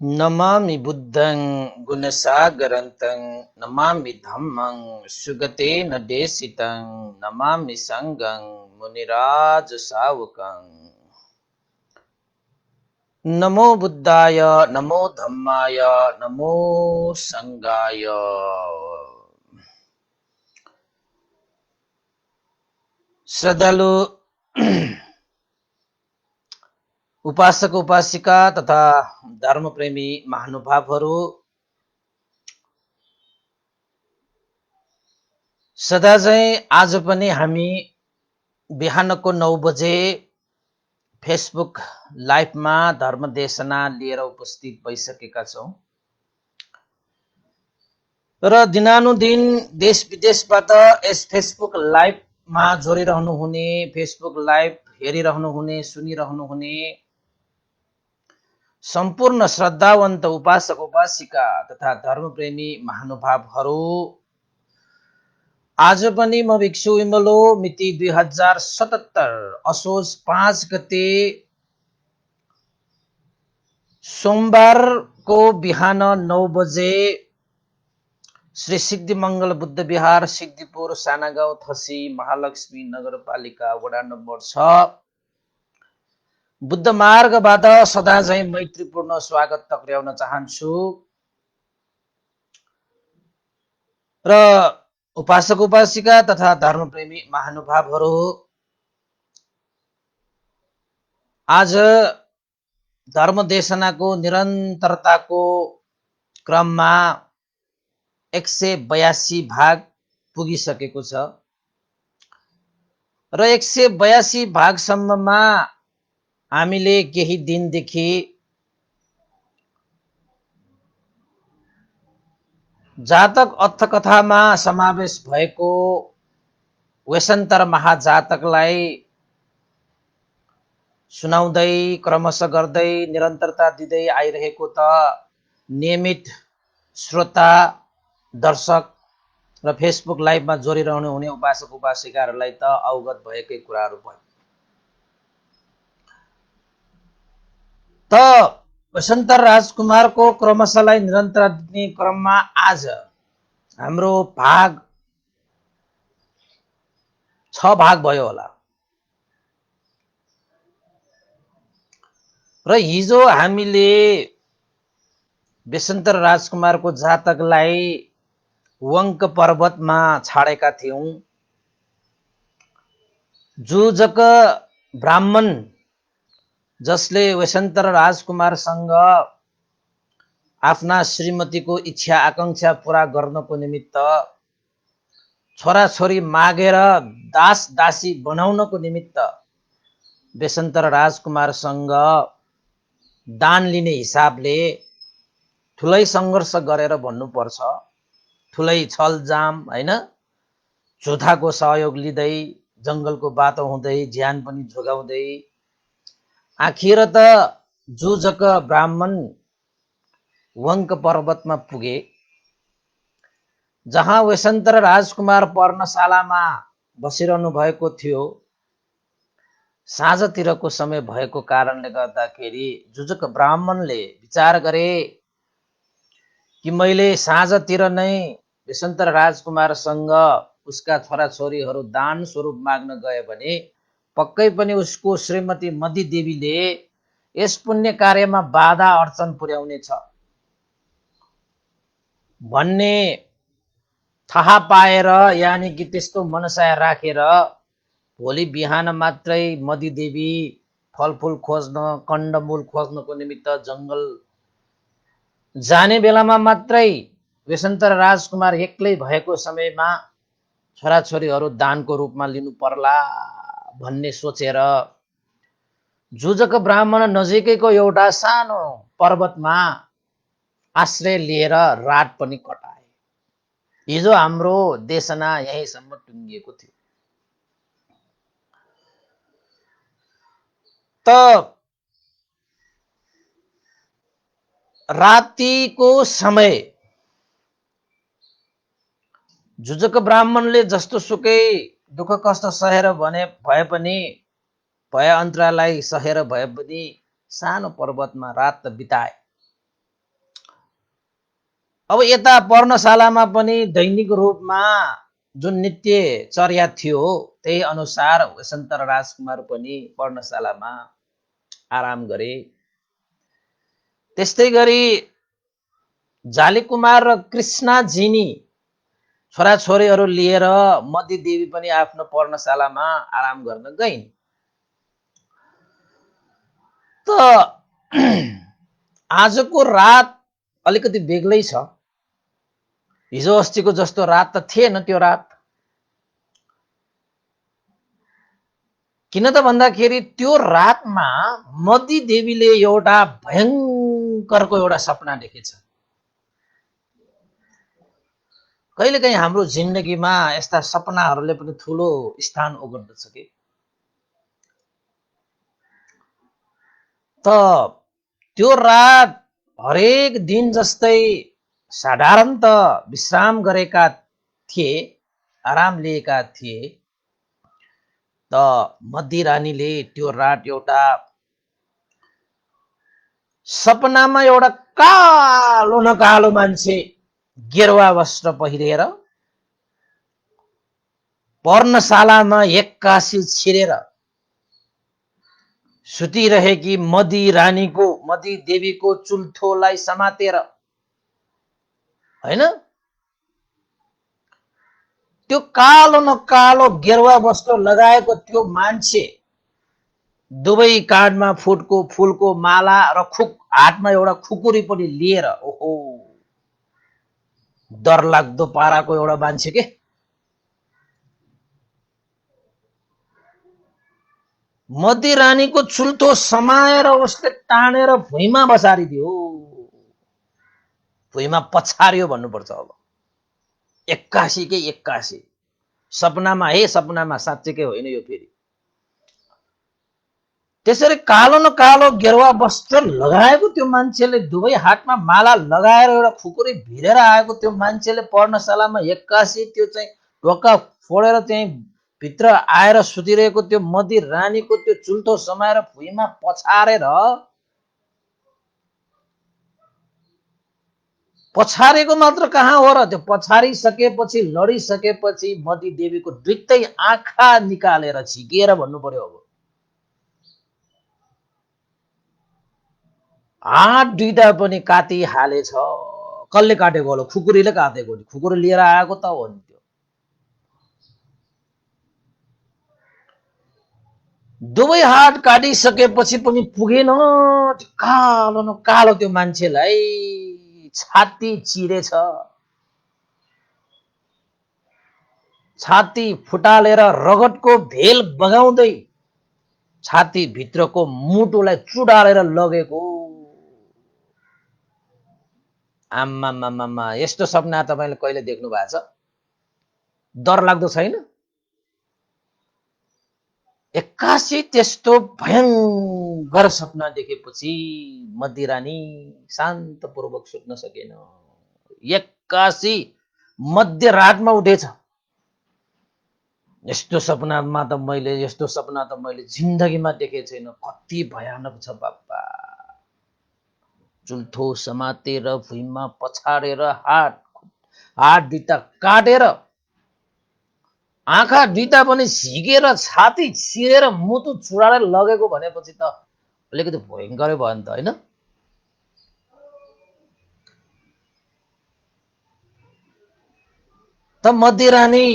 नमामि बुद्धं गुणसागरन्तं नमामि धम्मं सुगतेन देशितं नमामि संඝं मुनिराजसावकं नमो बुद्धाय नमो धम्माय नमो संघाय। श्रद्धालु उपासक उपासिका तथा धर्मप्रेमी महानुभावहरू, सदा चाहिँ आज पनि हामी बिहानको 9 बजे फेसबुक लाइभमा धर्मदेशना लिएर उपस्थित भइसकेका छौँ र दिनानुदिन देश विदेशबाट यस फेसबुक लाइभमा जोडिरहनु हुने, फेसबुक लाइभ हेरिरहनु हुने, सुनिरहनु हुने सम्पूर्ण श्रद्धावन्त उपासक उपासिका तथा धर्मप्रेमी महानुभावहरू, आज पनि म भिक्षु विमलो मिति 2077 असोज 5 गते सोमबारको बिहान 9 बजे श्री सिद्धिमंगल बुद्ध विहार सिद्धिपुर सानागाउँ थसी महालक्ष्मी नगरपालिका वडा नम्बर 6 बुद्ध मार्गबाट सदा झैं मैत्रीपूर्ण स्वागत टक्र्याउन चाहन्छु र उपासक उपासिका तथा धर्मप्रेमी महानुभावहरू, आज धर्मदेशनाको निरन्तरताको क्रममा 182 भाग पुगिसकेको छ र 182 भागसम्ममा हामीले केही दिनदेखि जातक अर्थकथामा समावेश भएको वेशन्तर महाजातकलाई सुनाउँदै क्रमशः गर्दै निरन्तरता दिँदै आइरहेको त नियमित श्रोता दर्शक र फेसबुक लाइभमा जोडिरहनु हुने उपासक उपासिकाहरूलाई त अवगत भएकै कुराहरू भयो। त वसन्तर राजकुमारको क्रमशःलाई निरन्तरता दिने क्रममा आज हाम्रो भाग 6 भाग भयो होला र हिजो हामीले वसन्तर राजकुमारको जातकलाई वंक पर्वतमा छाडेका थियौं। जुजक ब्राह्मण जसले वसन्तर राजकुमारसँग आफ्ना श्रीमतीको इच्छा आकांक्षा पूरा गर्नको निमित्त छोराछोरी मागेर दास दासी बनाउनको निमित्त वसन्तर राजकुमारसँग दान लिने हिसाबले ठुलै संघर्ष गरेर भन्नुपर्छ, ठुलै छलजाम हैन, जोधाको सहयोग लिँदै जंगलको बाटो हुँदै ज्यान पनि जोगाउँदै आखिर त जुजक ब्राह्मण वंक पर्वतमा पुगे, जहाँ वसन्तर राजकुमार पर्णशालामा बसिरहनु भएको थियो। साँझतिरको समय भएको कारणले गर्दाखेरि जुजक ब्राह्मणले विचार गरे कि मैले साँझतिर नै वसन्तर राजकुमारसँग उसका छोराछोरीहरू दान स्वरूप माग्न गए भने पक्कै पनि उसको श्रीमती मदी देवीले यस पुण्य कार्यमा बाधा अड्चन पुर्याउने छ भन्ने थाहा पाएर, यानि कि त्यस्तो मनसाय राखेर भोलि बिहान मात्रै मदी देवी फलफूल खोज्न, कण्डमूल खोज्नको निमित्त जंगल जाने बेलामा मात्रै वसन्तर राजकुमार एक्लै भएको समयमा छोराछोरीहरू दानको रूपमा लिनु पर्ला भन्ने सोचेर जुजक ब्राह्मण नजिकैको एउटा सानो पर्वतमा आश्रय लिएर रात पनि कटाए। हिजो हाम्रो देशना यहीसम्म टुङ्गिएको थियो। त रातिको समय जुजक ब्राह्मणले जस्तो सुकै दुःख कष्ट सहेर भए पनि भय अन्तरालाई सहेर भए पनि सानो पर्वतमा रात बिताए अब यता पर्णशालामा पनि दैनिक रूपमा जुन नित्य चर्या थियो त्यही अनुसार वसन्त र राजकुमार पनि पर्णशालामा आराम गरे। त्यस्तै गरी जालीकुमार र कृष्णाजिनी छोराछोरीहरू लिएर मदी देवी पनि आफ्नो पर्णशालामा आराम गर्न गइन्। त आजको रात अलिकति बेग्लै छ। हिजो अस्तिको जस्तो रात त थिएन त्यो रात। किन त भन्दाखेरि त्यो रातमा मदी देवीले एउटा भयङ्करको एउटा सपना देखेछ। कहिलेकाहीँ हाम्रो जिन्दगीमा यस्ता सपनाहरूले पनि ठुलो स्थान ओगट्दछ कि। त त्यो रात हरेक दिन जस्तै साधारणत विश्राम गरेका थिए, आराम लिएका थिए। त मदी रानीले त्यो रात एउटा सपनामा एउटा कालो न कालो मान्छे गेरुवा वस्त्र पहिरेर पर्णशालामा एक्कासी छिरेर सुतिरहेकी मदी रानीको, मदी देवीको चुल्ठोलाई समातेर, हैन, त्यो कालो न कालो गेरुवा वस्त्र लगाएको त्यो मान्छे दुवै काँधमा फुलको माला र हातमा एउटा खुकुरी पनि लिएर, ओहो, डरलाग्दो पाराको एउटा मान्छे के। मदी रानीको चुल्ठो समाएर उसले तानेर भुइँमा बसारिदियो। भुइँमा पछार्यो भन्नुपर्छ। अब एक्कासी के एक्कासी, सपनामा, हे सपनामा, साँच्चीकै होइन यो फेरि। त्यसरी कालो न कालो गेरुवा वस्त्र लगाएको त्यो मान्छेले, दुवै हातमा माला लगाएर एउटा खुकुरी भिरेर आएको त्यो मान्छेले पर्णशालामा एक्कासी त्यो चाहिँ ढोका फोडेर चाहिँ भित्र आएर सुतिरहेको त्यो मदी रानीको त्यो चुल्ठो समाएर भुइँमा पछारेको मात्र कहाँ हो र, त्यो पछारिसकेपछि, लडिसकेपछि मदी देवीको दुईटै आँखा निकालेर झिकेर भन्नु पर्यो। अब हात दुईटा पनि काटी हालेछ। कसले काटेको होला? खुकुरीले काटेको नि, खुकुरी लिएर आएको त हो नि। त्यो दुवै हात काटिसकेपछि पनि पुगेन। कालो न कालो त्यो मान्छेलाई छाती चिरेछ। छाती फुटालेर रगतको भेल बगाउँदै छाती भित्रको मुटुलाई चुडालेर लगेको। आम्मामामा, यस्तो सपना तपाईँले कहिले देख्नु भएको छ? डर लाग्दो छैन? एक्कासी त्यस्तो भयङ्कर सपना देखेपछि मदी रानी शान्तपूर्वक सुत्न सकेन। एक्कासी मध्यरातमा उठेछ। यस्तो सपना त मैले जिन्दगीमा देखेको छैन। कति भयानक छ बाप्पा। चुल्ठो समातेर भुइँमा पछारेर हात दुईटा काटेर आँखा दुईटा पनि झिकेर छाती चिरेर मुटु चुडाएर लगेको भनेपछि त अलिकति भयङ्करै भयो नि त, होइन? त मदी रानी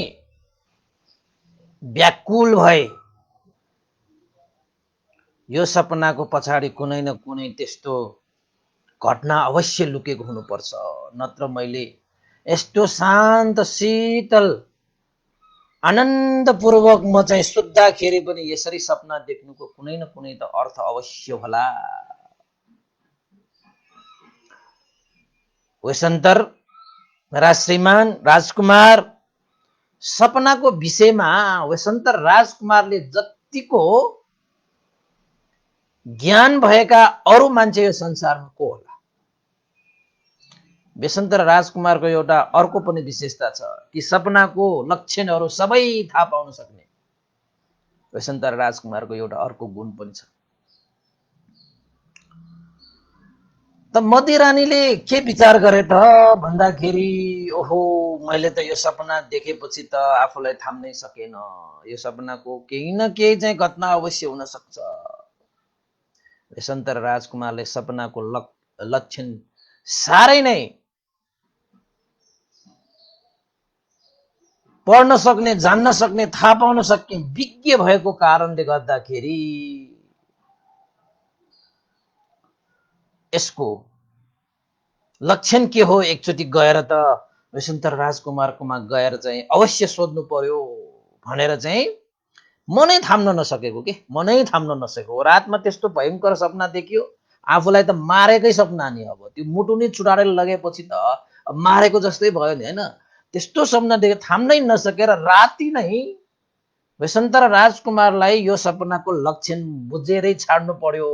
व्याकुल भए। यो सपनाको पछाडि कुनै न कुनै त्यस्तो घटना अवश्य लुकेको हुनुपर्छ, नत्र मैले यस्तो शान्त शीतल आनन्दपूर्वक म चाहिँ सुत्दाखेरि पनि यसरी सपना देख्नुको कुनै न कुनै त अर्थ अवश्य होला। वसन्तर मेरा श्रीमान राजकुमार, सपनाको विषयमा वसन्तर राजकुमारले जतिको ज्ञान भएका अरू मान्छे यो संसारमा को होला? वसन्तर राजकुमारको एउटा अर्को पनि विशेषता छ कि सपनाको लक्षणहरू सबै थाहा पाउन सक्ने वसन्तर राजकुमारको एउटा अर्को गुण पनि छ। त मदिरानीले के विचार गरे त भन्दाखेरि ओहो मैले त यो सपना देखेपछि त आफूलाई थाम्नै सकेन, यो सपनाको केही न केही चाहिँ घटना अवश्य हुन सक्छ। यशवन्त राजकुमारले सपनाको लक्षण साह्रै नै पढ्न सक्ने, जान्न सक्ने, थाहा पाउन सक्ने विज्ञ भएको कारणले गर्दाखेरि यसको लक्षण के हो एकचोटि गएर त यशवन्त राजकुमारकोमा गएर चाहिँ अवश्य सोध्नु पर्यो भनेर चाहिँ मनै थाम्न नसकेको के, मनै थाम्न नसकेको। रातमा त्यस्तो भयङ्कर सपना देखियो, आफूलाई त मारेकै सपना नि, अब त्यो मुटु नै छुटाएर लगेपछि त मारेको जस्तै भयो नि होइन। त्यस्तो सपना देखे थाम्नै नसकेर राति नै वसन्त राजकुमारलाई यो सपनाको लक्षण बुझेरै छाड्नु पर्यो,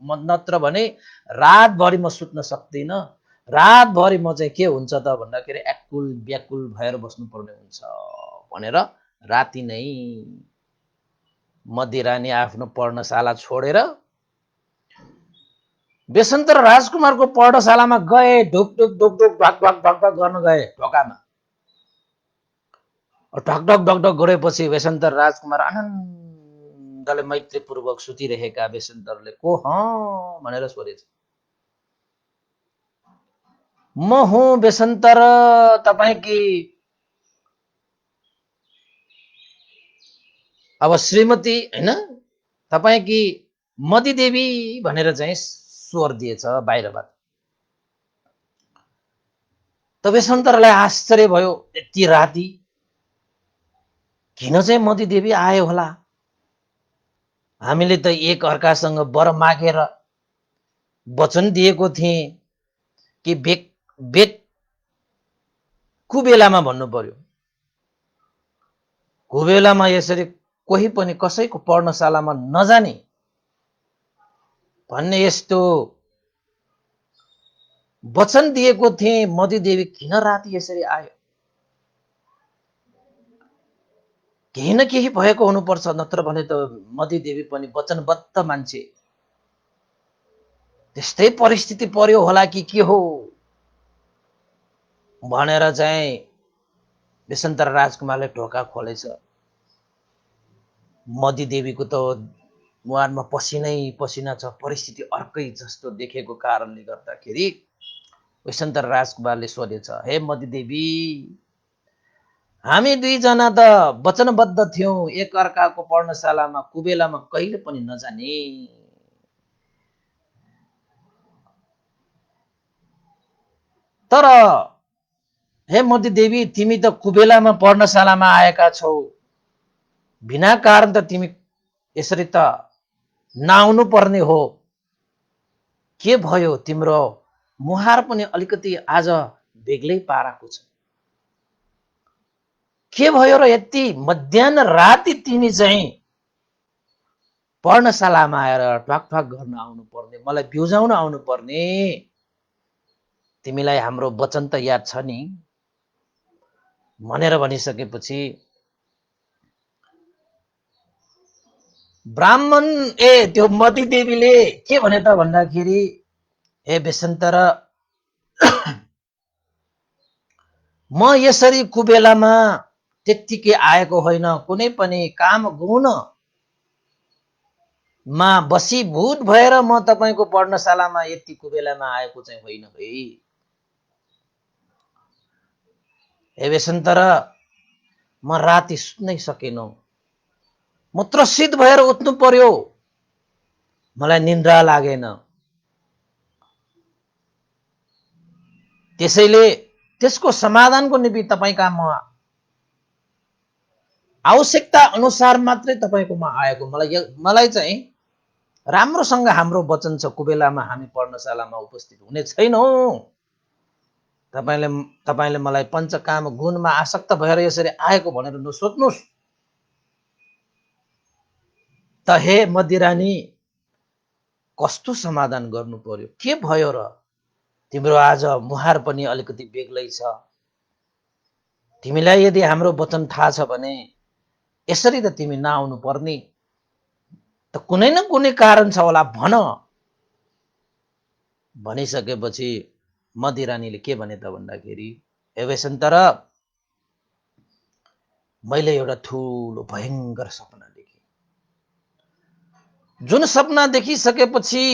नत्र भने रातभरि म सुत्न सक्दिनँ, रातभरि म चाहिँ के हुन्छ त भन्दाखेरि एक्कुल व्याकुल भएर बस्नुपर्ने हुन्छ भनेर राति नै मदिरानी आफ्नो पर्णशाला छोडेर वसन्त राजकुमारको पर्णशालामा गए। ढुक ढुक ढुक ढुक ढक ढक ढक ढक गर्न गए ढोकामा। ढकढक ढकढक गरेपछि वसन्त राजकुमार आनन्दले मैत्रीपूर्वक सुतिरहेका वसन्तरले को हँ भनेर सोधेछ। म हुँ वसन्तर, तपाईँकी अब श्रीमती होइन, तपाईँकी मदिदेवी भनेर चाहिँ स्वर दिएछ बाहिरबाट। त वसन्तरलाई आश्चर्य भयो, यति राति किन चाहिँ मदिदेवी आयो होला? हामीले त एक अर्कासँग वर मागेर वचन दिएको थिएँ कि बेट कुबेलामा भन्नु पर्यो, कुबेलामा यसरी कोही पनि कसैको पर्णशालामा नजाने भन्ने यस्तो वचन दिएको थिएँ। मदिदेवी किन राति यसरी आयो? केही न केही भएको हुनुपर्छ, नत्र भने त मदिदेवी पनि वचनबद्ध मान्छे, त्यस्तै परिस्थिति पर्यो होला कि के हो भनेर चाहिँ वसन्त राजकुमारले ढोका खोलेछ। मदिदेवीको त मुहारमा पसिनै पसिना छ, परिस्थिति अर्कै जस्तो देखेको कारणले गर्दाखेरि वसन्त राजकुमारले सोधेछ, हे मदिदेवी, हामी दुईजना त वचनबद्ध थियौँ एक अर्काको पर्णशालामा कुबेलामा कहिले पनि नजाने, तर हे मदिदेवी तिमी त कुबेलामा पर्णशालामा आएका छौ, बिना कारण त तिमी यसरी त नआउनु पर्ने हो, के भयो? तिम्रो मुहार पनि अलिकति आज बेग्लै पाराको छ, के भयो र यति मध्याह राति तिमी चाहिँ पर्णशालामा आएर ठ्वाक गर्न आउनु पर्ने, मलाई बिउजाउन आउनु पर्ने? तिमीलाई हाम्रो वचन त याद छ नि भनेर भनिसकेपछि ब्राह्मण त्यो मदिदेवीले के भने त भन्दाखेरि, हे वसन्तर, म यसरी कुबेलामा त्यत्तिकै आएको होइन, कुनै पनि काम गुण मा बसीभूत भएर म तपाईँको पर्णशालामा यति कुबेलामा आएको चाहिँ होइन है। हे वसन्तर, म राति सुत्नै सकेन, म त्रसित भएर उठ्नु पर्यो, मलाई निन्द्रा लागेन, त्यसैले त्यसको समाधानको निम्ति तपाईँका म आवश्यकता अनुसार मात्रै तपाईँकोमा आएको। मलाई चाहिँ राम्रोसँग हाम्रो वचन छ, कुबेलामा हामी पर्णशालामा उपस्थित हुने छैनौँ, तपाईँले मलाई पञ्चकाम गुणमा आसक्त भएर यसरी आएको भनेर नसोच्नुहोस्। त हे मदिरानी, कस्तो समाधान गर्नु पर्यो? के भयो र? तिम्रो आज मुहार पनि अलिकति बेग्लै छ, तिमीलाई यदि हाम्रो वचन थाहा छ भने यसरी त तिमी नआउनु पर्ने, त कुनै न कुनै कारण छ होला, भन भनिसकेपछि मदिरानीले के भने त भन्दाखेरि, हे बेसन्तर, मैले एउटा ठुलो भयङ्कर सपना देखेँ। जुन सपना देखिसकेपछि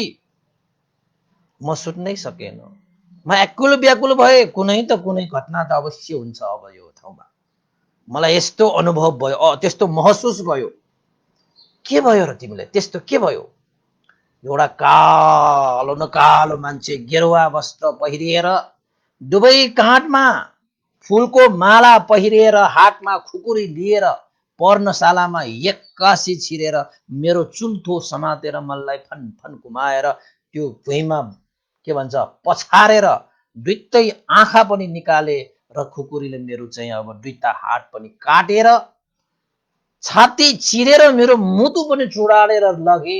म सुत्नै सकेन। म एक्कुल व्याकुल भए, कुनै त कुनै घटना त अवश्य हुन्छ अब यो ठाउँमा। मलाई यस्तो अनुभव भयो, त्यस्तो महसुस भयो। के भयो र तिमीलाई? त्यस्तो के भयो? एउटा कालो न कालो मान्छे गेरुवा वस्त्र पहिरिएर, दुवै काँधमा फुलको माला पहिरिएर, हातमा खुकुरी लिएर, पर्णशालामा एक्कासी छिरेर मेरो चुल्थो समातेर मलाई फन फन घुमाएर त्यो भुइँमा के भन्छ पछारेर दुईटै आँखा पनि निकाले र खुकुरीले मेरो चाहिँ अब दुईटा हात पनि काटेर, छाती चिरेर मेरो मुटु पनि चुडालेर लगे।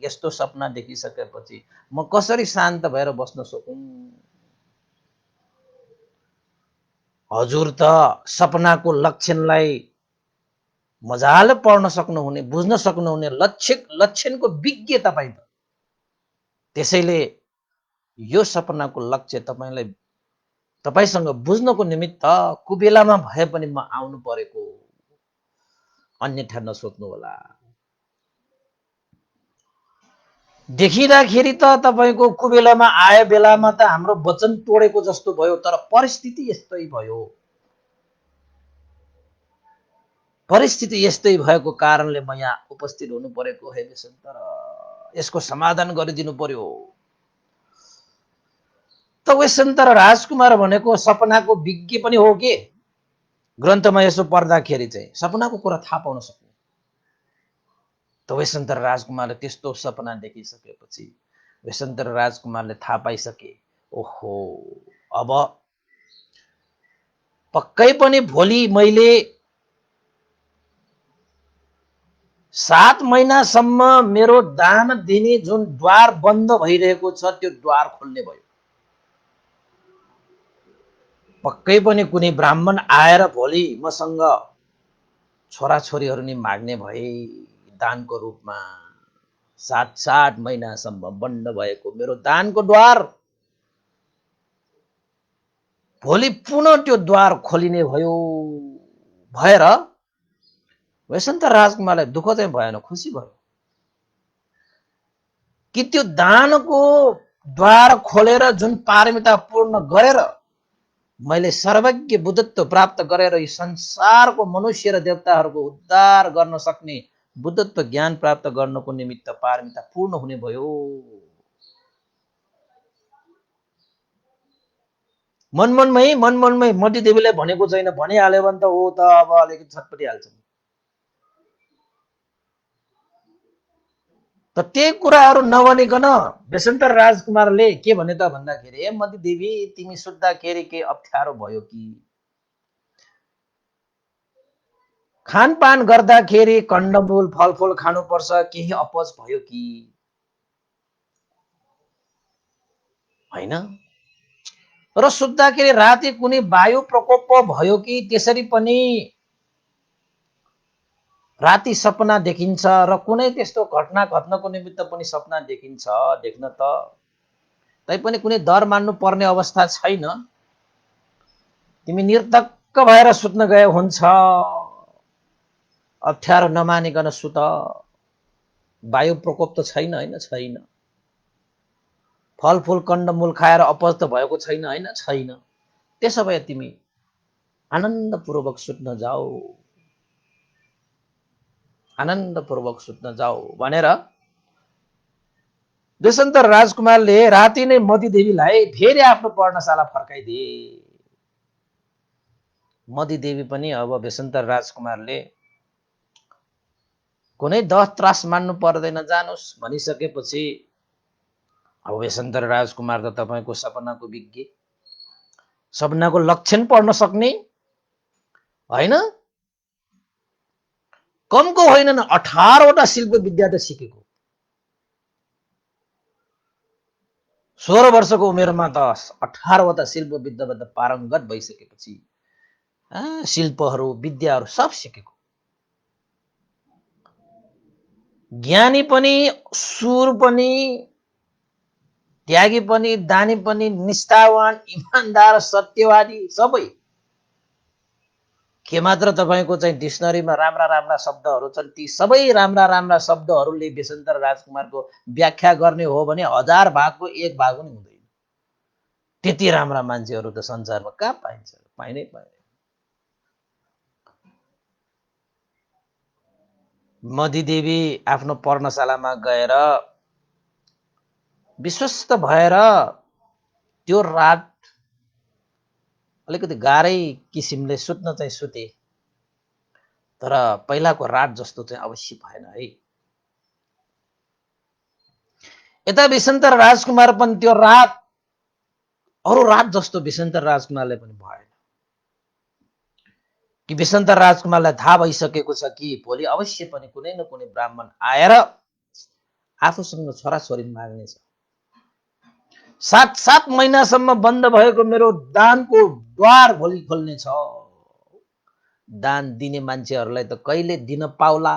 यस्तो सपना देखिसकेपछि म कसरी शान्त भएर बस्न सकौँ? हजुर त सपनाको लक्षणलाई मजाले पढ्न सक्नुहुने, बुझ्न सक्नुहुने लक्षणको विज्ञ तपाईँ त। त्यसैले यो सपनाको लक्ष्य तपाईसँग बुझ्नको निमित्त कुबेलामा भए पनि म आउनु परेको, अन्यथा नसोच्नु होला। देखिँदाखेरि त तपाईको कुबेलामा आए बेलामा त हाम्रो वचन तोडेको जस्तो भयो, तर परिस्थिति यस्तै भयो। परिस्थिति यस्तै भएको कारणले म यहाँ उपस्थित हुनु परेको। हे बेसन्तर, यसको समाधान गरिदिनु पर्यो। त बेसन्तर राजकुमार भनेको सपनाको विज्ञ पनि हो के? ग्रन्थमा यसो पढ्दाखेरि चाहिँ सपनाको कुरा थाहा पाउन सक्ने। त बेसन्तर राजकुमारले त्यस्तो सपना देखिसकेपछि बेसन्तर राजकुमारले थाहा पाइसके, ओहो, अब पक्कै पनि भोलि मैले 7 महिनासम्म मेरो दान दिने जुन द्वार बन्द भइरहेको छ त्यो द्वार खोल्ने भयो। पक्कै पनि कुनै ब्राह्मण आएर भोलि मसँग छोराछोरीहरू नि माग्ने भए दानको रूपमा। 7 महिनासम्म बन्द भएको मेरो दानको द्वार भोलि पुनः त्यो द्वार खोलिने भयो भएर वैशन्त राजकुमारलाई दुःख चाहिँ भएन, खुसी भयो कि त्यो दानको द्वार खोलेर जुन पारमिता पूर्ण गरेर मैले सर्वज्ञ बुद्धत्व प्राप्त गरेर यी संसारको मनुष्य र देवताहरूको उद्धार गर्न सक्ने बुद्धत्व ज्ञान प्राप्त गर्नको निमित्त पारमिता पूर्ण हुने भयो। मनमनमै मतीदेवीलाई भनेको छैन, भनिहाल्यो भने त हो त अब अलिकति छटपटिहाल्छ। त त्यही कुराहरू नभनिकन बेसन्तर राजकुमारले के भने त भन्दाखेरि, ए मतीदेवी, तिमी सुत्दाखेरि के अप्ठ्यारो भयो कि? खानपान गर्दाखेरि कण्डमूल फलफूल खानुपर्छ, केही अपच भयो कि? हैन? र सुत्दाखेरि राति कुनै वायु प्रकोप भयो कि? त्यसरी पनि राति सपना देखिन्छ र कुनै त्यस्तो घटना घट्नको निमित्त पनि सपना देखिन्छ, देख्न त तैपनि कुनै डर मान्नु पर्ने अवस्था छैन। तिमी निर्धक्क भएर सुत्न गए हुन्छ, अप्ठ्यारो नमानिकन सुत। वायु प्रकोप त छैन, हैन? छैन। फलफूल कण्डमूल खाएर अपच त भएको छैन, हैन? छैन। त्यसो भए तिमी आनन्दपूर्वक सुत्न जाऊ, आनन्दपूर्वक सुत्न जाऊ भनेर बेसन्तर राजकुमारले राति नै मतीदेवीलाई फेरि आफ्नो पर्णशाला फर्काइदिए। मतीदेवी पनि अब बेसन्तर राजकुमारले कुनै दस त्रास मान्नु पर्दैन, जानुस् भनिसकेपछि अब बेसन्तर राजकुमार त तपाईको सपनाको विज्ञ, सपनाको लक्षण पढ्न सक्ने हैन? कमको होइनन् 18 वटा शिल्प विद्या त सिकेको। 16 वर्षको उमेरमा त 18 वटा शिल्प विद्यामा त पारङ्गत भइसकेपछि शिल्पहरू विद्याहरू सब सिकेको। ज्ञानी पनि, सुर पनि, त्यागी पनि, दानी पनि, निष्ठावान, इमानदार, सत्यवादी सबै। के मात्र तपाईको चाहिँ डिक्सनरीमा राम्रा राम्रा शब्दहरू छन्, ती सबै राम्रा राम्रा शब्दहरूले बेसन्तर राजकुमारको व्याख्या गर्ने हो भने 1000 भागको 1 भाग पनि हुँदैन। त्यति राम्रा मान्छेहरू त संसारमा कहाँ पाइन्छ? पाइनै पाइदैन। मधुदेवी आफ्नो पर्णशालामा गएर विश्वस्त भएर त्यो रात अलिकति गाह्रै किसिमले सुत्न चाहिँ सुते, तर पहिलाको रात जस्तो चाहिँ अवश्य भएन है। यता बेसन्तर राजकुमार पनि त्यो रात अरू रात जस्तो बेसन्तर राजकुमारले पनि भएन कि बेसन्तर राजकुमारलाई थाहा भइसकेको छ कि भोलि अवश्य पनि कुनै न कुनै ब्राह्मण आएर आफूसँग छोराछोरी माग्नेछ। 7 महिनासम्म बन्द भएको मेरो दानको द्वार भोलि खोल्नेछ। दान दिने मान्छेहरूलाई त कहिले दिन पाउला,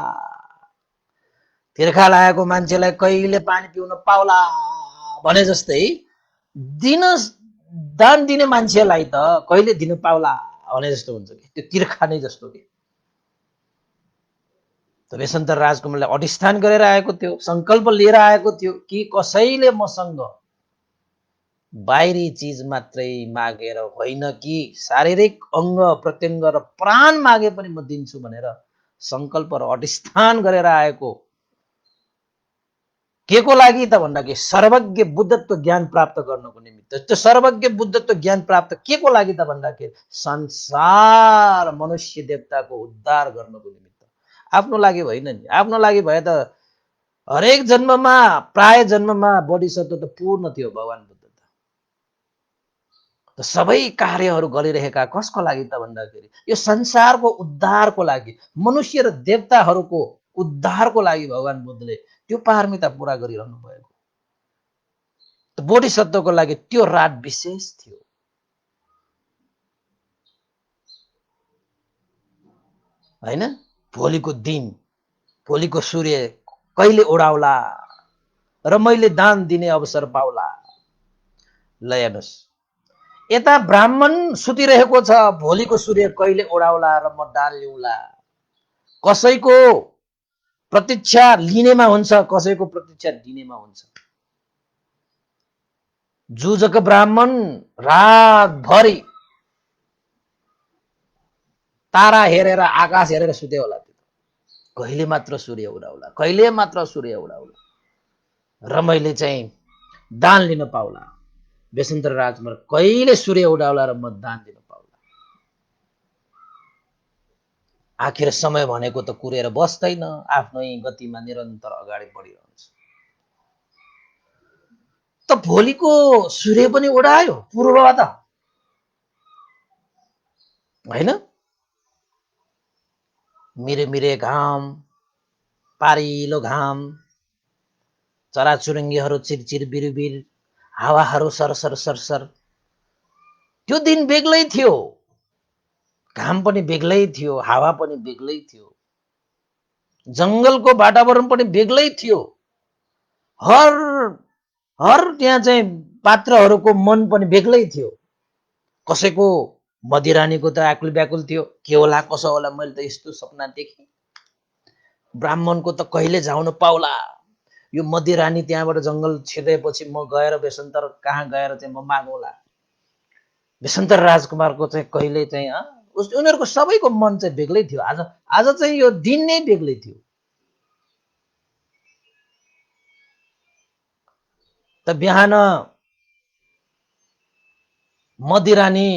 तिर्खा लागेको मान्छेलाई कहिले पानी पिउन पाउला भने जस्तै दान दिने मान्छेलाई त कहिले दिन पाउला भने जस्तो हुन्छ कि त्यो तिर्खा नै जस्तो कि। त बेसन्तर राजकुमारले अधिष्ठान गरेर आएको थियो, संकल्प लिएर आएको थियो कि कसैले मसँग बाहिरी चीज मात्रै मागेर होइन कि शारीरिक अंग प्रत्यंग र प्राण मागे पनि म दिन्छु भनेर संकल्प र अधिष्ठान गरेर आएको। के को लागि त भन्दाखेरि सर्वज्ञ बुद्धत्व ज्ञान प्राप्त गर्नको निमित्त। त्यो सर्वज्ञ बुद्धत्व ज्ञान प्राप्त के को लागि त भन्दाखेरि संसार मनुष्य देवताको उद्धार गर्नको निमित्त, आफ्नो लागि होइन नि। आफ्नो लागि भए त हरेक जन्ममा प्राय जन्ममा बोधिसत्व त पूर्ण थियो भगवान बुद्ध त सबै कार्यहरू गरिरहेका कसको लागि त भन्दाखेरि यो संसारको उद्धारको लागि, मनुष्य र देवताहरूको उद्धारको लागि भगवान बुद्धले त्यो पारमिता पूरा गरिरहनु भएको। बोधिसत्वको लागि त्यो रात विशेष थियो। हैन? भोलिको दिन, भोलिको सूर्य कहिले उडाउला र मैले दान दिने अवसर पाउला। ल हेर्नुस्, यता ब्राह्मण सुतिरहेको छ, भोलिको सूर्य कहिले उडाउला र म दान लिउँला। कसैको प्रतीक्षा लिनेमा हुन्छ, कसैको प्रतीक्षा दिनेमा हुन्छ। जुजक ब्राह्मण रातभरि तारा हेरेर आकाश हेरेर सुते होला। कहिले मात्र सूर्य उडाउला, कहिले मात्र सूर्य उडाउला र मैले चाहिँ दान लिन पाउला। बेसन्तर राजकुमार कहिले सूर्य उडाउला र म दान दिन पाउला। आखिर समय भनेको त कुरेर बस्दैन, आफ्नै गतिमा निरन्तर अगाडि बढिरहन्छ। त भोलिको सूर्य पनि उडायो पूर्वबाट, हैन? मिरे मिरे घाम, पारिलो घाम, चराचुरुङ्गीहरू चिरचिर बिरबिर, हावाहरू सरसर सरसर। त्यो दिन बेग्लै थियो, घाम पनि बेग्लै थियो, हावा पनि बेग्लै थियो, जंगलको वातावरण पनि बेग्लै थियो। हर त्यहाँ चाहिँ पात्रहरूको मन पनि बेग्लै थियो। कसैको मदिरानीको त आकुल व्याकुल थियो, के होला कसो होला, मैले त यस्तो सपना देखेँ। ब्राह्मणको त कहिले जाउन पाउला, यो मदिरानी त्यहाँबाट जंगल छिरेपछि म गएर बेसन्तर कहाँ गएर चाहिँ म मागौला। बेसन्तर राजकुमारको चाहिँ कहिले चाहिँ उनीहरूको सबैको मन चाहिँ बेग्लै थियो। आज चाहिँ यो दिन नै बेग्लै थियो। त बिहान मदिरानी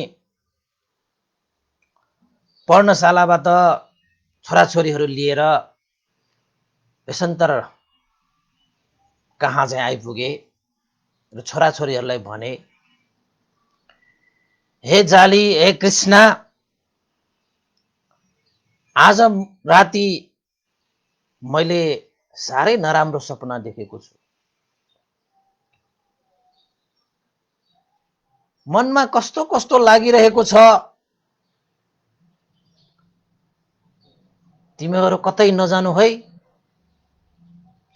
पर्णशालाबाट छोराछोरीहरू लिएर बेसन्तर कहाँ चाहिँ आइपुगे र छोराछोरीहरूलाई भने, हे जाली, हे कृष्ण, आज राति मैले साह्रै नराम्रो सपना देखेको छु। मनमा कस्तो कस्तो लागिरहेको छ, तिमीहरू कतै नजानु है,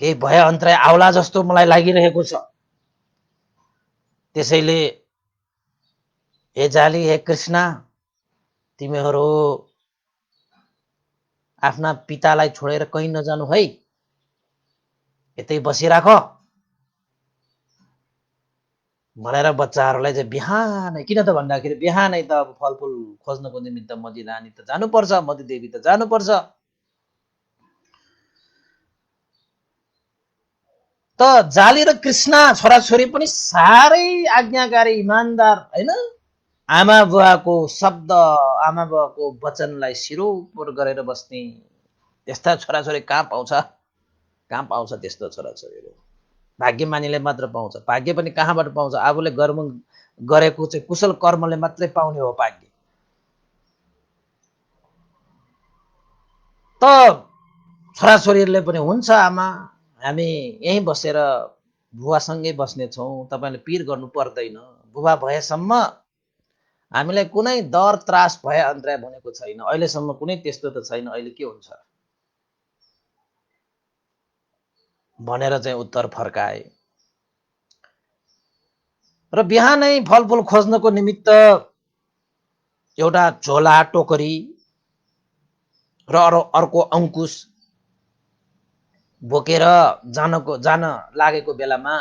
केही भय अन्तराय आउला जस्तो मलाई लागिरहेको छ। त्यसैले हे जाली हे कृष्ण, तिमीहरू आफ्ना पितालाई छोडेर कहीँ नजानु है, यतै बसिराख भनेर बच्चाहरूलाई चाहिँ बिहानै, किन त भन्दाखेरि बिहानै त अब फलफुल खोज्नको निमित्त मदी रानी त जानुपर्छ, मदी देवी त जानुपर्छ। त जाली र कृष्ण छोराछोरी पनि साह्रै आज्ञाकारी, इमान्दार, होइन? आमा बुवाको शब्द, आमा बुवाको वचनलाई सिरोपर गरेर बस्ने त्यस्ता छोराछोरी कहाँ पाउँछ? कहाँ पाउँछ त्यस्तो छोराछोरीहरू? भाग्यमानीले मात्र पाउँछ। भाग्य पनि कहाँबाट पाउँछ? आफूले कर्म गरेको चाहिँ कुशल कर्मले मात्रै पाउने हो भाग्य। त छोराछोरीहरूले पनि हुन्छ आमा, हामी यहीँ बसेर बुवासँगै बस्नेछौँ, तपाईँले पिर गर्नु पर्दैन, बुबा भएसम्म हामीलाई कुनै डर त्रास भय अन्तराय भनेको छैन, अहिलेसम्म कुनै त्यस्तो त छैन, अहिले के हुन्छ भनेर चाहिँ उत्तर फर्काए। र बिहानै फलफुल खोज्नको निमित्त एउटा झोला टोकरी र अर्को अङ्कुश बोकेर जान लागेको बेलामा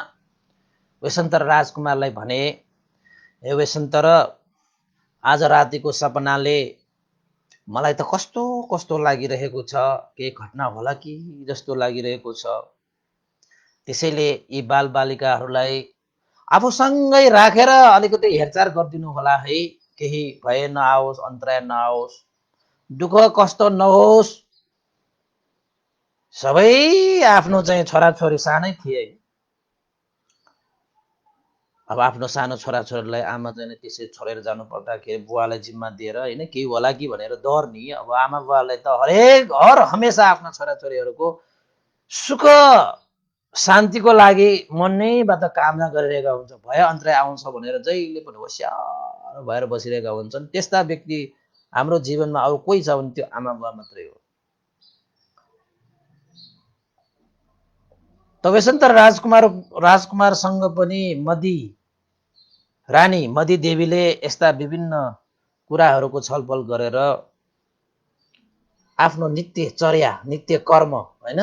वसन्तर राजकुमारलाई भने, हे वसन्तर, आज रातिको सपनाले मलाई त कस्तो कस्तो लागिरहेको छ, केही घटना होला कि जस्तो लागिरहेको छ। त्यसैले यी बालबालिकाहरूलाई आफूसँगै राखेर अलिकति हेरचाह गरिदिनु होला है, केही भय नआओस्, अन्तराय नआओस्, दुःख कष्ट नहोस्। सबै आफ्नो चाहिँ छोराछोरी सानै थिए। अब आफ्नो सानो छोराछोरीलाई आमा चाहिँ त्यसै छोडेर जानु पर्दाखेरि बुवालाई जिम्मा दिएर, होइन, केही होला कि भनेर डर नि। अब आमा बुवालाई त हर हमेसा आफ्ना छोराछोरीहरूको सुख शान्तिको लागि मनैबाट कामना गरिरहेका हुन्छ। भय अन्तराय आउँछ भनेर जहिले पनि होसियार भएर बसिरहेका हुन्छन्। त्यस्ता व्यक्ति हाम्रो जीवनमा अरू कोही छ भने त्यो आमा बुवा मात्रै हो। तबेसन्त राजकुमारसँग पनि मदी रानी, मदी देवीले यस्ता विभिन्न कुराहरूको छलफल गरेर आफ्नो नित्य चर्या, नित्य कर्म, होइन,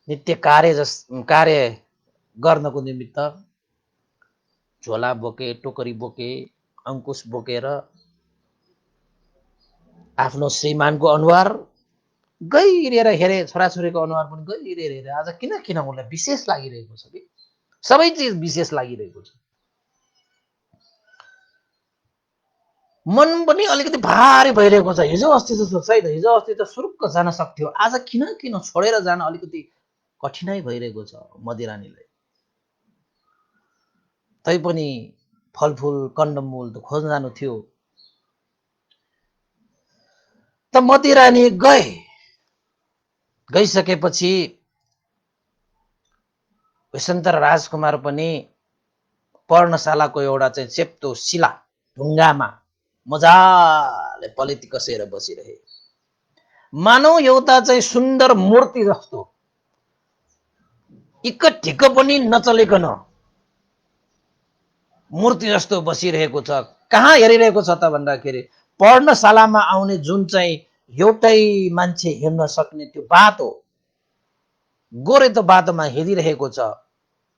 नित्य कार्य गर्नको निमित्त झोला बोके, टोकरी बोके, अङ्कुश बोकेर आफ्नो श्रीमानको अनुहार गहिरिएर हेरे, छोराछोरीको अनुहार पनि गहिरिएर हेरे। आज किन उनलाई विशेष लागिरहेको छ कि सबै चिज विशेष लागिरहेको छ। मन पनि अलिकति भारी भइरहेको छ। हिजो अस्ति जस्तो छैन। हिजो अस्ति त सुरुक्क जान सक्थ्यो, आज किन छोडेर जान अलिकति कठिनाइ भइरहेको छ मदिरानीलाई। तैपनि फलफुल कन्दमूल त खोज्न जानु थियो। त मदिरानी गइसकेपछि वसन्तर राजकुमार पनि पर्णशालाको एउटा चाहिँ चेप्टो शिला ढुङ्गामा मजाले पलेटी कसेर बसिरहे। मानौ एउटा चाहिँ सुन्दर मूर्ति जस्तो, इक्क पनि नचलिकन मूर्ति जस्तो बसिरहेको छ। कहाँ हेरिरहेको छ त भन्दाखेरि पर्णशालामा आउने जुन चाहिँ एउटै मान्छे हिँड्न सक्ने त्यो बाटो, गोरेतो बाटोमा हेरिरहेको छ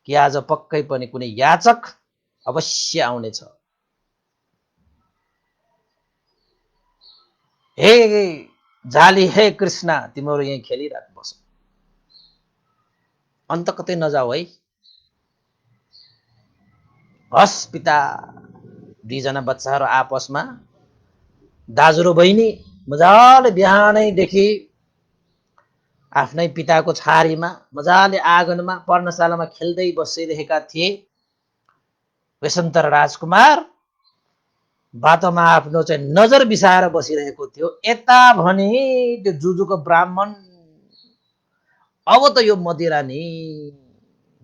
कि आज पक्कै पनि कुनै याचक अवश्य आउनेछ। हे जाली, हे कृष्ण, तिमीहरू यहीँ खेलिरहेको बस, अन्त कतै नजाऊ है। हस् पिता, दुईजना बच्चाहरू आपसमा दाजु र बहिनी मजाले बिहानैदेखि आफ्नै पिताको छारीमा मजाले आँगनमा पर्णशालामा खेल्दै बसिरहेका थिए। वसन्तर राजकुमार बाटोमा आफ्नो चाहिँ नजर बिसाएर बसिरहेको थियो। यता भने त्यो जुजुको ब्राह्मण, अब त यो मदिरानी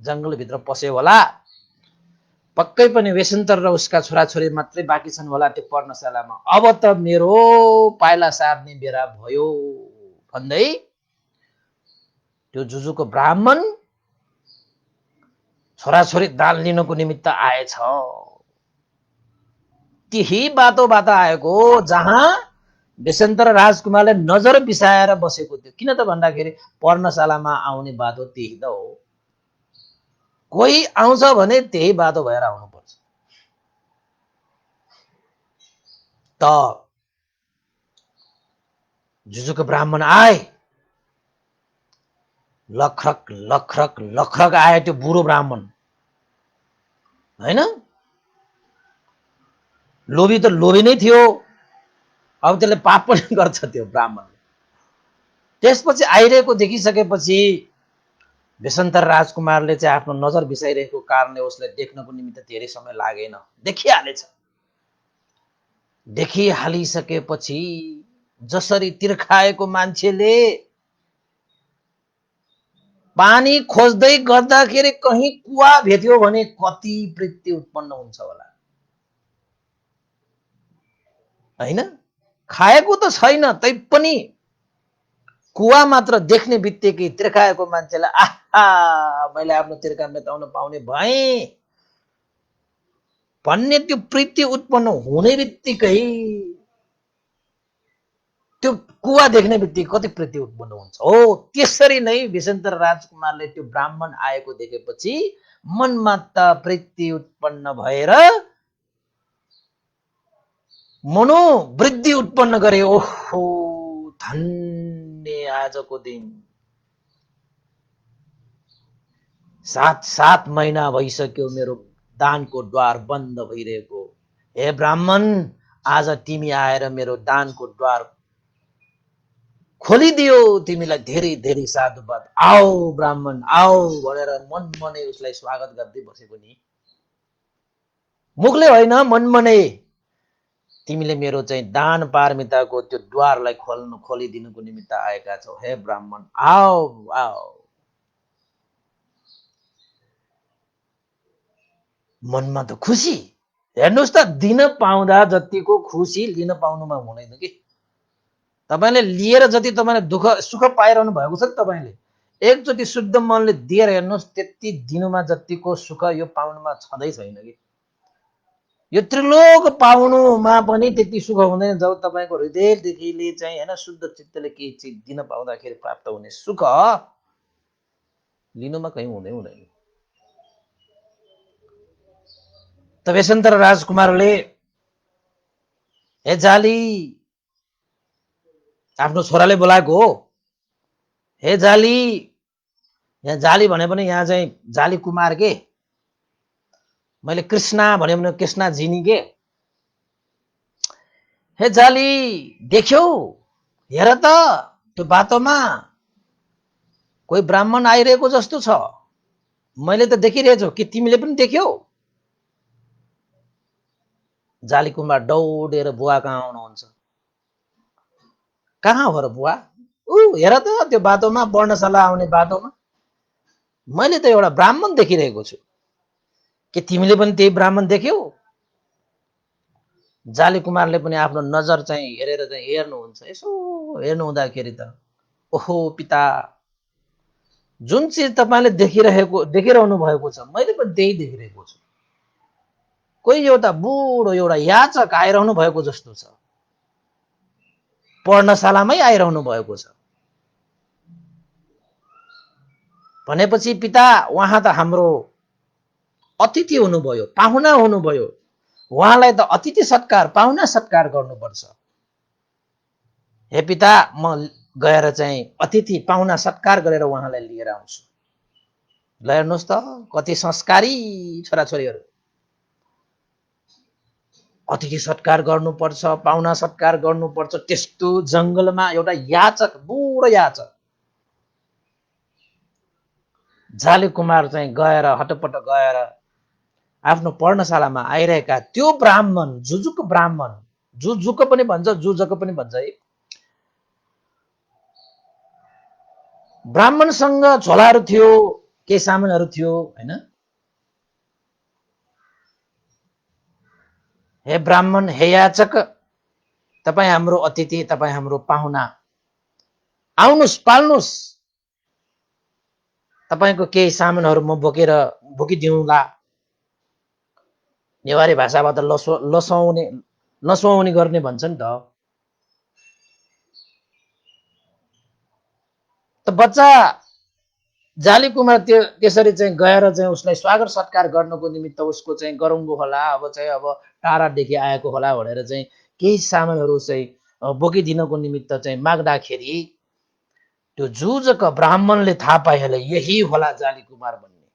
जङ्गलभित्र पस्यो होला, पक्कै पनि वसन्तर र उसका छोराछोरी मात्रै बाँकी छन् होला त्यो पर्णशालामा, अब त मेरो पाइला सार्ने बेला भयो भन्दै त्यो जुजुको ब्राह्मण छोराछोरी दान लिनको निमित्त आएछ। त्यही बाटोबाट आएको जहाँ बेसन्तर राजकुमारले नजर बिसाएर बसेको थियो। किन त भन्दाखेरि पर्णशालामा आउने बाटो त्यही त हो। कोही आउँछ भने त्यही बाटो भएर आउनुपर्छ। त जुजुक ब्राह्मण आए, लखरक लखरक लखरक आयो त्यो बुढो ब्राह्मण, हैन? लोभी त लोभी नै थियो, अब त्यसले पाप पनि गर्छ त्यो ब्राह्मण। त्यसपछि आइरहेको देखिसकेपछि बेसन्तर राजकुमारले चाहिँ आफ्नो नजर बिसाइरहेको कारणले उसलाई देख्नको निमित्त धेरै समय लागेन, देखिहालेछ। देखिहालिसकेपछि जसरी तिर्खाएको मान्छेले पानी खोज्दै गर्दाखेरि कहीँ कुवा भेट्यो भने कति प्रीति उत्पन्न हुन्छ होला, हैन? खाएको त छैन, तैपनि कुवा मात्र देख्ने बित्तिकै तिर्खाएको मान्छेलाई आहा मैले आफ्नो तिर्खा मेटाउन पाउने भएँ भन्ने त्यो प्रीति उत्पन्न हुने बित्तिकै, त्यो कुवा देख्ने बित्तिकै कति प्रीति उत्पन्न हुन्छ। हो त्यसरी नै बेसन्तर राजकुमारले त्यो ब्राह्मण आएको देखेपछि मनमा त प्रीति उत्पन्न भएर मनोवृद्धि उत्पन्न गरे। ओहो धन्य आजको दिन, 7 महिना भइसक्यो मेरो दानको द्वार बन्द भइरहेको। हे ब्राह्मण, आज तिमी आएर मेरो दानको द्वार खोलिदियो, तिमीलाई धेरै धेरै साधुवाद। आओ ब्राह्मण आओ भनेर मनमनै उसलाई स्वागत गर्दै बसेको नि, मुखले होइन मनमनै। तिमीले मेरो चाहिँ दान पारमिताको त्यो द्वारलाई खोलिदिनुको निमित्त आएका छौ। हे ब्राह्मण आओ आओ। मनमा त खुसी, हेर्नुहोस् त दिन पाउँदा जतिको खुसी लिन पाउनुमा हुँदैन कि। तपाईले लिएर जति तपाईले दुःख सुख पाइरहनु भएको छ नि, तपाईले एकचोटि शुद्ध मनले दिएर हेर्नुहोस्, त्यति दिनुमा जतिको सुख यो पाउनुमा छँदै छैन कि। यो त्रिलोक पाउनुमा पनि त्यति सुख हुँदैन जब तपाईको हृदयदेखिले चाहिँ हैन शुद्ध चित्तले केही चिज दिन पाउँदाखेरि प्राप्त हुने सुख लिनुमा कहीँ हुँदैन। त बेसन्तर राजकुमारले हे जाली, आफ्नो छोराले बोलाएको हो, हे जाली, यहाँ जाली भने पनि यहाँ चाहिँ जाली कुमार के, मैले कृष्णा भन्यो भने कृष्णा जिनी के। हे जाली देख्यौ, हेर त त्यो बाटोमा कोही ब्राह्मण आइरहेको जस्तो छ, मैले त देखिरहेछु, कि तिमीले पनि देख्यौ? जाली कुमार दौडेर बुवा कहाँ आउनुहुन्छ। कहाँ हो र बुवा? हेर त त्यो बाटोमा, वर्णशाला आउने बाटोमा मैले त एउटा ब्राह्मण देखिरहेको छु, के तिमीले पनि त्यही ब्राह्मण देख्यौ? जाली कुमारले पनि आफ्नो नजर चाहिँ हेरेर चाहिँ हेर्नुहुन्छ। यसो हेर्नु हुँदाखेरि त ओहो पिता, जुन चिज तपाईले देखिरहनु भएको छ मैले पनि त्यही देखिरहेको छु। कोही एउटा बुढो एउटा याचक आइरहनु भएको जस्तो छ, पर्णशालामै आइरहनु भएको छ। भनेपछि पिता, उहाँ त हाम्रो अतिथि हुनुभयो, पाहुना हुनुभयो, उहाँलाई त अतिथि सत्कार पाहुना सत्कार गर्नुपर्छ। हे पिता, म गएर चाहिँ अतिथि पाहुना सत्कार गरेर उहाँलाई लिएर आउँछु। ल हेर्नुहोस् त कति संस्कारी छोराछोरीहरू। अतिथि सत्कार गर्नुपर्छ, पाहुना सत्कार गर्नुपर्छ। त्यस्तो जंगलमा एउटा याचक, बुढो याचक जाली कुमार चाहिँ गएर हटपट गएर आफ्नो पर्णशालामा आइरहेका त्यो ब्राह्मण, जुजुक ब्राह्मण, जुजुक पनि भन्छ, जुजक पनि भन्छ है, ब्राह्मणसँग झोलाहरू थियो, के सामानहरू थियो हैन। हे ब्राह्मण, हे याचक, तपाई हाम्रो अतिथि, तपाई हाम्रो पाहुना, आउनुस् पाल्नुस्। तपाईको केही सामानहरू म बोकिदिउँला। नेवारी भाषाबाट लसवाउने गर्ने भन्छ नि त बच्चा जाली कुमार त्यसरी चाहिँ गएर चाहिँ उसलाई स्वागत सत्कार गर्नको निमित्त उसको चाहिँ गरुङ्गो होला, अब टाढादेखि आएको होला भनेर चाहिँ केही सामानहरू चाहिँ बोकिदिनको निमित्त चाहिँ माग्दाखेरि त्यो जुजक ब्राह्मणले थाहा पाइहाले यही होला जाली कुमार भन्ने।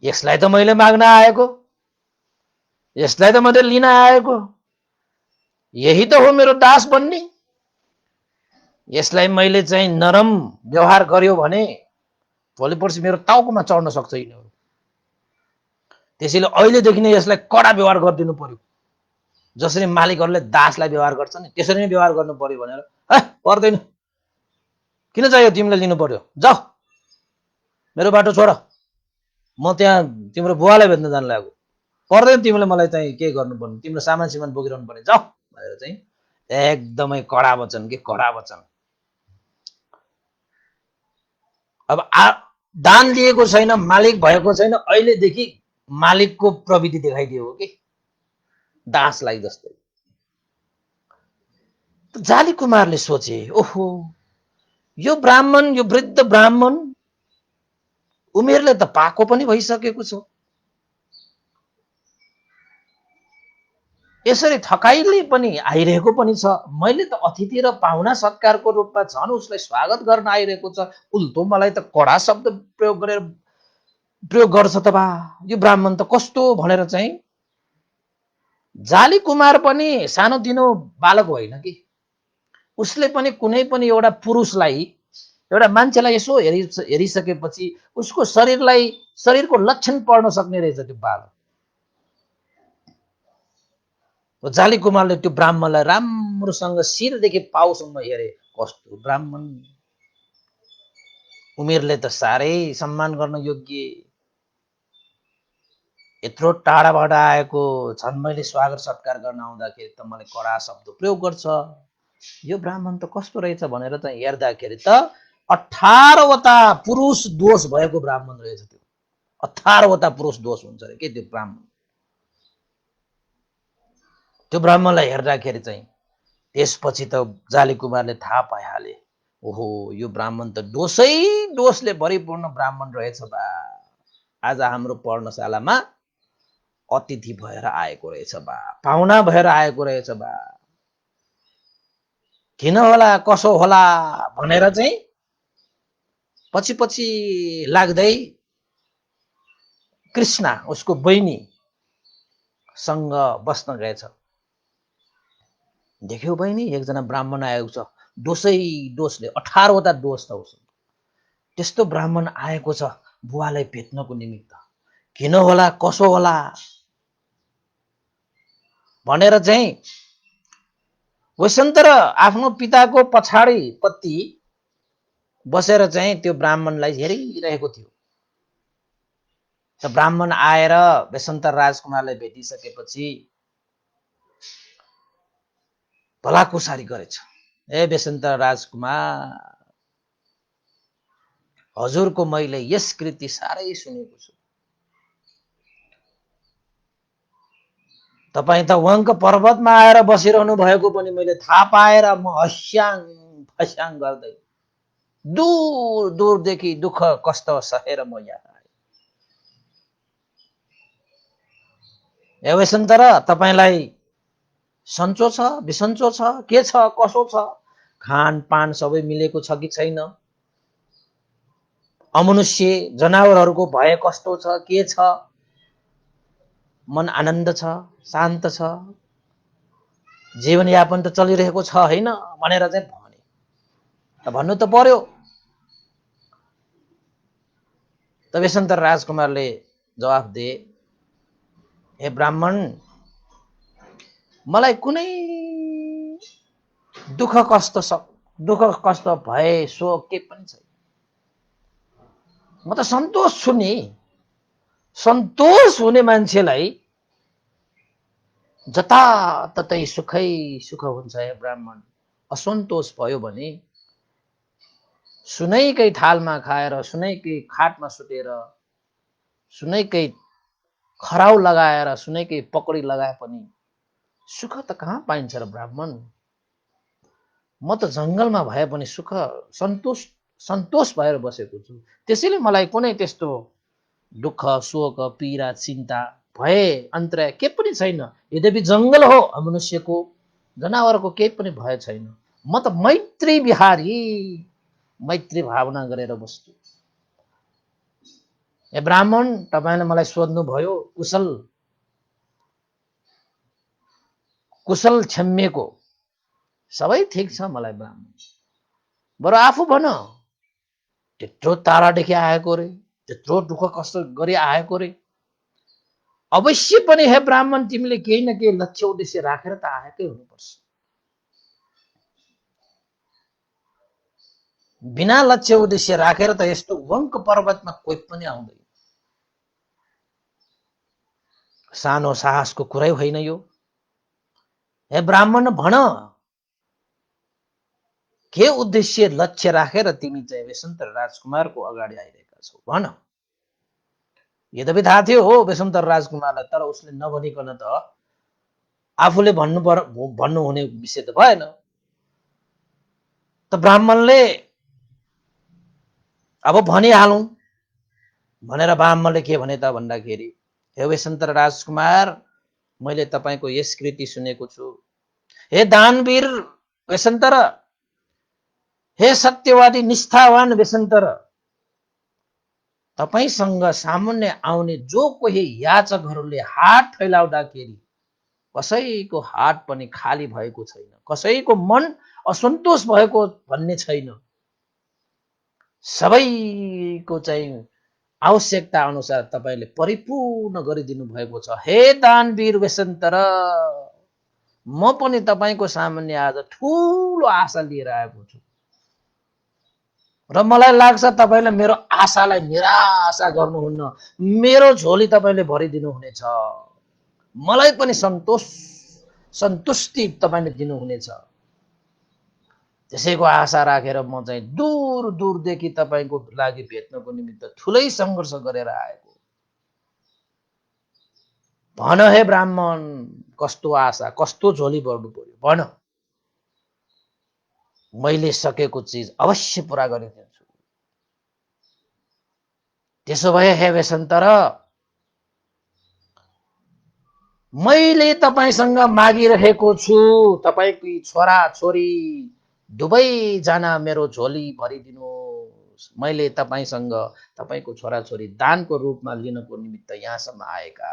यसलाई त मैले माग्न आएको, यसलाई त मैले लिन आएको, यही त हो मेरो दास बन्ने। यसलाई मैले चाहिँ नरम व्यवहार गर्यो भने भोलि पर्सि मेरो टाउकोमा चढ्न सक्छ यिनीहरू। त्यसैले अहिलेदेखि नै यसलाई कडा व्यवहार गरिदिनु पर्यो। जसरी मालिकहरूले दासलाई व्यवहार गर्छ नि त्यसरी नै व्यवहार गर्नु पर्यो भनेर, पर्दैन, किन चाहियो तिमीले लिनु पर्यो, जाऊ मेरो बाटो छोड, म त्यहाँ तिम्रो बुवालाई भेट्न जान लागेको, पर्दैन तिमीले मलाई चाहिँ के गर्नुपर्ने, तिम्रो सामान सिमान बोकिरहनु पर्ने, जाऊ भनेर चाहिँ एकदमै कडा वचन कि कडा वचन। अब दान लिएको छैन, मालिक भएको छैन, अहिलेदेखि मालिकको प्रविधि देखाइदियो हो कि दासलाई जस्तै। जाली कुमारले सोचे, ओहो यो ब्राह्मण, यो वृद्ध ब्राह्मण उमेरले त पाको पनि भइसकेको छ, यसरी थकाइले पनि आइरहेको पनि छ, मैले त अतिथि र पाहुना सत्कारको रूपमा झन् उसलाई स्वागत गर्न आइरहेको छ, उल्टो मलाई त कडा शब्द प्रयोग गर्छ त बा, यो ब्राह्मण त कस्तो भनेर चाहिँ। जाली कुमार पनि सानोतिनो बालक होइन कि, उसले पनि कुनै पनि एउटा पुरुषलाई, एउटा मान्छेलाई यसो हेरिसकेपछि उसको शरीरको लक्षण पढ्न सक्ने रहेछ त्यो बालक। जाली कुमारले त्यो ब्राह्मणलाई राम्रोसँग शिरदेखि पाउसम्म हेरे, कस्तो ब्राह्मण, उमेरले त साह्रै सम्मान गर्न योग्य, यत्रो टाढाबाट आएको, झन् मैले स्वागत सत्कार गर्न आउँदाखेरि त मलाई कडा शब्द प्रयोग गर्छ, यो ब्राह्मण त कस्तो रहेछ भनेर त हेर्दाखेरि त 18वटा पुरुष दोष भएको ब्राह्मण रहेछ त्यो। 18वटा पुरुष दोष हुन्छ अरे के त्यो ब्राह्मण। त्यो ब्राह्मणलाई हेर्दाखेरि चाहिँ त्यसपछि त जाली कुमारले थाहा पाइहाले, ओहो यो ब्राह्मण त दोषले भरिपूर्ण ब्राह्मण रहेछ बा, आज हाम्रो पर्णशालामा अतिथि भएर आएको रहेछ बा, पाहुना भएर आएको रहेछ बा, किन होला कसो होला भनेर चाहिँ पछि पछि लाग्दै कृष्णा उसको बहिनी सँग बस्न गएछ। देख्यो बहिनी एकजना ब्राह्मण आएको छ, दोषले 18वटा दोष छ उसको, त्यस्तो ब्राह्मण आएको छ बुवालाई भेट्नको निमित्त, किन होला कसो होला भनेर चाहिँ वसन्तर आफ्नो पिताको पछाडिपट्टि बसेर चाहिँ त्यो ब्राह्मणलाई हेरिरहेको थियो। त ब्राह्मण आएर वसन्तर राजकुमारलाई भेटिसकेपछि भलाकुसारी गरेछ, ए वसन्तर राजकुमार, हजुरको मैले यस कृति साह्रै सुनेको छु, तपाईँ त वंक पर्वतमा आएर बसिरहनु भएको पनि मैले थाहा पाएर म हस्याङ फस्याङ गर्दै दूर दूरदेखि दुःख कष्ट सहेर म यहाँ आएँ। ए वसन्तर, तपाईलाई सन्चो छ बिसन्चो छ, के छ कसो छ, खानपान सबै मिलेको छ कि छैन, अमनुष्य जनावरहरूको भय कस्तो छ, के छ, मन आनन्द छ, शान्त छ, जीवनयापन त चलिरहेको छ होइन भनेर चाहिँ भने। त भन्नु त पर्यो। त वसन्तर राजकुमारले जवाफ दिए, हे ब्राह्मण, मलाई कुनै दुःख कष्ट भए शोक के पनि छैन, म त सन्तोष छु नि। सन्तोष हुने मान्छेलाई जताततै सुखै सुख हुन्छ। हे ब्राह्मण, असन्तोष भयो भने सुनैकै थालमा खाएर, सुनैकै खाटमा सुतेर, सुनैकै खराउ लगाएर, सुनैकै पकडी लगाए पनि सुख त कहाँ पाइन्छ र ब्राह्मण? म त जङ्गलमा भए पनि सुख सन्तोष सन्तोष भएर बसेको छु। त्यसैले मलाई कुनै त्यस्तो दुःख, शोक, पीडा, चिन्ता, भय, अन्तराय के पनि छैन। यद्यपि जङ्गल हो, मनुष्यको, जनावरको केही पनि भय छैन। म त मैत्री बिहारी, मैत्री भावना गरेर बस्छु। ए ब्राह्मण, तपाईँले मलाई सोध्नुभयो कुशल क्षम्यको। सबै ठिक छ मलाई ब्राह्मण, बरु आफू भन, त्यत्रो टाढादेखि आएको रे, त्यत्रो दुःख कष्ट गरी आएको रे। अवश्य पनि हे ब्राह्मण, तिमीले केही न केही लक्ष्य उद्देश्य राखेर त आएकै हुनुपर्छ। बिना लक्ष्य उद्देश्य राखेर त यस्तो वंक पर्वतमा कोही पनि आउँदैन। सानो साहसको कुरै होइन यो। हे ब्राह्मण, भन, के उद्देश्य लक्ष्य राखेर तिमी चाहिँ वेशन्तर राजकुमारको अगाडि आइरहेका छौ, भन। यद्यपि थाहा थियो हो वेशन्तर राजकुमारलाई, तर उसले नभनिकन त आफूले भन्नुहुने विषय त भएन। त ब्राह्मणले अब भनिहालौं भनेर ब्राह्मणले के भने त भन्दाखेरि, हे वेशन्तर राजकुमार, मैले तपाईको यस कृति सुनेको छु। हे दानवीर वेशन्तर, हे सत्यवादी निष्ठावान वेशन्तर, तपाईसँग सामान्य आउने जो कोही याचकहरूले हात फैलाउँदाखेरि कसैको हात पनि खाली भएको छैन, कसैको मन असन्तोष भएको भन्ने छैन। सबैको चाहिँ आवश्यकता अनुसार तपाईले परिपूर्ण गरिदिनु भएको छ। हे दानवीर वेशन्तर, म पनि तपाईको सामान्य आज ठूलो आशा लिएर आएको छु र मलाई लाग्छ तपाईले मेरो आशालाई निराशा गर्नुहुन्न, मेरो झोली तपाईले भरिदिनु हुनेछ। मलाई पनि सन्तुष्टि तपाईले दिनुहुनेछ। त्यसैको आशा राखेर म चाहिँ दूर दूरदेखि तपाईको लागि भेट्नको निमित्त ठुलै संघर्ष गरेर आएको। भन हे ब्राह्मण, कस्तो आशा, कस्तो झोली भर्नु पर्यो, भन। मैले सकेको चिज अवश्य पूरा गरिदिन्छु। त्यसो भए हे वेशन्तर, मैले तपाईसँग मागिरहेको छु, तपाईकी छोरा छोरी दुवैजना मेरो झोली भरिदिनुहोस्। मैले तपाईसँग तपाईको छोरा छोरी दानको रूपमा लिनको निमित्त यहाँसम्म आएका।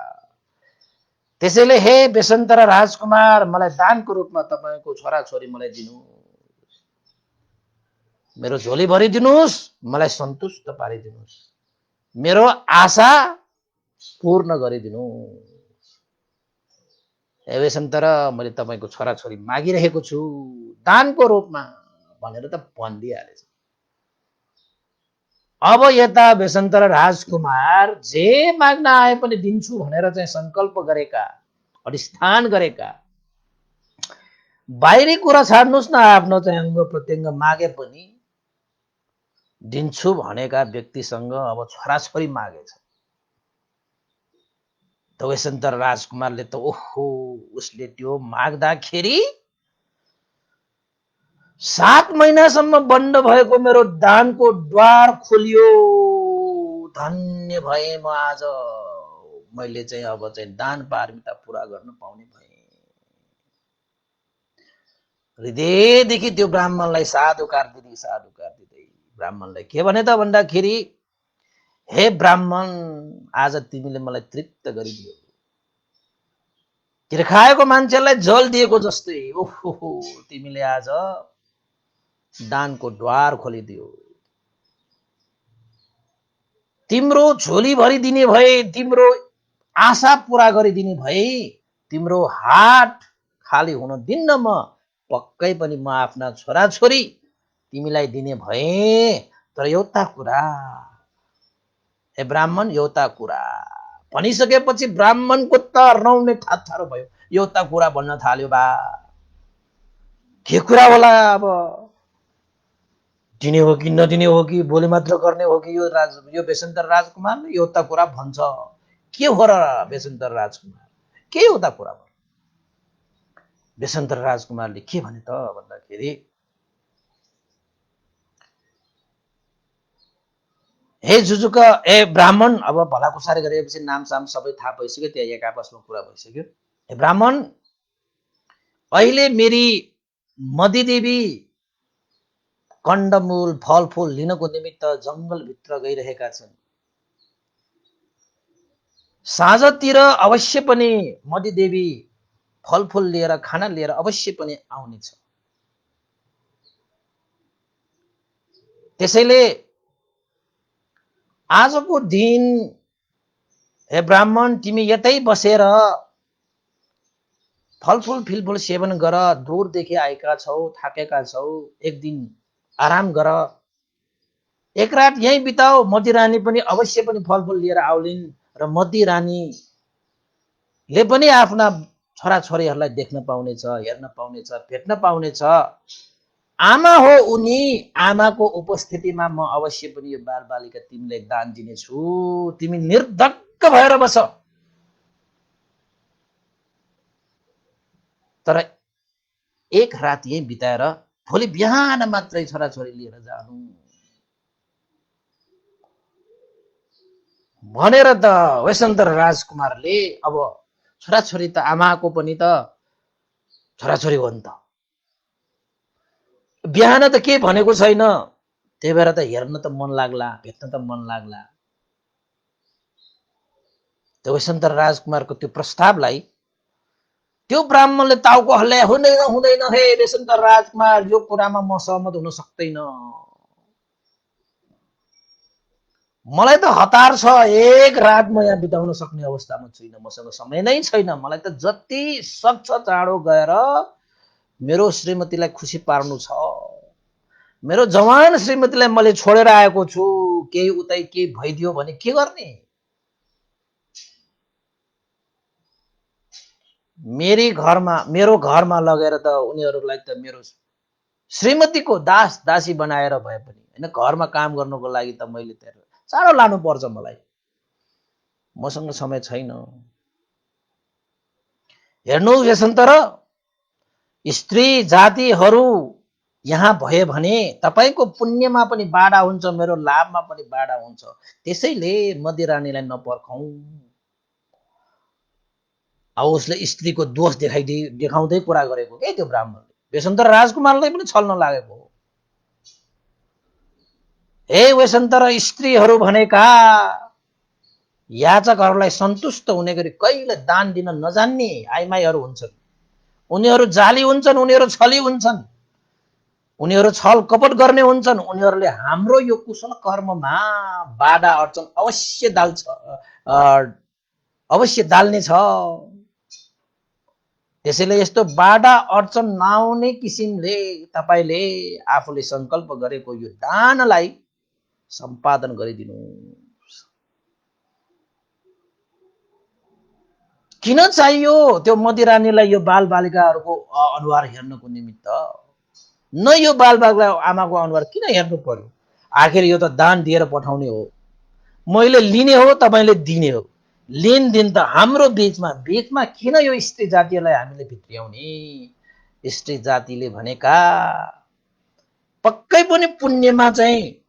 त्यसैले हे वेशन्तर राजकुमार, मलाई दानको रूपमा तपाईको छोरा छोरी मलाई दिनुहोस्, मेरो झोली भरिदिनुहोस्, मलाई सन्तुष्ट पारिदिनुहोस्, मेरो आशा पूर्ण गरिदिनुहोस्। हे वेशन्तर, मैले तपाईको छोरा छोरी मागिरहेको छु दानको रूपमा भनेर त भनिदिइहालेछ। अब यता वेशन्तर राजकुमार जे माग्न आए पनि दिन्छु भनेर चाहिँ संकल्प गरेका, अधिष्ठान गरेका, बाहिरी कुरा छाड्नुस् न, आफ्नो चाहिँ अंग प्रत्यंग मागे पनि दिन्छु भनेका व्यक्तिसँग अब छोराछोरी मागेछ। त वेशन्तर राजकुमारले त ओहो, उसले त्यो माग्दाखेरि 7 महिनासम्म बन्द भएको मेरो दानको द्वार खोलियो। धन्य भए म आज, मैले चाहिँ अब चाहिँ दान पारमिता पूरा गर्न पाउने भए। हृदयदेखि त्यो ब्राह्मणलाई साधुकार दिँदै ब्राह्मणलाई के भने त भन्दाखेरि, हे ब्राह्मण, आज तिमीले मलाई तृप्त गरिदियो। तिर्खाएको मान्छेलाई जल दिएको जस्तै ओहो, तिमीले आज दानको द्वार खोलिदियो। तिम्रो झोली भरिदिने भए, तिम्रो आशा पूरा गरिदिने भए, तिम्रो हात खाली हुन दिन्न म। पक्कै पनि म आफ्ना छोराछोरी तिमीलाई दिने भए। तर एउटा कुरा हे ब्राह्मण, एउटा कुरा भनिसकेपछि ब्राह्मणको त रौँने ठाडो भयो। एउटा कुरा भन्न थाल्यो बा। के कुरा होला अब? दिने हो कि नदिने हो कि बोली मात्र गर्ने हो कि यो बेसन्तर राजकुमारले यो त कुरा भन्छ। के हो र बेसन्तर राजकुमार, के हो त कुरा? बेसन्तर राजकुमारले के भने त भन्दाखेरि, हे जुजुक, ए ब्राह्मण, अब भलाकुसारी गरेपछि नाम साम सबै थाहा भइसक्यो, त्यहाँ एक आपसमा कुरा भइसक्यो। हे ब्राह्मण, अहिले मेरी मदिदेवी कण्डमूल फलफूल लिनको निमित्त जङ्गलभित्र गइरहेका छन्। साँझतिर अवश्य पनि मदिदेवी फलफूल लिएर, खाना लिएर अवश्य पनि आउनेछ। त्यसैले आजको दिन हे ब्राह्मण, तिमी यतै बसेर फलफूल फिलफूल सेवन गर। दूरदेखि आएका छौ, थाकेका छौ, एक दिन आराम गर, एक रात यहीँ बिताऊ। मदी रानी पनि अवश्य पनि फलफूल लिएर आउलिन् र मदी रानीले पनि आफ्ना छोराछोरीहरूलाई देख्न पाउनेछ, हेर्न पाउनेछ, भेट्न पाउनेछ। आमा हो उनी, आमाको उपस्थितिमा म अवश्य पनि यो बालबालिका तिमीलाई दान दिनेछु। तिमी निर्धक्क भएर बस। तर एक रात यही बिताएर भोलि बिहान मात्रै छोराछोरी लिएर जानु भनेर त वैशन्तर राजकुमारले, अब छोराछोरी त आमाको पनि त छोराछोरी हो नि त, बिहान त के भनेको छैन, त्यही भएर त हेर्न त मन लाग्ला, भेट्न त मन लाग्ला। त्यो वैशन्तर राजकुमारको त्यो प्रस्तावलाई त्यो ब्राह्मणले टाउको हल्लाए, हुँदैन हुँदैन, हे वैशन्तर राजकुमार, यो कुरामा म सहमत हुन सक्दैन। मलाई त हतार छ, एक रात म यहाँ बिताउन सक्ने अवस्थामा छुइनँ, मसँग समय नै छैन। मलाई त जति सक्छ चाँडो गएर मेरो श्रीमतीलाई खुसी पार्नु छ। मेरो जवान श्रीमतीलाई मैले छोडेर आएको छु, केही उतै केही भइदियो भने के गर्ने? मेरो घरमा लगेर त उनीहरूलाई त मेरो श्रीमतीको दास दासी बनाएर भए पनि हैन, घरमा काम गर्नको लागि त मैले त चाँडो लानु पर्छ। मलाई मसँग समय छैन। हेर्नु यशन्तर, स्त्री जातिहरू यहाँ भए भने तपाईको पुण्यमा पनि बाडा हुन्छ, मेरो लाभमा पनि बाडा हुन्छ। त्यसैले मदी रानीलाई नपर्खौं। अब उसले स्त्रीको दोष देखाउँदै कुरा गरेको के त्यो ब्राह्मणले। वैशन्तर राजकुमारलाई पनि छल्न लागेको हो। हे वैशन्तर, स्त्रीहरू भनेका याचकहरूलाई सन्तुष्ट हुने गरी कहिले दान दिन नजान्ने आइमाईहरू हुन्छन्। उनीहरू जाली हुन्छन्, उनीहरू छली हुन्छन्, उनीहरू छल कपट गर्ने हुन्छन्। उनीहरूले हाम्रो यो कुशल कर्ममा बाधा अड्चन अवश्य दाल्ने छ। त्यसैले यस्तो बाधा अड्चन नआउने किसिमले तपाईले आफूले संकल्प गरेको यो दानलाई सम्पादन गरिदिनु। किन चाहियो त्यो मदी रानीलाई यो बालबालिकाहरूको अनुहार हेर्नको निमित्त? न यो बालबालिका आमाको अनुहार किन हेर्नु पर्यो? आखिर यो त दान दिएर पठाउने हो। मैले लिने हो, तपाईले दिने हो। लेनदेन त हाम्रो बीचमा किन यो स्त्री जातिलाई हामीले भित्र्याउने? स्त्री जातिले भनेका पक्कै पनि पुण्यमा चाहिँ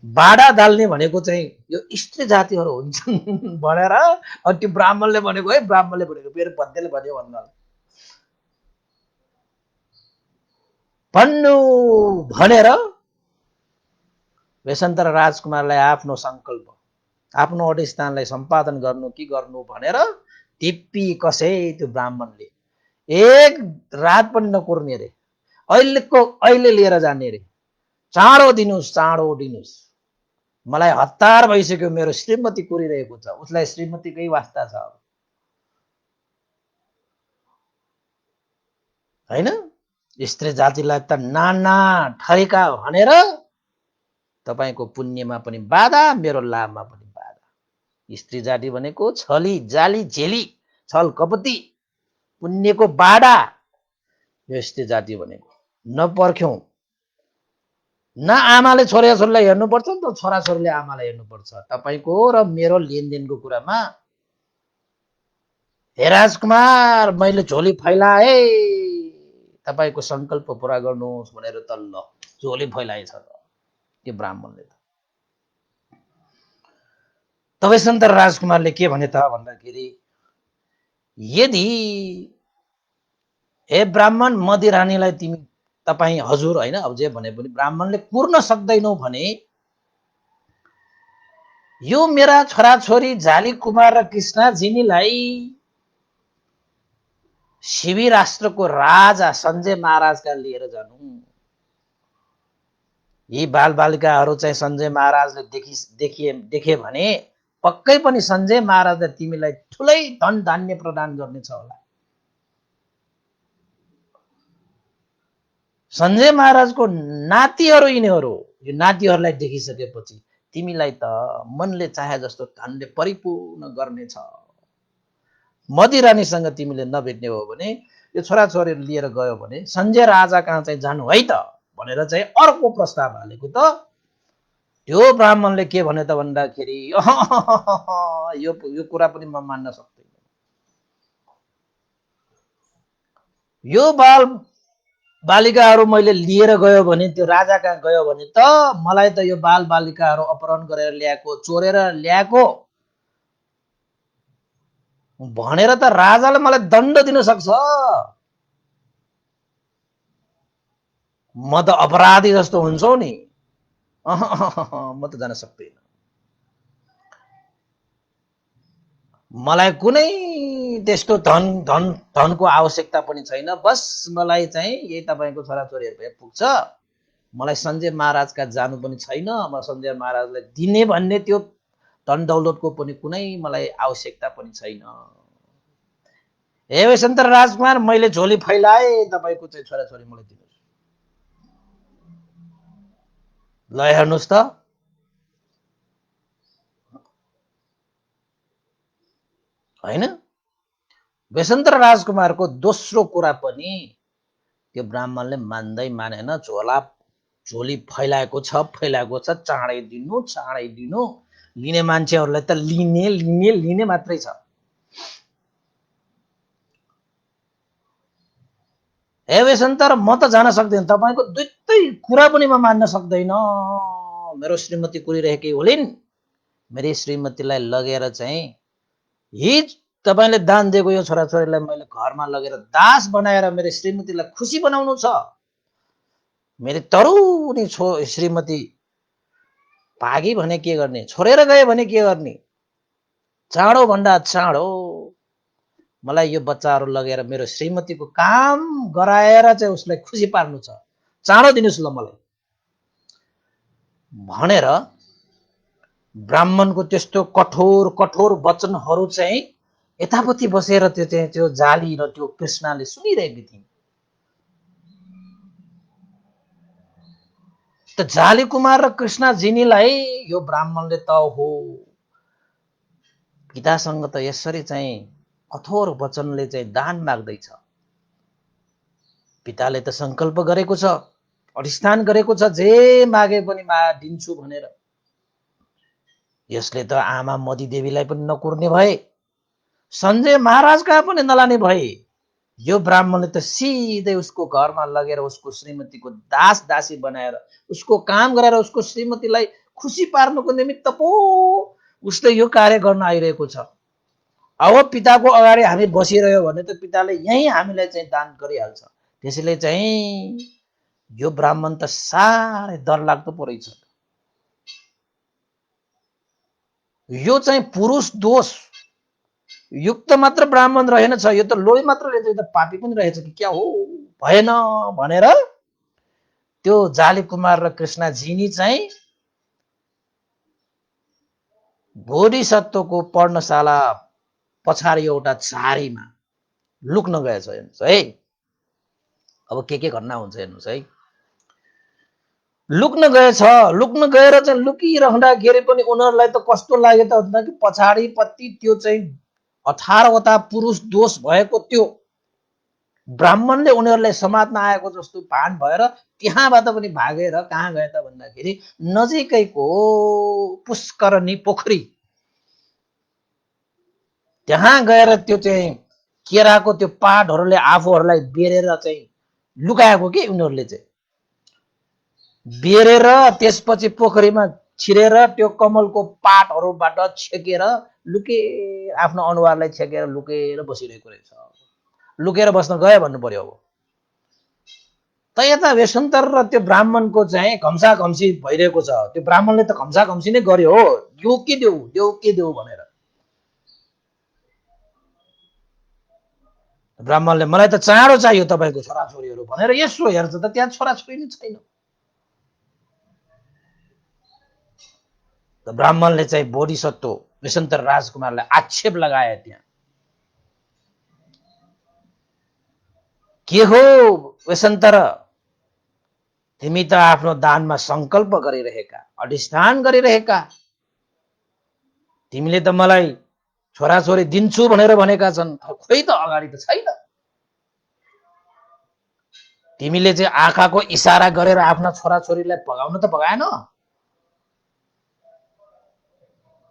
बाडा दाल्ने भनेको चाहिँ यो स्त्री जातिहरू हुन्छन् भनेर त्यो ब्राह्मणले भनेको, है ब्राह्मणले भनेको, मेरो पद्यले भन्यो भन्नु भनेर वैशन्तर राजकुमारलाई आफ्नो संकल्प, आफ्नो अडिस्थानलाई सम्पादन गर्नु कि गर्नु भनेर टिप्पी कसे त्यो ब्राह्मणले एक रात पनि नकुर्ने रे। अहिले लिएर जाने रे। चाँडो दिनुस्। मलाई हतार भइसक्यो, मेरो श्रीमती कुरिरहेको छ। उसलाई श्रीमतीकै वास्ता छ हैन। स्त्री जातिलाई त नाना ठरिका भनेर तपाईको पुण्यमा पनि बाधा, मेरो लाभमा पनि बाधा। स्त्री जाति भनेको छली जाली झेली, छल कपटी, पुण्यको बाडा। यो स्त्री जाति भनेको नपर्ख्यौं। न आमाले छोराछोरीलाई हेर्नुपर्छ नि त छोराछोरीले आमालाई हेर्नुपर्छ। तपाईँको र मेरो लेनदेनको कुरामा हे राजकुमार मैले झोली फैलाए तपाईँको सङ्कल्प पुरा गर्नुहोस् भनेर त ल झोली फैलाएछ त्यो ब्राह्मणले। तबैसम्म त राजकुमारले के भने त भन्दाखेरि यदि हे ब्राह्मण मदिरानीलाई तिमी तपाईँ हजुर होइन अब जे भने पनि ब्राह्मणले कुर्न सक्दैनौ भने यो मेरा छोराछोरी झाली कुमार र कृष्णजिनीलाई शिवी राष्ट्रको राजा सञ्जय महाराजका लिएर जानु। यी बालबालिकाहरू चाहिँ सञ्जय महाराजले देखे भने पक्कै पनि सञ्जय महाराजले तिमीलाई ठुलै धन धान्य प्रदान गर्नेछ होला। सञ्जय महाराजको नातिहरू यिनीहरू, यो नातिहरूलाई देखिसकेपछि तिमीलाई त मनले चाहे जस्तो धनले परिपूर्ण गर्नेछ। मदिरानीसँग तिमीले नभेट्ने हो भने यो छोराछोरीहरू लिएर गयो भने सञ्जय राजा कहाँ चाहिँ जानु है त भनेर चाहिँ अर्को प्रस्ताव हालेको त त्यो ब्राह्मणले के भने त भन्दाखेरि यो कुरा पनि म मान्न सक्दैन। यो बालिकाहरू मैले लिएर गयो भने त्यो राजा कहाँ गयो भने त मलाई त यो बालबालिकाहरू अपहरण गरेर ल्याएको चोरेर ल्याएको भनेर त राजाले मलाई दण्ड दिन सक्छ। म त अपराधी जस्तो हुन्छौ नि, म त जान सक्दैन। मलाई कुनै त्यस्तो धनको आवश्यकता पनि छैन। बस मलाई चाहिँ यही तपाईँको छोराछोरीहरू भए पुग्छ। मलाई सञ्जय महाराजका जानु पनि छैन। म सञ्जय महाराजलाई दिने भन्ने त्यो धन दौलतको पनि कुनै मलाई आवश्यकता पनि छैन। हे वसन्त राजकुमार मैले झोली फैलाए तपाईँको चाहिँ छोराछोरी मलाई दिनुहोस्। ल हेर्नुहोस् त होइन। वसन्त राजकुमारको दोस्रो कुरा पनि त्यो ब्राह्मणले मानेन। झोली फैलाएको छ चाँडै दिनु लिने मान्छेहरूलाई त लिने मात्रै छ। हे वसन्त म त जान सक्दैन, तपाईँको दुईटै कुरा पनि म मान्न सक्दैन। मेरो श्रीमती कुरिरहेकी होलिन्, मेरो श्रीमतीलाई लगेर चाहिँ हिज तपाईँले दान दिएको यो छोराछोरीलाई मैले घरमा लगेर दास बनाएर मेरो श्रीमतीलाई खुसी बनाउनु छ। मेरो तरुनी श्रीमती भागी भने के गर्ने, छोडेर गए भने के गर्ने। चाँडो भन्दा चाँडो मलाई यो बच्चाहरू लगेर मेरो श्रीमतीको काम गराएर चाहिँ उसलाई खुसी पार्नु छ, चाँडो दिनुहोस् ल मलाई भनेर ब्राह्मणको त्यस्तो कठोर वचनहरू चाहिँ यतापति बसेर त्यो जाली र त्यो कृष्णले सुनिरहेकी थिइन्। त जाली कुमार र कृष्णजिनीलाई यो ब्राह्मणले त हो पितासँग त यसरी चाहिँ कठोर वचनले चाहिँ दान माग्दैछ। पिताले त संकल्प गरेको छ, अधिष्ठान गरेको छ जे मागे पनि दिन्छु भनेर। यसले त आमा मदी देवीलाई पनि नकुर्ने भए, सञ्जय महाराज कहाँ पनि नलाने भए। यो ब्राह्मणले त सिधै उसको घरमा लगेर उसको श्रीमतीको दासी बनाएर उसको काम गरेर उसको श्रीमतीलाई खुसी पार्नुको निमित्त पो उसले यो कार्य गर्न आइरहेको छ। अब पिताको अगाडि हामी बसिरह्यो भने त पिताले यही हामीलाई चाहिँ दान गरिहाल्छ। त्यसैले चाहिँ यो ब्राह्मण त साह्रै डरलाग्दो पो रहेछ। यो चाहिँ पुरुष दोष युक्त मात्र ब्राह्मण रहेनछ, यो त लोही मात्र रहेछ, यो त पापी पनि रहेछ कि क्या हो भएन भनेर त्यो जाली कुमार र कृष्णजिनी चाहिँ बोधिसत्वको पर्णशाला पछाडि एउटा झारीमा लुक्न गएछ। हेर्नुहोस् है अब के घटना हुन्छ हेर्नुहोस् है। लुक्न गएर चाहिँ लुकिरहँदाखेरि पनि उनीहरूलाई त कस्तो लाग्यो त भन्दा कि पछाडिपट्टि त्यो चाहिँ 18 वटा पुरुष दोष भएको त्यो ब्राह्मणले उनीहरूलाई समात्न आएको जस्तो भान भएर त्यहाँबाट पनि भागेर कहाँ गए त भन्दाखेरि नजिकैको पुष्करनी पोखरी त्यहाँ गएर त्यो चाहिँ केराको त्यो पातहरूले आफूहरूलाई बेरेर चाहिँ लुकाएको के उनीहरूले चाहिँ बेरेर त्यसपछि पोखरीमा छिरेर त्यो कमलको पातहरूबाट छेकेर लुके आफ्नो अनुहारलाई छेकेर लुकेर बसिरहेको रहेछ। लुकेर बस्न गए भन्नु पर्यो। अब त यता वेशन्तर र त्यो ब्राह्मणको चाहिँ घम्सा घम्सी भइरहेको छ। त्यो ब्राह्मणले त घम्सा घम्सी नै गर्यो हो, यो के देऊ देऊ के देऊ भनेर। ब्राह्मणले मलाई त चाँडो चाहियो तपाईँको छोराछोरीहरू भनेर यसो हेर्छ त त्यहाँ छोराछोरी नै छैन। त ब्राह्मणले चाहिँ बोधिसत्व वेशन्तर राजकुमारलाई आक्षेप लगाए त्यहाँ, के हो वेशन्तर, तिमी त आफ्नो दानमा संकल्प गरिरहेका, अधिष्ठान गरिरहेका, तिमीले त मलाई छोराछोरी दिन्छु भनेर भनेका छन्, खोइ त अगाडि त छैन। तिमीले चाहिँ आँखाको इशारा गरेर आफ्ना छोराछोरीलाई भगाउन त भगाएन,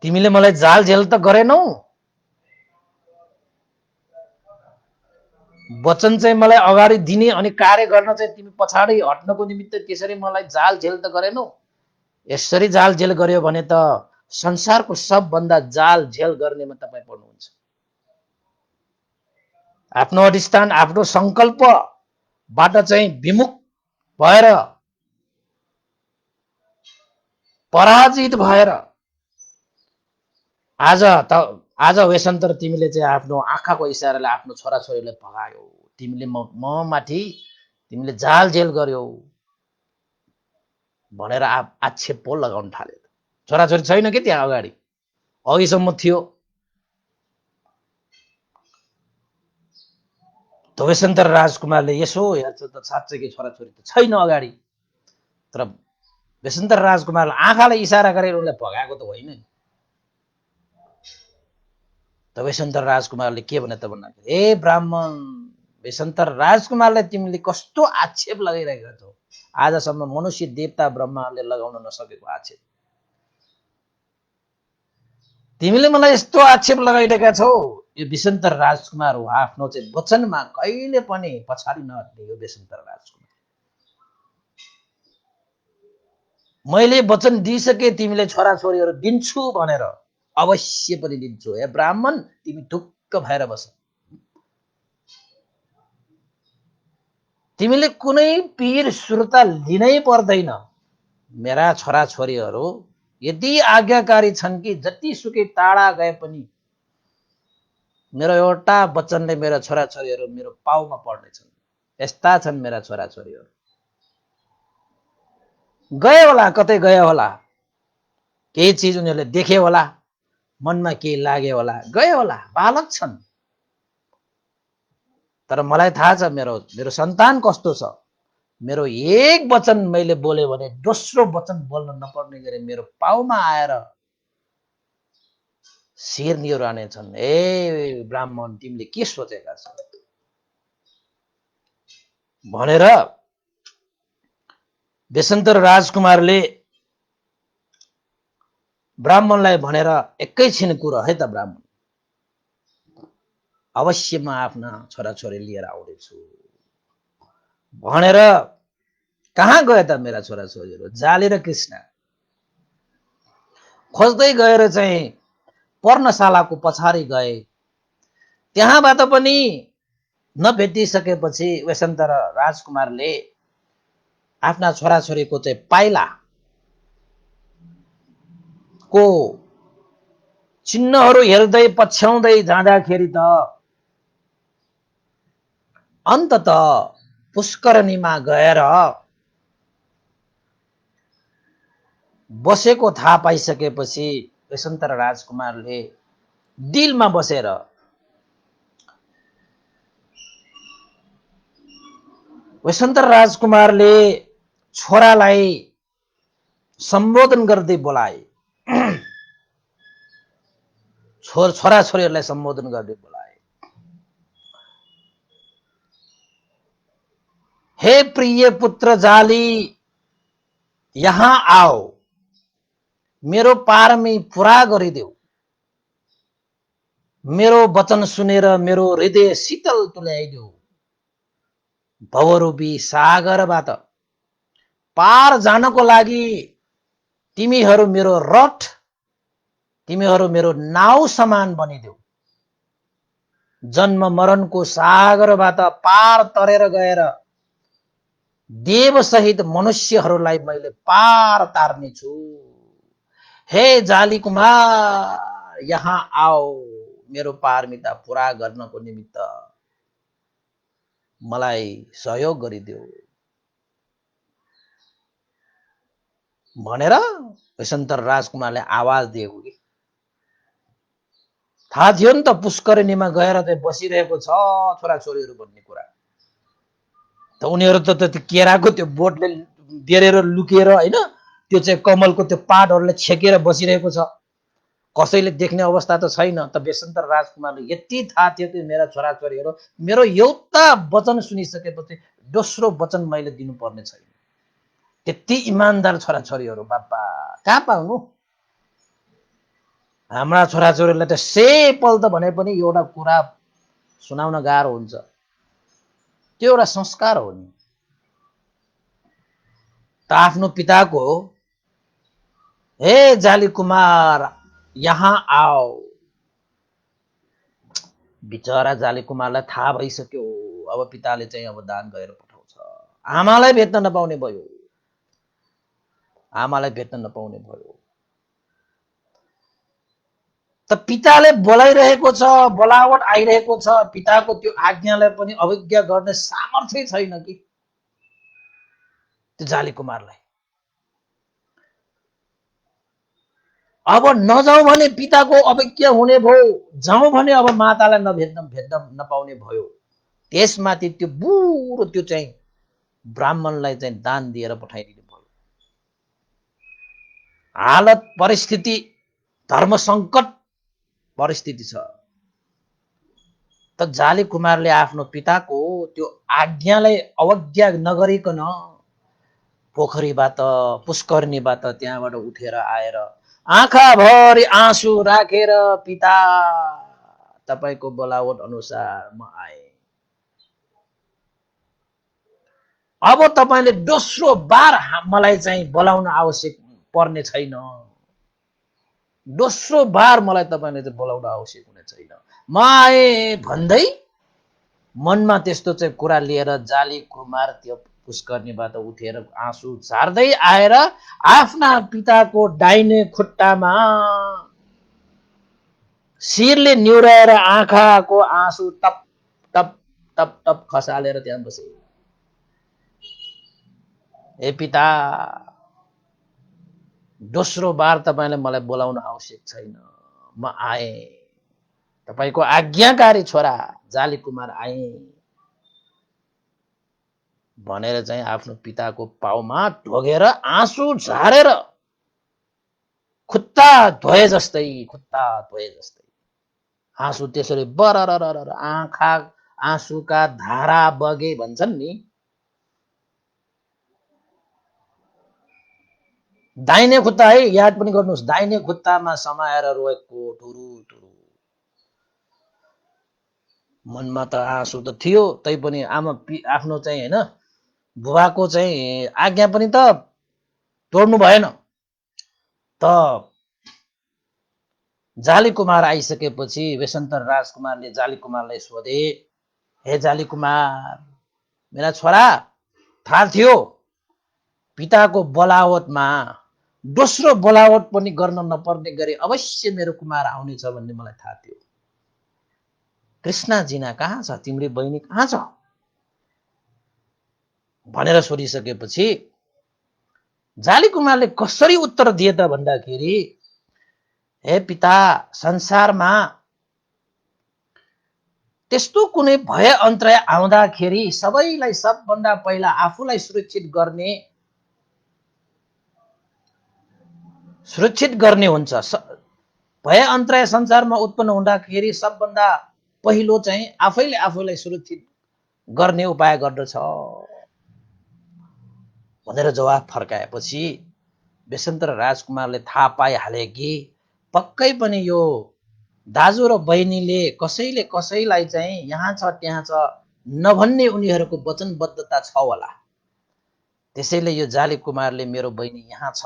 तिमीले मलाई जाल झेल त गरेनौ। वचन चाहिँ मलाई अगाडि दिने अनि कार्य गर्न चाहिँ तिमी पछाडि हट्नको निमित्त त्यसरी मलाई जाल झेल त गरेनौ। यसरी जाल झेल गर्यो भने त संसारको सबभन्दा जाल झेल गर्नेमा तपाईँ पर्नुहुन्छ। आफ्नो अधिष्ठान आफ्नो संकल्पबाट चाहिँ विमुख भएर पराजित भएर आज वेशन्तर तिमीले चाहिँ आफ्नो आँखाको इसाराले आफ्नो छोराछोरीलाई भगायौ, तिमीले म माथि तिमीले जाल जेल गर्यौ भनेर आक्षेप पो लगाउन थाल्यो। छोराछोरी छैन कि त्यहाँ अगाडि, अघिसम्म थियो। त वेशन्तर राजकुमारले यसो हेर्छ त साँच्चै छोराछोरी त छैन अगाडि, तर वेशन्तर राजकुमारले आँखाले इसारा गरेर उनलाई भगाएको त होइन। त वेशन्तर राजकुमारले के भने त भन्दाखेरि, ए ब्राह्मण वेशन्तर राजकुमारलाई तिमीले कस्तो आक्षेप लगाइरहेका छौ, आजसम्म मनुष्य देवता ब्रह्माले लगाउन नसकेको आक्षेप तिमीले मलाई यस्तो आक्षेप लगाइरहेका छौ। यो वेशन्तर राजकुमार हो, आफ्नो चाहिँ वचनमा कहिले पनि पछाडि नहट्ने यो वेशन्तर राजकुमार। मैले वचन दिइसके तिमीले छोराछोरीहरू दिन्छु भनेर, अवश्य पनि दिन्छु। हे ब्राह्मण तिमी ढुक्क भएर बस, तिमीले कुनै पीर सुर्ता लिनै पर्दैन। मेरा छोराछोरीहरू यति आज्ञाकारी छन् कि जतिसुकै टाढा गए पनि मेरो एउटा वचनले मेरा छोराछोरीहरू मेरो पाउमा पर्नेछन्। यस्ता छन् मेरा छोराछोरीहरू। गए होला, कतै गए होला, केही चिज उनीहरूले देखे होला, मनमा केही लागे होला, गए होला, बालक छन्। तर मलाई थाहा छ मेरो सन्तान कस्तो छ। मेरो एक वचन मैले बोले भने दोस्रो वचन बोल्न नपर्ने गरी मेरो पाउमा आएर शिर निहुराने छन्। ए ब्राह्मण तिमीले के सोचेका छौ भनेर वेशन्तर राजकुमारले ब्राह्मणलाई भनेर, एकैछिन कुरा है त ब्राह्मण, अवश्य म आफ्ना छोराछोरी लिएर आउँदैछु भनेर कहाँ गए त मेरा छोराछोरीहरू? जाली र कृष्ण खोज्दै गएर चाहिँ पर्णशालाको पछाडि गए। त्यहाँबाट पनि नभेटिसकेपछि वेशन्तर राजकुमारले आफ्ना छोराछोरीको चाहिँ पाइला को चिन्हहरू हेर्दै पछ्याउँदै जाँदाखेरि त अन्तत पुष्करणीमा गएर बसेको थाहा पाइसकेपछि वेशन्तर राजकुमारले दिलमा बसेर वेशन्तर राजकुमारले छोरालाई सम्बोधन गर्दै बोलाए, छोराछोरीहरूलाई सम्बोधन गर्दै बोलाए। हे प्रिय पुत्र जाली, यहाँ आओ, मेरो पारमी पूरा गरिदेऊ। मेरो वचन सुनेर मेरो हृदय शीतल तुल्याइदेऊ। भवरूपी सागरबाट पार जानको लागि तिमीहरू मेरो रथ, तिमीहरू मेरो नाउ समान बनिदेऊ। जन्म मरणको सागरबाट पार तरेर गएर देवसहित मनुष्यहरूलाई मैले पार तार्नेछु। हे जाली कुमार, यहाँ आओ, मेरो पारमिता पूरा गर्नको निमित्त मलाई सहयोग गरिदेऊ भनेर वैशन्तर राजकुमारले आवाज दिएको कि। थाहा थियो नि त पुष्करिणीमा गएर चाहिँ बसिरहेको छ छोराछोरीहरू भन्ने कुरा। त उनीहरू त केराको त्यो बोटले बेरेर लुकेर होइन, त्यो चाहिँ कमलको त्यो पातहरूले छेकेर बसिरहेको छ। कसैले देख्ने अवस्था त छैन। त वैशन्तर राजकुमारले यति थाहा थियो कि मेरा छोराछोरीहरू मेरो एउटा वचन सुनिसकेपछि दोस्रो वचन मैले दिनुपर्ने छैन। त्यति इमान्दार छोराछोरीहरू बाबा कहाँ पाउनु। हाम्रा छोराछोरीलाई त सेपल त भने पनि एउटा कुरा सुनाउन गाह्रो हुन्छ। त्यो एउटा संस्कार हो नि। त आफ्नो पिताको हे जाली कुमार यहाँ आओ, बिचरा जाली कुमारलाई थाहा भइसक्यो अब पिताले चाहिँ अब दान गरेर पठाउँछ। आमालाई भेट्न नपाउने भयो, आमालाई भेट्न नपाउने भयो। त पिताले बोलाइरहेको छ, बोलावट आइरहेको छ, पिताको त्यो आज्ञालाई पनि अवज्ञा गर्ने सामर्थ्य छैन कि त्यो जाली कुमारलाई। अब नजाउँ भने पिताको अवज्ञा हुने भयो, जाउँ भने अब मातालाई भेट्न नपाउने भयो। त्यसमाथि त्यो बुढो त्यो चाहिँ ब्राह्मणलाई चाहिँ दान दिएर पठाइदिनु भयो। हालत परिस्थिति धर्म सङ्कट परिस्थिति छ। त जाली कुमारले आफ्नो पिताको त्यो आज्ञालाई अवज्ञा नगरिकन पोखरीबाट पुष्करिणीबाट त्यहाँबाट उठेर आएर आँखाभरि आँसु राखेर पिता तपाईको बोलावट अनुसार म आए। अब तपाईले दोस्रो बार मलाई चाहिँ बोलाउन आवश्यक पर्ने छैन। दोस्रो बार मलाई तपाईले चाहिँ बोलाउन आवश्यक हुने छैन। म आए भन्दै मनमा त्यस्तो चाहिँ कुरा लिएर जाली कुमार त्यो पुष्करिणीबाट उठेर आँसु झार्दै आएर आफ्ना पिताको दाहिने खुट्टामा शिरले निहुराएर आँखाको आँसु टप टप टप टप खसालेर त्यहाँ बसे। हे पिता, दोस्रो बार तपाईले मलाई बोलाउन आवश्यक छैन, म आए। तपाईको आज्ञाकारी छोरा जाली कुमार आए भनेर चाहिँ आफ्नो पिताको पाउमा ढोगेर आँसु झारेर खुट्टा धोए जस्तै आँसु त्यसरी बरररर आँखा आँसुका धारा बगे भन्छन् नि। दाहिने खुट्टा है, याद पनि गर्नुहोस्, दाहिने खुट्टामा समाएर रोएको टुरु टुरु। मनमा त आँसु त थियो, तैपनि आमा आफ्नो चाहिँ हैन बुबाको चाहिँ आज्ञा पनि त तोड्नु भएन। त जाली कुमार आइसकेपछि वैशन्तर राजकुमारले जाली कुमारलाई सोधे, हे जाली कुमार, मेरा छोरा, थाहा थियो पिताको बोलावटमा दोस्रो बोलावट पनि गर्न नपर्ने गरी अवश्य मेरो कुमार आउनेछ भन्ने मलाई थाहा थियो। कृष्णा जिना कहाँ छ, तिम्रो बहिनी कहाँ छ भनेर सोधिसकेपछि जाली कुमारले कसरी उत्तर दिए त भन्दाखेरि, हे पिता, संसारमा त्यस्तो कुनै भय अन्तराय आउँदाखेरि सबैलाई सबभन्दा पहिला आफूलाई सुरक्षित गर्ने हुन्छ। भय अन्तराय संसारमा उत्पन्न हुँदाखेरि सबभन्दा पहिलो चाहिँ आफैले आफूलाई सुरक्षित गर्ने उपाय गर्दछ। भनेर जवाफ फर्काएपछि बेसन्तर राजकुमारले थाहा पाइहाले कि पक्कै पनि यो दाजु र बहिनीले कसैले कसैलाई चाहिँ यहाँ छ त्यहाँ छ नभन्ने उनीहरूको वचनबद्धता छ होला। त्यसैले यो जाली कुमारले मेरो बहिनी यहाँ छ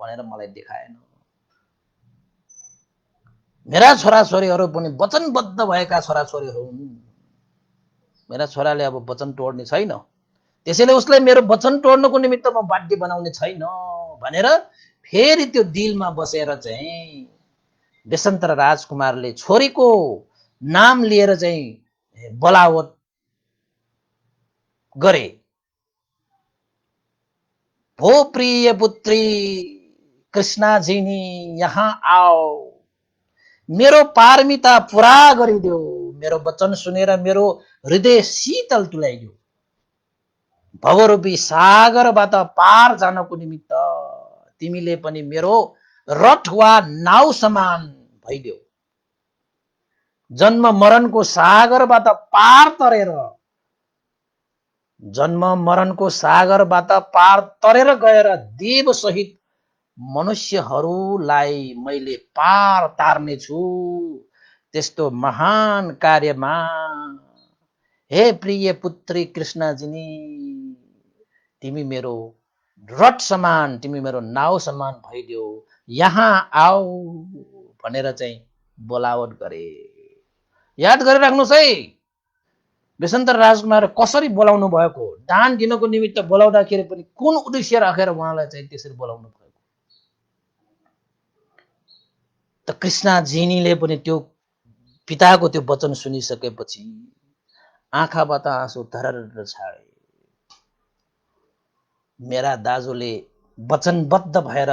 भनेर मलाई देखाएन। मेरा छोराछोरीहरू पनि वचनबद्ध भएका छोराछोरीहरू हुन्। मेरा छोराले अब वचन तोड्ने छैन, त्यसैले उसलाई मेरो वचन तोड्नको निमित्त म बाध्य बनाउने छैन भनेर फेरि त्यो दिलमा बसेर चाहिँ बेसन्तर राजकुमारले छोरीको नाम लिएर चाहिँ बोलावट गरे। भो प्रिय पुत्री कृष्णाजिनी यहाँ आओ, मेरो पारमिता पुरा गरिदेऊ, मेरो वचन सुनेर मेरो हृदय शीतल तुल्याइदेऊ। भवरूपी सागरबाट पार जानको निमित्त तिमीले पनि मेरो रथ वा नाउ समान भइदेऊ। जन्म मरणको सागरबाट पार तरेर गएर देव सहित मनुष्यहरूलाई मैले पार तार्नेछु। त्यस्तो महान कार्यमा हे प्रिय पुत्री कृष्णजिनी, तिमी मेरो रथ समान, तिमी मेरो नाउ समान भइदेऊ, यहाँ आऊ भनेर चाहिँ बोलावट गरे। याद गरिराख्नुहोस् है, बेसन्तर राजकुमार कसरी बोलाउनु भएको, दान दिनको निमित्त बोलाउँदाखेरि पनि कुन उद्देश्य राखेर उहाँलाई चाहिँ त्यसरी बोलाउनु भएको। त कृष्णजिनीले पनि त्यो पिताको त्यो वचन सुनिसकेपछि आँखाबाट आँसु धरर छाडे। मेरा दाजुले वचनबद्ध भएर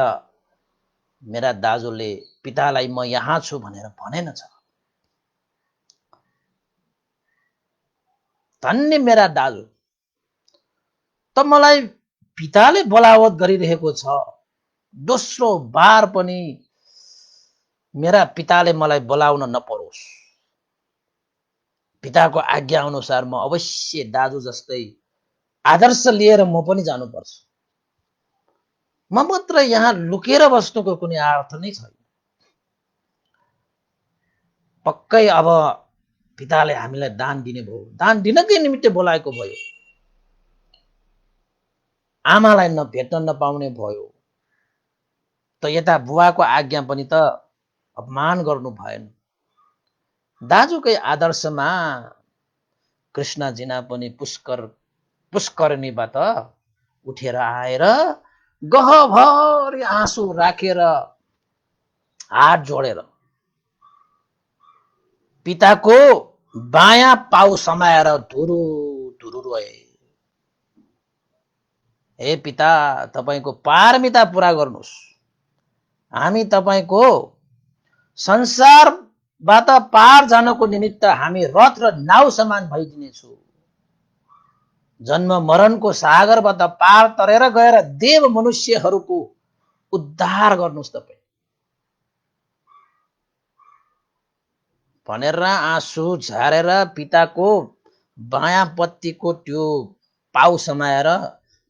मेरा दाजुले पितालाई म यहाँ छु भनेर भनेन छ। धन्य मेरा दाजु, त मलाई पिताले बोलावट गरिरहेको छ, दोस्रो बार पनि मेरा पिताले मलाई बोलाउन नपरोस्। पिताको आज्ञा अनुसार म अवश्य दाजु जस्तै आदर्श लिएर म पनि जानुपर्छ। म मात्र यहाँ लुकेर बस्नुको कुनै अर्थ नै छैन। पक्कै अब पिताले हामीलाई दान दिने भयो, दान दिनकै निमित्त बोलाएको भयो, आमालाई भेट्न नपाउने भयो, त यता बुवाको आज्ञा पनि त अपमान गर्नु भएन। दाजुकै आदर्शमा कृष्णजिना पनि पुष्करणीबाट उठेर आएर गहभरि आँसु राखेर हात जोडेर पिताको बायाँ पाउ समाएर धुरु धुरु रोए। हे पिता, तपाईको पारमिता पुरा गर्नुहोस्, हामी तपाईको संसारबाट पार जानको निमित्त हामी रथ र नाउ समान भइदिनेछु। जन्म मरणको सागरबाट पार तरेर गएर देव मनुष्यहरूको उद्धार गर्नुहोस् तपाईँ भनेर आँसु झारेर पिताको बायाँ पत्तीको त्यो पाउ समाएर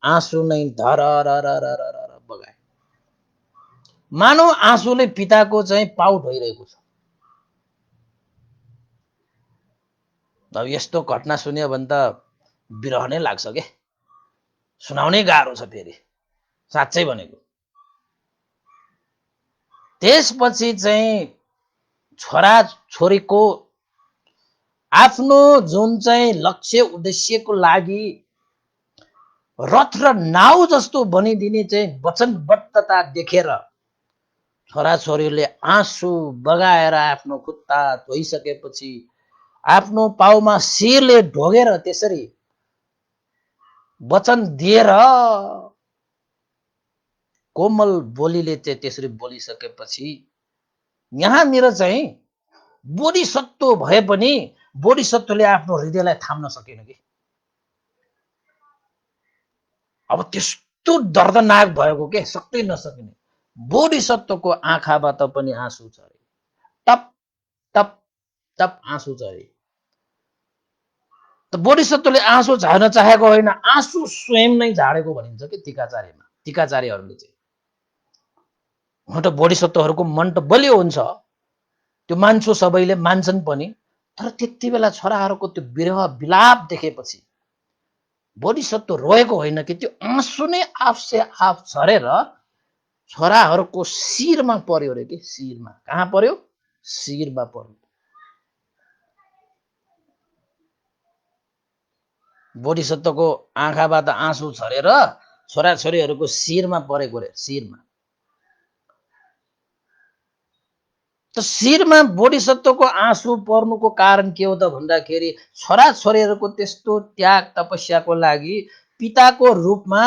आँसु नै धरररररर बगाए। मानौ आँसुले पिताको चाहिँ पाउ धोइरहेको छ। अब यस्तो घटना सुन्यो भने त विरह नै लाग्छ के, सुनाउनै गाह्रो छ फेरि, साँच्चै भनेको। त्यसपछि चाहिँ छोरा छोरीको आफ्नो जुन चाहिँ लक्ष्य उद्देश्यको लागि रथ र नाउ जस्तो बनिदिने चाहिँ वचनबद्धता देखेर छोराछोरीले आँसु बगाएर आफ्नो खुट्टा धोइसकेपछि आफ्नो पाउमा शिरले ढोगेर त्यसरी वचन दिएर कोमल बोलीले चाहिँ त्यसरी बोलिसकेपछि यहाँनिर चाहिँ बोधिसत्व भए पनि बोधिसत्वले आफ्नो हृदयलाई थाम्न सकेन कि। अब त्यस्तो दर्दनाक भएको के, सक्दै नसकिने बोधिसत्वको आँखाबाट पनि आँसु झरे, टप टप टप आँसु झरे। त बोधिसत्वले आँसु झार्न चाहेको होइन, आँसु स्वयं नै झाडेको भनिन्छ कि टीकाचार्यमा, टीकाचार्यहरूले चाहिँ। हुन त बोधिसत्वहरूको मन त बलियो हुन्छ, त्यो मान्छौ, सबैले मान्छन् पनि, तर त्यति बेला छोराहरूको त्यो विरह विलाप देखेपछि बोधिसत्व रोएको होइन कि त्यो आँसु नै आफसे आफ झरेर छोराहरूको शिरमा पर्यो रे कि, शिरमा। कहाँ पर्यो? शिरमा पर्यो। बोधिसत्वको आँखाबाट आँसु झरेर छोराछोरीहरूको शिरमा परेको रे, शिरमा। त शिरमा बोधिसत्वको आँसु पर्नुको कारण के हो त भन्दाखेरि छोराछोरीहरूको त्यस्तो त्याग तपस्याको लागि पिताको रूपमा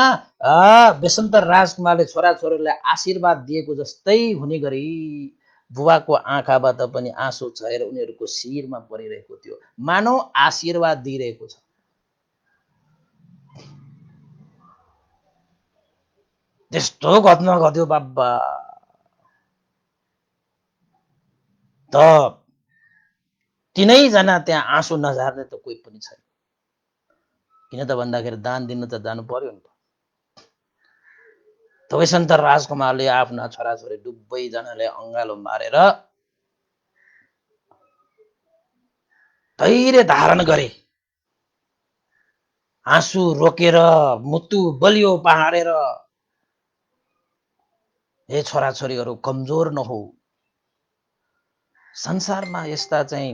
बेसन्तर राजकुमारले छोराछोरीलाई आशीर्वाद दिएको जस्तै हुने गरी बुबाको आँखाबाट पनि आँसु झरेर उनीहरूको शिरमा परिरहेको थियो, मानव आशीर्वाद दिइरहेको छ। त्यस्तो घटना घट्यो बाबा। त तिनैजना त्यहाँ आँसु नझार्ने त कोही पनि छैन। किन त भन्दाखेरि दान दिनु त जानु पर्यो नि त। बेसन्तर राजकुमारले आफ्ना छोराछोरी दुवैजनाले अँगालो मारेर धैर्य धारण गरे, आँसु रोकेर मुटु बलियो पहाडेर, हे छोराछोरीहरू कमजोर नहो, संसारमा यस्ता चाहिँ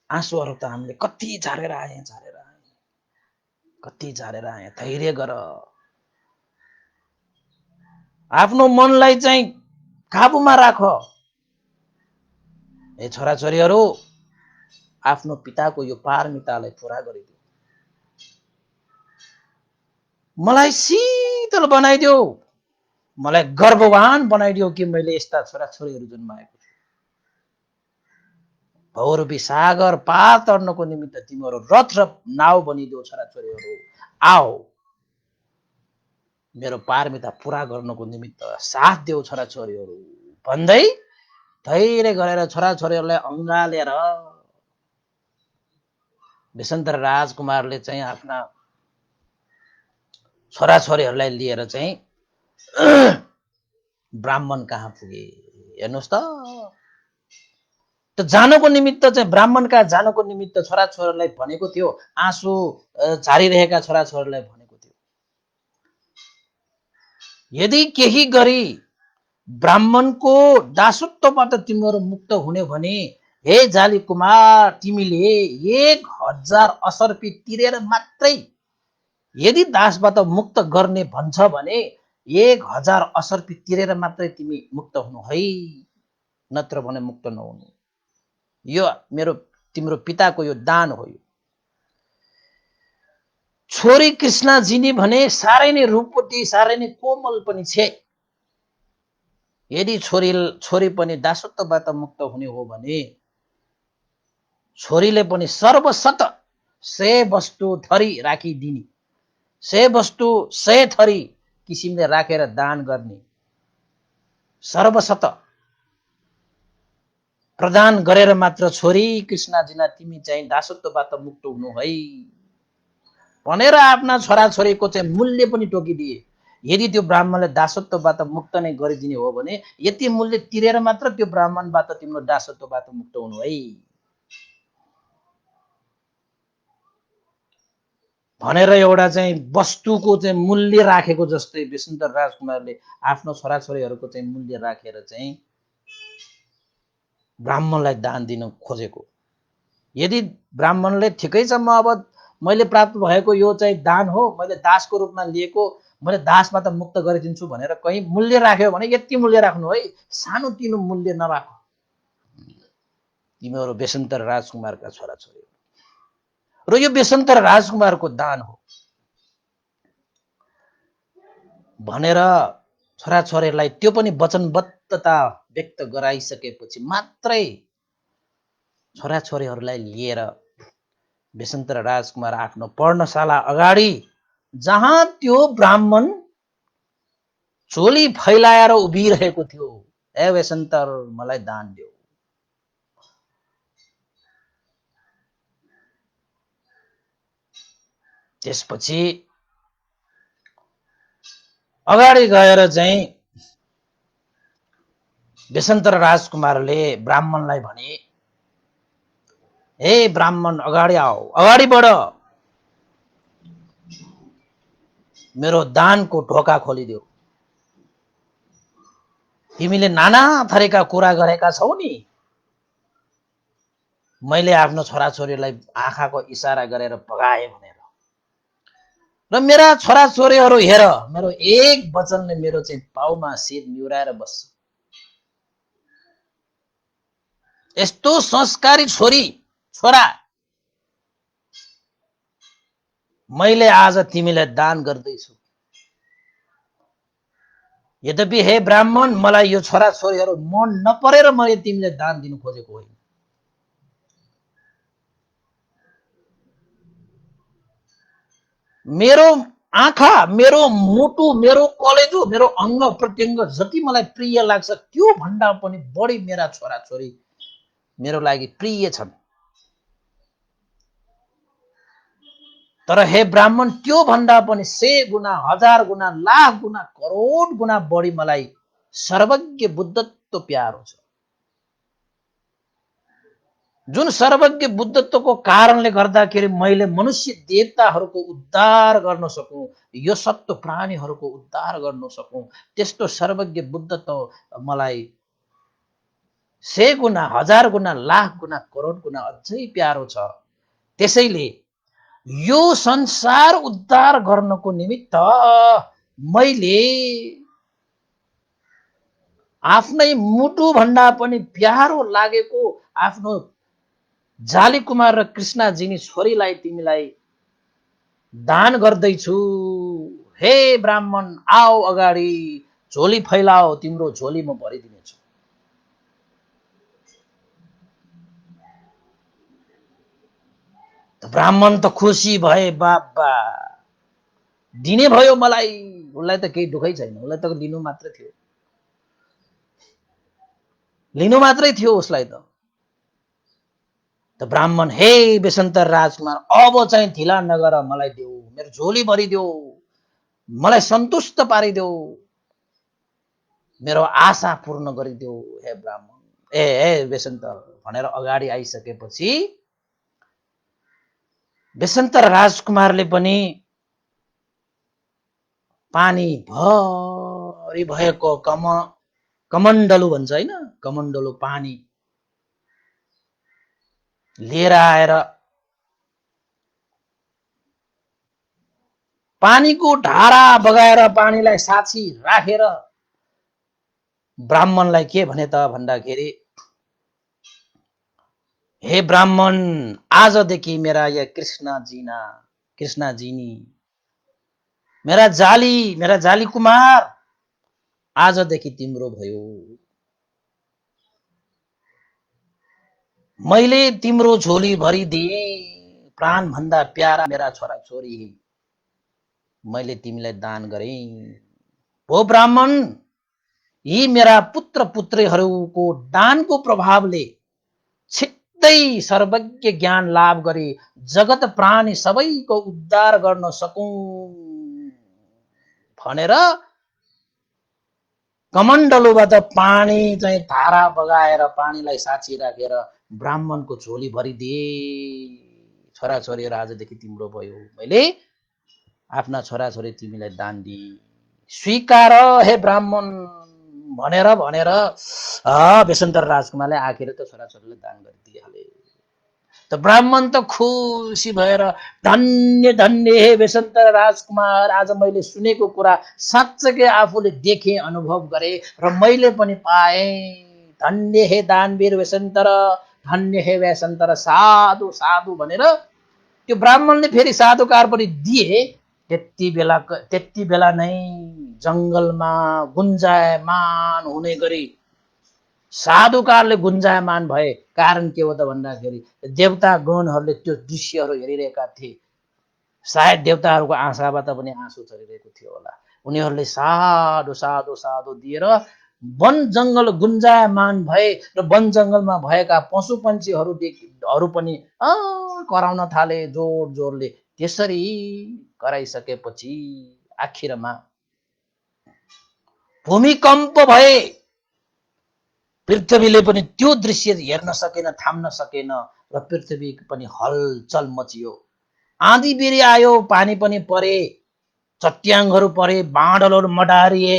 आँसुहरू त हामीले कति झारेर आए, कति झारेर आए। धैर्य गर, आफ्नो मनलाई चाहिँ काबुमा राख। हे छोराछोरीहरू, आफ्नो पिताको यो पारमितालाई पूरा गरिदियो, मलाई शीतल बनाइदियो, मलाई गर्ववान बनाइदियो कि मैले यस्ता छोराछोरीहरू जन्माएको छु। भौरवी सागर पार तर्नको निमित्त तिमीहरू रथ र नाउ बनिदियो छोराछोरीहरू, आओ मेरो पारमिता पूरा गर्नको निमित्त साथ देऊ छोराछोरीहरू भन्दै धैर्य गरेर छोराछोरीहरूलाई अँगालेर बेसन्तर राजकुमारले चाहिँ आफ्ना छोराछोरीहरूलाई लिएर चाहिँ ब्राह्मण कहाँ पुगे। हेर्नुहोस् त जानको निमित्त चाहिँ ब्राह्मण कहाँ जानको निमित्त छोराछोरीलाई भनेको थियो, आँसु झारिरहेका छोराछोरीलाई भनेको थियो, यदि केही गरी ब्राह्मणको दासत्वबाट तिमीहरू मुक्त हुने भने हे जाली कुमार, तिमीले 1000 असर्पी तिरेर मात्रै यदि दासबाट मुक्त गर्ने भन्छ भने 1000 असर्पी तिरेर मात्रै तिमी मुक्त हुनु है, नत्र भने मुक्त नहुनु। यो मेरो तिम्रो पिताको यो दान हो। छोरी कृष्णजीनी भने साह्रै नै रूपवती, साह्रै नै कोमल पनि छे। यदि छोरी पनि दासत्वबाट मुक्त हुने हो भने छोरीले पनि सर्वशत 100 वस्तु थरी राखिदिने, 100 वस्तु 100 थरी किसिमले राखेर दान गर्ने, सर्वशत प्रदान गरेर मात्र छोरी कृष्णजीना तिमी चाहिँ दासत्वबाट मुक्त हुनु है भनेर आफ्ना छोराछोरीको चाहिँ मूल्य पनि तोकिदिए। यदि त्यो ब्राह्मणले दासत्वबाट मुक्त नै गरिदिने हो भने यति मूल्य तिरेर मात्र त्यो ब्राह्मणबाट तिम्रो दासत्वबाट मुक्त हुनु है भनेर एउटा चाहिँ वस्तुको चाहिँ मूल्य राखेको जस्तै बेसन्तर राजकुमारले आफ्नो छोराछोरीहरूको चाहिँ मूल्य राखेर चाहिँ ब्राह्मणलाई दान दिन खोजेको। यदि ब्राह्मणले ठिकै छ, म अब मैले प्राप्त भएको यो चाहिँ दान हो, मैले दासको रूपमा लिएको, मैले दासबाट मुक्त गरिदिन्छु भनेर कहीँ मूल्य राख्यो भने यति मूल्य राख्नु है, सानोतिनो मूल्य नराख। तिमीहरू बेसन्तर राजकुमारका छोराछोरी र यो बेसन्तर राजकुमारको दान हो भनेर छोराछोरीलाई त्यो पनि वचनबद्धता व्यक्त गराइसकेपछि मात्रै छोराछोरीहरूलाई लिएर बेसन्तर राजकुमार आफ्नो पर्णशाला अगाडि, जहाँ त्यो ब्राह्मण चोली फैलाएर उभिरहेको थियो, ए बेसन्तर मलाई दान देऊ, त्यसपछि अगाडि गएर चाहिँ बेसन्तर राजकुमारले ब्राह्मणलाई भने, हे ब्राह्मण अगाडि आओ, अगाडि बढ, मेरो दानको ढोका खोलिदेऊ। तिमीले नाना थरीका कुरा गरेका छौ नि, मैले आफ्नो छोराछोरीलाई आँखाको इसारा गरेर भगाएँ भनेर, र मेरा छोराछोरीहरू हेर, मेरो एक वचनले मेरो चाहिँ पाउमा शिर निहुराएर बस्छ। यस्तो संस्कारी छोरा मैले आज तिमीलाई दान गर्दैछु। यद्यपि हे ब्राह्मण, मलाई यो छोराछोरीहरू मन नपरेर मैले तिमीलाई दान दिनु खोजेको होइन। मेरो आँखा, मेरो मुटु, मेरो कलेजो, मेरो अङ्ग प्रत्यङ्ग जति मलाई प्रिय लाग्छ त्यो भन्दा पनि बढी मेरा छोराछोरी मेरो लागि प्रिय छन्। तर हे ब्राह्मण, त्यो भन्दा पनि 100 गुना, 1000 गुना, लाख गुना, करोड गुना बढी मलाई सर्वज्ञ बुद्धत्व प्यारो छ। जुन सर्वज्ञ बुद्धत्वको कारणले गर्दाखेरि मैले मनुष्य देवताहरूको उद्धार गर्न सकूं, यो सत्व प्राणीहरूको उद्धार गर्न सकूं, त्यस्तो सर्वज्ञ बुद्धत्व मलाई 100 गुना, 1000 गुना, लाख गुना, करोड गुना अझै प्यारो छ। त्यसैले यो संसार उद्धार गर्नको निमित्त मैले आफ्नै मुटु भन्दा पनि प्यारो लागेको आफ्नो जाली कुमार र कृष्णजीनी छोरीलाई तिमीलाई दान गर्दैछु। हे ब्राह्मण, आओ अगाडि, झोली फैलाओ, तिम्रो झोली म भरिदिनेछु। ब्राह्मण त खुसी भए, बाबा दिने भयो मलाई, उसलाई त केही दुखै छैन, उसलाई त लिनु मात्रै थियो, लिनु मात्रै थियो उसलाई त ब्राह्मण, हे बेसन्तर राजकुमार, अब चाहिँ ढिला नगर, मलाई देऊ, मेरो झोली भरिदेऊ, मलाई सन्तुष्ट पारिदेऊ, मेरो आशा पूर्ण गरिदेऊ हे ब्राह्मण, हे बेसन्तर भनेर अगाडि आइसकेपछि बेसन्तर राजकुमारले पनि पानी भरि भएको कमण्डलु भन्छ हैन, कमण्डलु पानी लिएर आएर पानीको धारा बगाएर पानीलाई साक्षी राखेर ब्राह्मणलाई के भने त भन्दाखेरि, हे ब्राह्मण, आजदेखि मेरा या कृष्णजीनी, मेरा जाली कुमार आजदेखि तिम्रो भयो। मैले तिम्रो झोली भरिदिए, प्राण भन्दा प्यारा मेरा छोराछोरी मैले तिमीलाई दान गरेँ। हो ब्राह्मण, यी मेरा पुत्र पुत्रीहरूको दानको प्रभावले छिट्टै सर्वज्ञ ज्ञान लाभ गरी जगत प्राणी सबैको उद्धार गर्न सकूं भनेर कमण्डलुबाट पानी चाहिँ धारा बगाएर पानीलाई साक्षी राखेर ब्राह्मणको झोली भरिदिए। छोराछोरीहरू आजदेखि तिम्रो भयो, मैले आफ्ना छोराछोरी तिमीलाई दान दिए, स्वीकार हे ब्राह्मण भनेर बेसन्तर राजकुमारले आखिर त छोराछोरीलाई दान गरिदिइहाले। त ब्राह्मण त खुसी भएर, धन्य धन्य हे बेसन्तर राजकुमार, आज मैले सुनेको कुरा साँच्चै आफूले देखेँ, अनुभव गरे र मैले पनि पाएँ। धन्य हे दानवीर बेसन्तर, धन्य हे बेसन्तर, साधु साधु भनेर त्यो ब्राह्मणले फेरि साधुकार पनि दिए। त्यति बेला नै जंगलमा गुन्जायमान हुने गरी साधुकारले गुन्जायमान भए। कारण के हो त भन्दाखेरि देवता गणहरूले त्यो दृश्यहरू हेरिरहेका थिए। सायद देवताहरूको आँखाबाट पनि आँसु झरिरहेको थियो होला। उनीहरूले साधु साधु साधु दिएर वन जंगल गुन्जायमान भए र वन जंगलमा भएका पशु पन्छीहरू पनि कराउन थाले जोड जोडले, त्यसरी कराइसकेपछि आखिरमा भूमिकम्प भए। पृथ्वीले पनि त्यो दृश्य हेर्न सकेन, थाम्न सकेन र पृथ्वी पनि हलचल मचियो। आँधी बेरी आयो, पानी पनि परे, चट्याङहरू परे, बाँडलहरू मडारिए,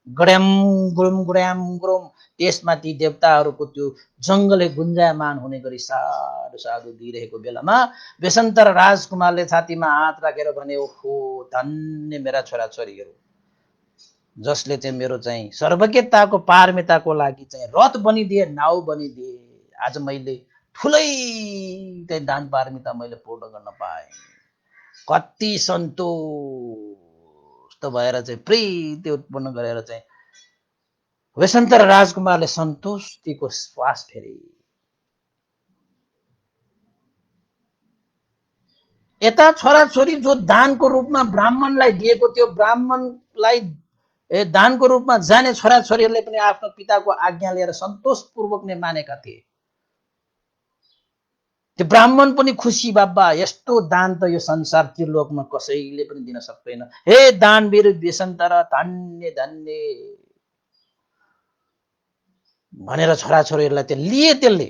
गड्याम गुरुम गुड्याम गुरुम। त्यसमा ती देवताहरूको त्यो जङ्गलले गुन्जायमान हुने गरी साधु साधु दिइरहेको बेलामा बेसन्तर राजकुमारले छातीमा हात राखेर भने, ओहो धन्य मेरा छोराछोरीहरू, जसले चाहिँ मेरो चाहिँ सर्वज्ञताको पारमिताको लागि चाहिँ रथ बनिदिए, नाउ बनिदिए। आज मैले ठुलै चाहिँ दान पारमिता मैले पूर्ण गर्न पाएँ। कति सन्तुष्ट भएर चाहिँ प्रीति उत्पन्न गरेर चाहिँ वेशन्तर राजकुमारले सन्तुष्टिको श्वास फेरे। यता छोराछोरी जो दानको रूपमा ब्राह्मणलाई दिएको थियो, ब्राह्मणलाई दानको रूपमा जाने छोराछोरीहरूले पनि आफ्नो पिताको आज्ञा लिएर सन्तोषपूर्वक नै मानेका थिए। त्यो ब्राह्मण पनि खुसी, बाबा यस्तो दान त यो संसार त्रिलोकमा कसैले पनि दिन सक्दैन। हे दानवीर बेसन्तर, धन्य धन्य भनेर छोराछोरीहरूलाई त्यो लिए। त्यसले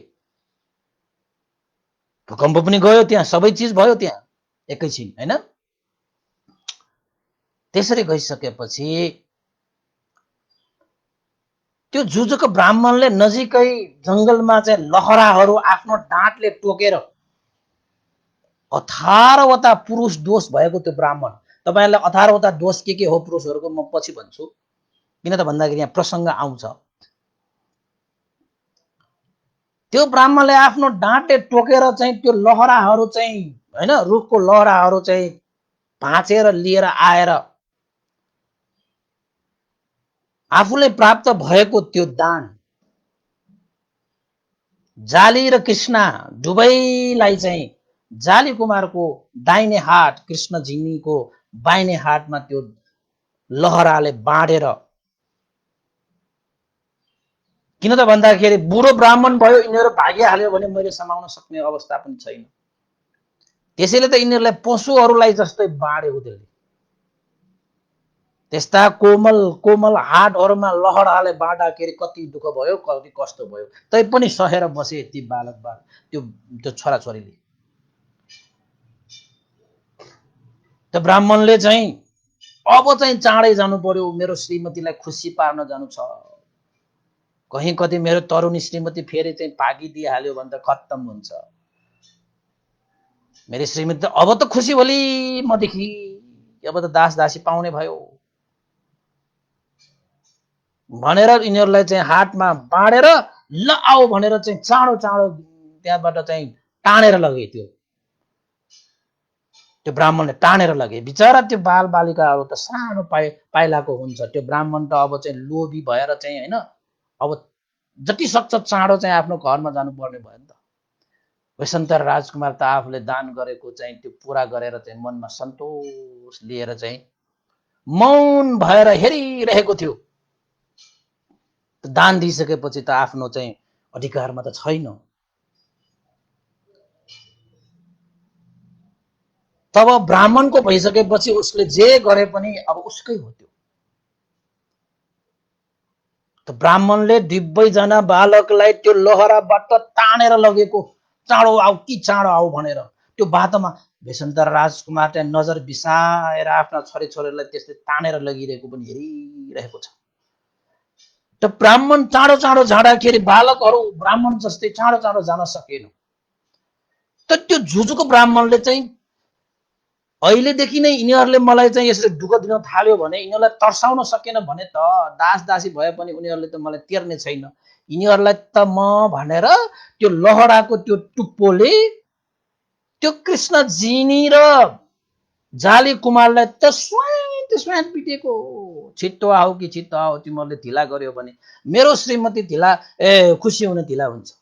भूकम्प पनि गयो, त्यहाँ सबै चिज भयो त्यहाँ एकैछिन, हैन? त्यसरी गइसकेपछि त्यो जुजुक ब्राह्मणले नजिकै जंगलमा चाहिँ लहराहरू आफ्नो डाँटले टोकेर, 18वटा पुरुष दोष भएको त्यो ब्राह्मण। तपाईहरुलाई 18वटा दोष के हो पुरुषहरूको म पछि भन्छु, किन त भन्दाखेरि यहाँ प्रसंग आउँछ। त्यो ब्राह्मणले आफ्नो डाँटले टोकेर चाहिँ त्यो लहराहरू चाहिँ हैन, रुखको लहराहरू चाहिँ भाँचेर लिएर आएर आफूले प्राप्त भएको त्यो दान जाली र कृष्ण दुवैलाई चाहिँ जाली कुमारको दाहिने हात, कृष्ण झिनीको बाहिने हातमा त्यो लहराले बाँडेर, किन त भन्दाखेरि बुढो ब्राह्मण भयो, यिनीहरू भागिहाल्यो भने मैले समाउन सक्ने अवस्था पनि छैन। त्यसैले त यिनीहरूलाई पशुहरूलाई जस्तै बाँडेको त्यसले। त्यस्ता कोमल कोमल हातहरुमा लहराले बाँड्दाखेरि कति दुःख भयो, कति कष्ट भयो, तै पनि सहेर बसे ती बालक बाल त्यो छोराछोरीले। त्यो ब्राह्मणले चाहिँ अब चाहिँ चाँडै जानु पर्यो, मेरो श्रीमतीलाई खुसी पार्न जानु छ। कहीं कति मेरो तरुणी श्रीमती फेरि चाहिँ भागिदिइहाल्यो भने त खत्तम हुन्छ। मेरो श्रीमती अब त खुसी भोलि मदेखि, अब त दास दासी पाउने भयो भनेर यिनीहरूलाई चाहिँ हातमा बाँडेर ल आऊ भनेर चाहिँ चाँडो चाँडो त्यहाँबाट चाहिँ टानेर लगे। त्यो ब्राह्मणले टानेर लगे। बिचरा त्यो बाल बालिकाहरू त सानो पाइलाको हुन्छ। त्यो ब्राह्मण त अब चाहिँ लोभी भएर चाहिँ हैन, अब जति सक्छ चाँडो चाहिँ आफ्नो घरमा जानुपर्ने भयो नि त। वेशन्तर राजकुमार त आफूले दान गरेको चाहिँ त्यो पूरा गरेर चाहिँ मनमा सन्तोष लिएर चाहिँ मौन भएर हेरिरहेको थियो। दान दिइसकेपछि त आफ्नो चाहिँ अधिकारमा त छैन। तब ब्राह्मणको भइसकेपछि उसले जे गरे पनि अब उसकै हो त्यो। त ब्राह्मणले 90 जना बालकलाई त्यो लहराबाट तानेर लगेको, चाँडो आऊ कि चाँडो आऊ भनेर। त्यो बाटोमा वेशन्तर राजकुमार चाहिँ नजर बिसाएर आफ्ना छोरीछोरीलाई त्यसले तानेर लगिरहेको पनि हेरिरहेको छ। त ब्राह्मण चाँडो चाँडो जाँदाखेरि बालकहरू ब्राह्मण जस्तै चाँडो चाँडो जान सकेन। त त्यो जुजुको ब्राह्मणले चाहिँ अहिलेदेखि नै यिनीहरूले मलाई चाहिँ यसरी दुःख दिन थाल्यो भने, यिनीहरूलाई तर्साउन सकेन भने त दास दासी भए पनि उनीहरूले त मलाई तेर्ने छैन। यिनीहरूलाई त म भनेर त्यो लहराको त्यो टुप्पोले त्यो कृष्ण जिनी र जाली कुमारलाई त स्वयं पिटेको। छिट्टो आऊ कि छिट्टो आऊ, तिमीहरूले ढिला गर्यो भने मेरो श्रीमती ढिला खुसी हुन ढिला हुन्छ।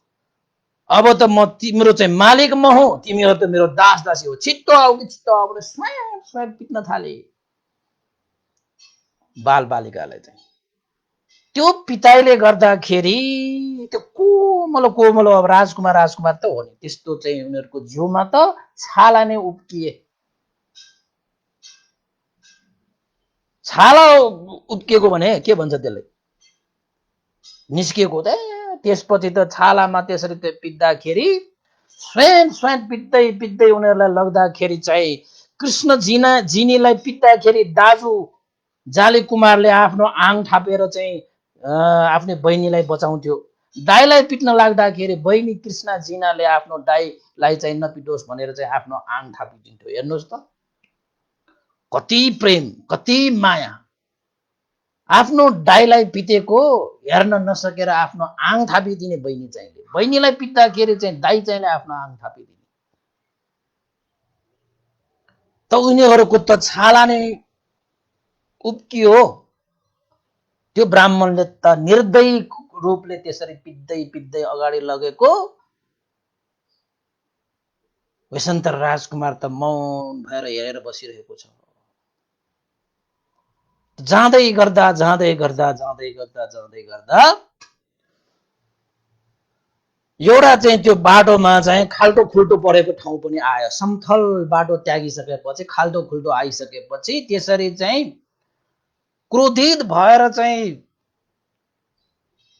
अब त म तिम्रो चाहिँ मालिक म हो, तिमीहरू त मेरो दास दासी हो, छिट्टो आऊ कि छिट्टो आऊ भनेर स्वयं पिट्न थाले बाल बालिकालाई चाहिँ। त्यो पिताइले गर्दाखेरि त्यो कोमल कोमल अब राजकुमार त हो नि, त्यस्तो चाहिँ उनीहरूको जिउमा त छाला नै उब्किए। छाला उब्किएको भने के भन्छ त्यसलाई, निस्किएको त। त्यसपछि त छालामा त्यसरी त्यो पिट्दाखेरि स्वयं स्वयं पिट्दै पिट्दै उनीहरूलाई लग्दाखेरि चाहिँ कृष्ण जिनीलाई पिट्दाखेरि दाजु जाली कुमारले आफ्नो आङ थापेर चाहिँ आफ्नै बहिनीलाई बचाउँथ्यो। दाइलाई पिट्न लाग्दाखेरि बहिनी कृष्ण जिनाले आफ्नो दाइलाई चाहिँ नपिटोस् भनेर चाहिँ आफ्नो आङ थापिदिन्थ्यो। हेर्नुहोस् त कति प्रेम कति माया। आफ्नो दाइलाई पिटेको हेर्न नसकेर आफ्नो आङ थापिदिने बहिनी चाहिँ, बहिनीलाई पिट्दाखेरि चाहिँ दाइ चाहिँ आफ्नो आङ थापिदिने। त उनीहरूको त छाला नै उब्कियो। त्यो ब्राह्मणले त निर्दयी रूपले त्यसरी पिट्दै पिट्दै अगाडि लगेको वैशन्तर राजकुमार त मौन भएर हेरेर बसिरहेको छ। जाँदै गर्दा जाँदै गर्दा जाँदै गर्दा जाँदै गर्दा एउटा चाहिँ त्यो बाटोमा चाहिँ खाल्टो खुल्टो परेको ठाउँ पनि आयो। समथल बाटो त्यागिसकेपछि खाल्टो खुल्टो आइसकेपछि त्यसरी चाहिँ क्रोधित भएर चाहिँ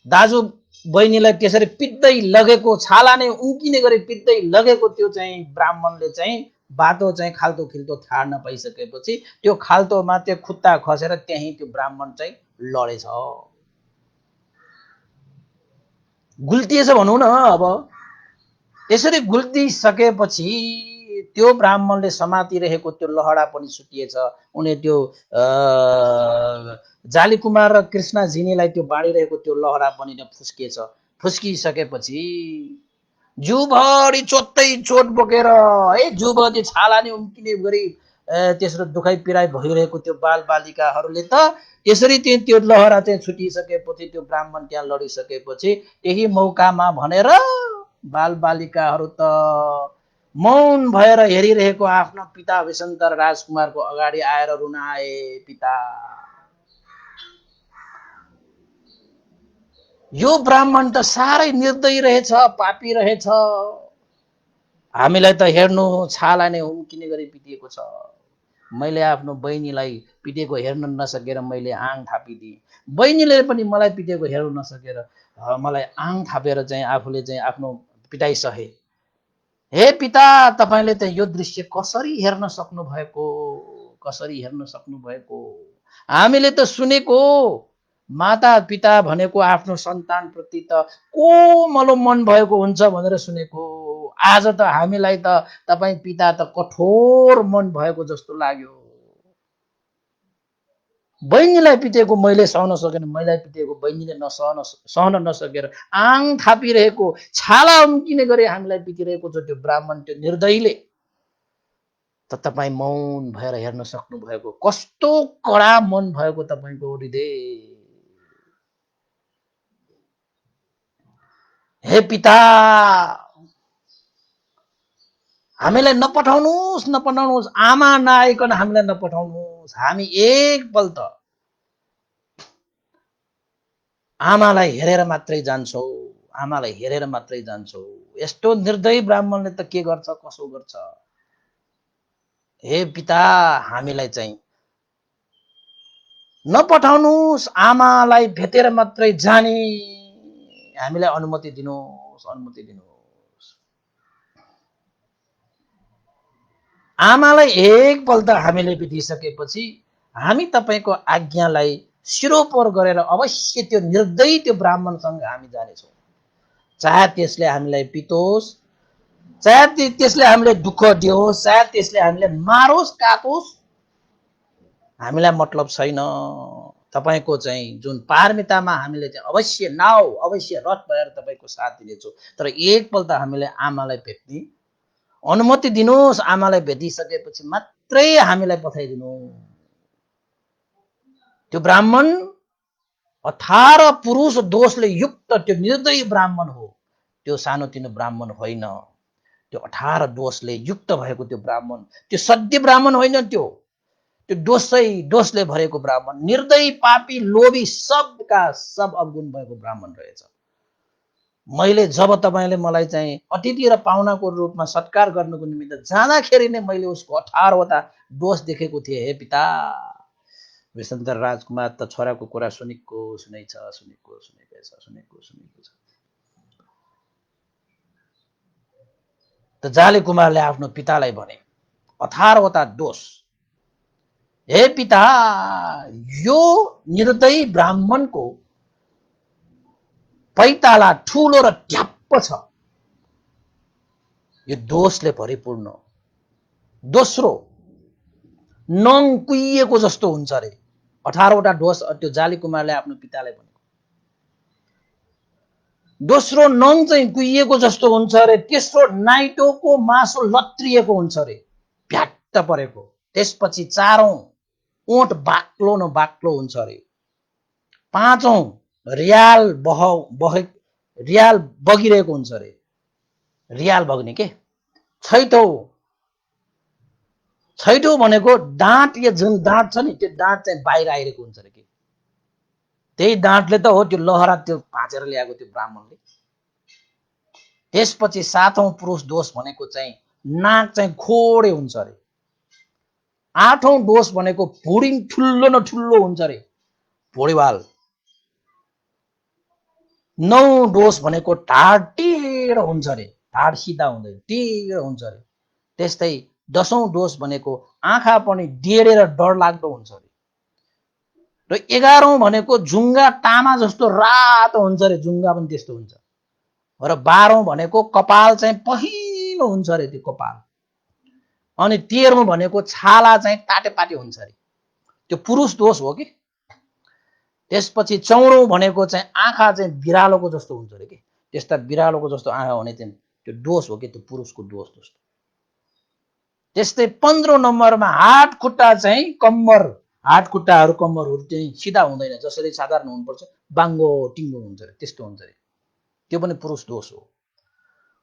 दाजु बहिनीलाई त्यसरी पिट्दै लगेको, छाला नै उम्किने गरी पिट्दै लगेको त्यो चाहिँ ब्राह्मणले चाहिँ बाटो चाहिँ खाल्टो खिल्टो थाहा नपाइसकेपछि त्यो खाल्टोमा त्यो खुट्टा खसेर त्यही त्यो ब्राह्मण चाहिँ लडेछ, गुल्टिएछ भनौँ न। अब यसरी गुल्टिसकेपछि त्यो ब्राह्मणले समातिरहेको त्यो लहडा पनि छुटिएछ। उनी त्यो जाली कुमार र कृष्ण झिनीलाई त्यो बाँडिरहेको त्यो लहडा पनि फुस्किएछ। फुस्किसकेपछि जिउभरि चोत्तै चोट बोकेर है जिउभरि छाला नि उम्किने गरी तेस्रो दुखाइ पिराइ भइरहेको त्यो बालबालिकाहरूले त यसरी त्यो लहरा चाहिँ छुटिसकेपछि त्यो ब्राह्मण त्यहाँ लडिसकेपछि त्यही मौकामा भनेर बालबालिकाहरू त मौन भएर हेरिरहेको आफ्नो पिता वैशन्तर राजकुमारको अगाडि आएर रुन आए। पिता, यो ब्राह्मण त साह्रै निर्दयी रहेछ, पापी रहेछ। हामीलाई त हेर्नु छाला नै उम्किने गरी पिटिएको छ। मैले आफ्नो बहिनीलाई पिटेको हेर्न नसकेर मैले आङ थापिदिएँ। बहिनीले पनि मलाई पिटेको हेर्न नसकेर मलाई आङ थापेर चाहिँ आफूले चाहिँ आफ्नो पिटाइ सहे। हे पिता, तपाईले त यो दृश्य कसरी हेर्न सक्नु भएको, कसरी हेर्न सक्नु भएको? हामीले त सुनेको माता पिता भनेको आफ्नो सन्तान प्रति त कोमलो मन भएको हुन्छ भनेर सुनेको। आज त हामीलाई त तपाई पिता त कठोर मन भएको जस्तो लाग्यो। बहिनीलाई पिटेको मैले सहन सकेन, मैलाई पिटेको बहिनीले सहन नसकेर आङ थापिरहेको, छाला उम्किने गरी हामीलाई पिटिरहेको छ त्यो ब्राह्मण, त्यो निर्दयीले। त तपाई मौन भएर हेर्न सक्नु भएको, कस्तो कडा मन भएको तपाईको हृदय। हे पिता, हामीलाई नपठाउनुस्, आमा नआइकन हामीलाई नपठाउनुस्। हामी एकपल्ट आमालाई हेरेर मात्रै जान्छौँ, आमालाई हेरेर मात्रै जान्छौँ। यस्तो निर्दयी ब्राह्मणले त के गर्छ, कसो गर्छ? हे पिता, हामीलाई चाहिँ नपठाउनुस्, आमालाई भेटेर मात्रै जाने हामीलाई अनुमति दिनुहोस्, अनुमति दिनुहोस्। आमालाई एकपल्ट हामीले भेटिसकेपछि हामी तपाईको आज्ञालाई सिरोपर गरेर अवश्य त्यो निर्दयी त्यो ब्राह्मणसँग हामी जानेछौँ। चाहे त्यसले हामीलाई पिटोस्, चाहे त्यसले हामीलाई दुःख दियोस्, चाहे त्यसले हामीलाई मारोस् काटोस्, हामीलाई मतलब छैन। तपाईको चाहिँ जुन पारमितामा हामीले चाहिँ अवश्य नाउ अवश्य रथ भएर तपाईको साथ दिनेछौँ। तर एकपल्ट हामीले आमालाई भेट्ने अनुमति दिनुहोस्। आमालाई भेटिसकेपछि मात्रै हामीलाई पठाइदिनु। त्यो ब्राह्मण 18 पुरुष दोषले युक्त त्यो निर्दयी ब्राह्मण हो, त्यो सानोतिनो ब्राह्मण होइन। त्यो 18 दोषले युक्त भएको त्यो ब्राह्मण, त्यो सत्य ब्राह्मण होइन, त्यो दोषले भरेको ब्राह्मण, निर्दयी पापी लोभी सबका सब अवगुण भएको ब्राह्मण रहेछ। मैले जब तपाईले मलाई चाहिँ अतिथि र पाहुनाको रूपमा सत्कार गर्नको निमित्त जाँदाखेरि नै मैले उसको 18 वटा दोष देखेको थिएँ। हे पिता, वैशन्तर राजकुमार त छोराको कुरा सुनेको सुनेको छ। त जाले कुमारले आफ्नो पितालाई भने 18वटा दोष, हे पिता, यो निर्दयी ब्राह्मणको पैताला ठूलो र ट्याप्प छ, यो दोषले भरिपूर्ण। दोस्रो, नङ कुहिएको जस्तो हुन्छ अरे। 18वटा दोष त्यो जाली कुमारले आफ्नो पितालाई भनेको। दोस्रो, नङ चाहिँ कुहिएको जस्तो हुन्छ अरे। तेस्रो, नाइटोको मासु लत्रिएको हुन्छ अरे, भ्याट्ट परेको। त्यसपछि चारौं, ओठ बाक्लो न बाक्लो हुन्छ अरे। पाँचौं, रियाल बगिरहेको हुन्छ अरे, रियाल बग्ने के। छैटौं भनेको दाँत, यो जुन दाँत छ नि त्यो दाँत चाहिँ बाहिर आइरहेको हुन्छ अरे के। त्यही दाँतले त हो त्यो लहरा त्यो भाँचेर ल्याएको त्यो ब्राह्मणले। त्यसपछि सातौं पुरुष दोष भनेको चाहिँ नाक चाहिँ खोडे हुन्छ अरे। आठौं दोष भनेको भुँडी ठुलो न ठुलो हुन्छ अरे, भुँडीवाल। नौ दोष भनेको ढाड टेढो हुन्छ अरे, ढाड सिधा हुँदैन, टेढो हुन्छ अरे। त्यस्तै 10औं दोष भनेको आँखा पनि डेढेर डर लाग्दो हुन्छ अरे। र 11औं भनेको जुङ्गा तामा जस्तो रातो हुन्छ अरे, जुङ्गा पनि त्यस्तो हुन्छ। र 12औं भनेको कपाल चाहिँ पहेँलो हुन्छ अरे, त्यो कपाल। अनि 13औं भनेको छाला चाहिँ टाटेपाटे हुन्छ अरे, त्यो पुरुष दोष हो कि। त्यसपछि 14औं भनेको चाहिँ आँखा चाहिँ बिरालोको जस्तो हुन्छ अरे कि, त्यस्ता बिरालोको जस्तो आँखा हुने चाहिँ त्यो दोष हो कि, त्यो पुरुषको दोष जस्तो। त्यस्तै 15औं नम्बरमा हात खुट्टा चाहिँ हात खुट्टाहरू कम्मरहरू चाहिँ सिधा हुँदैन, जसरी साधारण हुनुपर्छ, बाङ्गो टिङ्गो हुन्छ अरे, त्यस्तो हुन्छ अरे, त्यो पनि पुरुष दोष हो।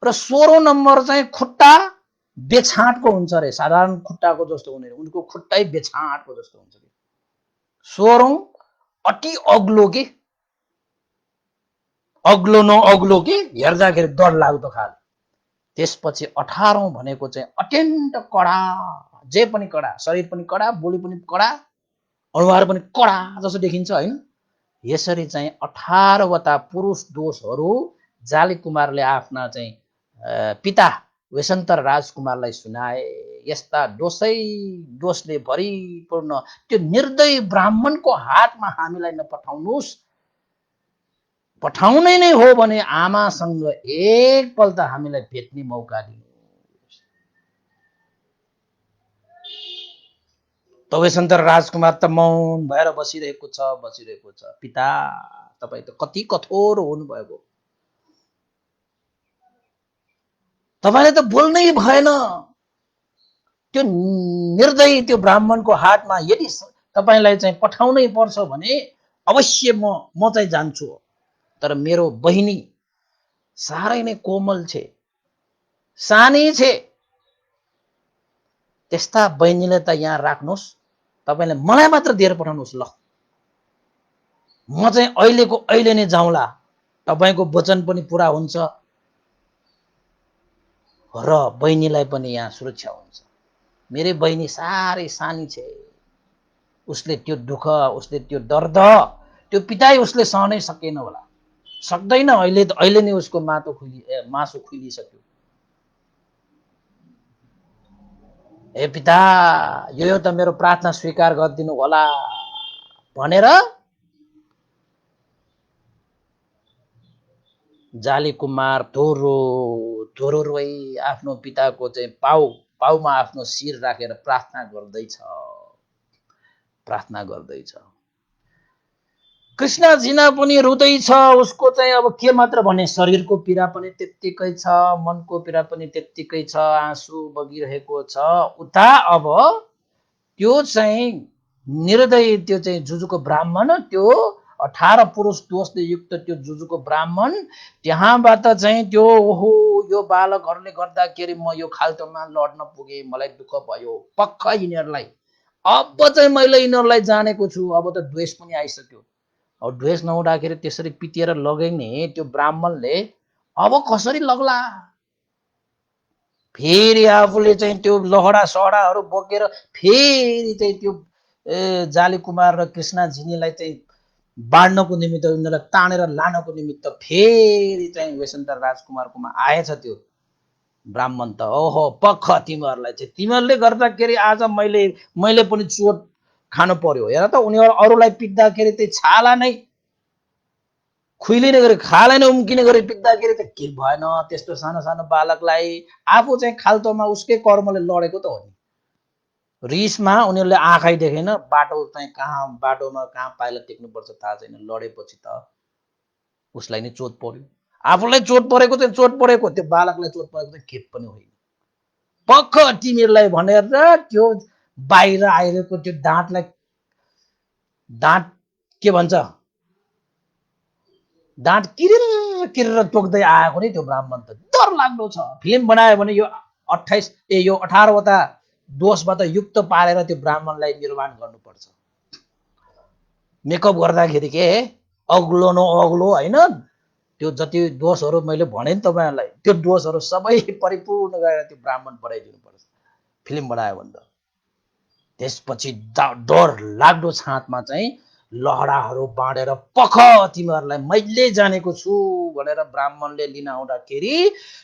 र 16औं नम्बर चाहिँ खुट्टा बेछाँटको हुन्छ अरे, साधारण खुट्टाको जस्तो हुने, उनको खुट्टै बेछाँटको जस्तो हुन्छ अरे। 16औं अति अग्लो के, अग्लो न अग्लो के, हेर्दाखेरि डर लाग्दो खाले। त्यसपछि 18औं भनेको चाहिँ अत्यन्त कडा, जे पनि कडा, शरीर पनि कडा, बोली पनि कडा, अनुहार पनि कडा जस्तो देखिन्छ हैन। यसरी चाहिँ 18वटा पुरुष दोषहरू जाली कुमारले आफ्ना चाहिँ पिता वैशन्तर राजकुमारलाई सुनाए। यस्ता दोषले भरिपूर्ण त्यो निर्दयी ब्राह्मणको हातमा हामीलाई नपठाउनुहोस्, पठाउनै नै हो भने आमासँग एकपल्ट हामीलाई भेट्ने मौका दिनुहोस्। त वैशन्तर राजकुमार त मौन भएर बसिरहेको छ। पिता, तपाईँ त कति कठोर हुनुभएको, तपाईले त बोल्नै भएन। त्यो निर्दयी त्यो ब्राह्मणको हातमा यदि तपाईलाई चाहिँ पठाउनै पर्छ भने अवश्य म चाहिँ जान्छु, तर मेरो बहिनी साह्रै नै कोमल छे, सानी छे, त्यस्ता बहिनीले त यहाँ राख्नुहोस्, तपाईले मलाई मात्र दिएर पठाउनुहोस् ल। म चाहिँ अहिलेको अहिले नै जाउँला, तपाईको वचन पनि पूरा हुन्छ र बहिनीलाई पनि यहाँ सुरक्षा हुन्छ। मेरी बहिनी साह्रै सानी छे, उसले त्यो दुःख, उसले त्यो दर्द, त्यो पिटाइ उसले सहनै सकेन होला, सक्दैन। अहिले नै उसको मासु खुलिसक्यो। हे पिता, यो त मेरो प्रार्थना स्वीकार गरिदिनु होला भनेर जाली कुमार धोरो रोइ आफ्नो पिताको चाहिँ पाउमा आफ्नो शिर राखेर प्रार्थना गर्दैछ। कृष्ण झिना पनि रुँदैछ, उसको चाहिँ अब के मात्र भने, शरीरको पीडा पनि त्यत्तिकै छ, मनको पीडा पनि त्यत्तिकै छ, आँसु बगिरहेको छ। उता अब त्यो चाहिँ निर्दयी त्यो चाहिँ जुजुको ब्राह्मण, त्यो 18 पुरुष दोषले युक्त त्यो जुजुको ब्राह्मण, त्यहाँबाट चाहिँ त्यो ओहो यो बालकहरूले गर्दाखेरि म यो खाल्टोमा लड्न पुगे, मलाई दुःख भयो पक्क यिनीहरूलाई, अब चाहिँ मैले यिनीहरूलाई जानेको छु, अब त द्वेष पनि आइसक्यो। अब द्वेष नहुँदाखेरि त्यसरी पिटिएर लगाइने त्यो ब्राह्मणले अब कसरी लग्ला। फेरि आफूले चाहिँ त्यो लहडा सहडाहरू बोकेर फेरि चाहिँ त्यो जाली कुमार र कृष्ण झिनीलाई चाहिँ बाँड्नको निमित्त उनीहरूलाई तानेर लानको निमित्त फेरि चाहिँ वसन्त राजकुमारकोमा आएछ त्यो ब्राह्मण त ओहो पख तिमीहरूलाई चाहिँ तिमीहरूले गर्दाखेरि आज मैले पनि चोट खानु पर्यो। हेर त उनीहरू अरूलाई पिट्दाखेरि चाहिँ छाला नै खुइलिने गरी खालै नै उम्किने गरी पिट्दाखेरि त के भएन त्यस्तो सानो सानो बालकलाई। आफू चाहिँ खाल्टोमा उसकै कर्मले लडेको त हो नि। रिसमा उनीहरूले आँखै देखेन, बाटो चाहिँ बाटोमा कहाँ पाइला टेक्नुपर्छ थाहा छैन, लडेपछि त उसलाई नै चोट पर्यो। आफूलाई चोट परेको चाहिँ चोट परेको, त्यो बालकलाई चोट परेको चाहिँ खेप पनि होइन। पक्क तिमीहरूलाई भनेर त्यो बाहिर आइरहेको त्यो दाँत के भन्छ, दाँत किरेर किरेर टोक्दै आएको नि त्यो ब्राह्मण त डर लाग्दो छ। फिल्म बनायो भने यो 18वटा दोषबाट युक्त पारेर त्यो ब्राह्मणलाई निर्माण गर्नुपर्छ। मेकअप गर्दाखेरि के अग्लो न अग्लो होइन, त्यो जति दोषहरू मैले भने नि तपाईँहरूलाई, त्यो दोषहरू सबै परिपूर्ण गरेर त्यो ब्राह्मण बनाइदिनुपर्छ फिल्म बनायो भने त। त्यसपछि डर लाग्दो छाँटमा चाहिँ लहराहरू बाँडेर पख तिमीहरूलाई मैले जानेको छु भनेर ब्राह्मणले लिन आउँदाखेरि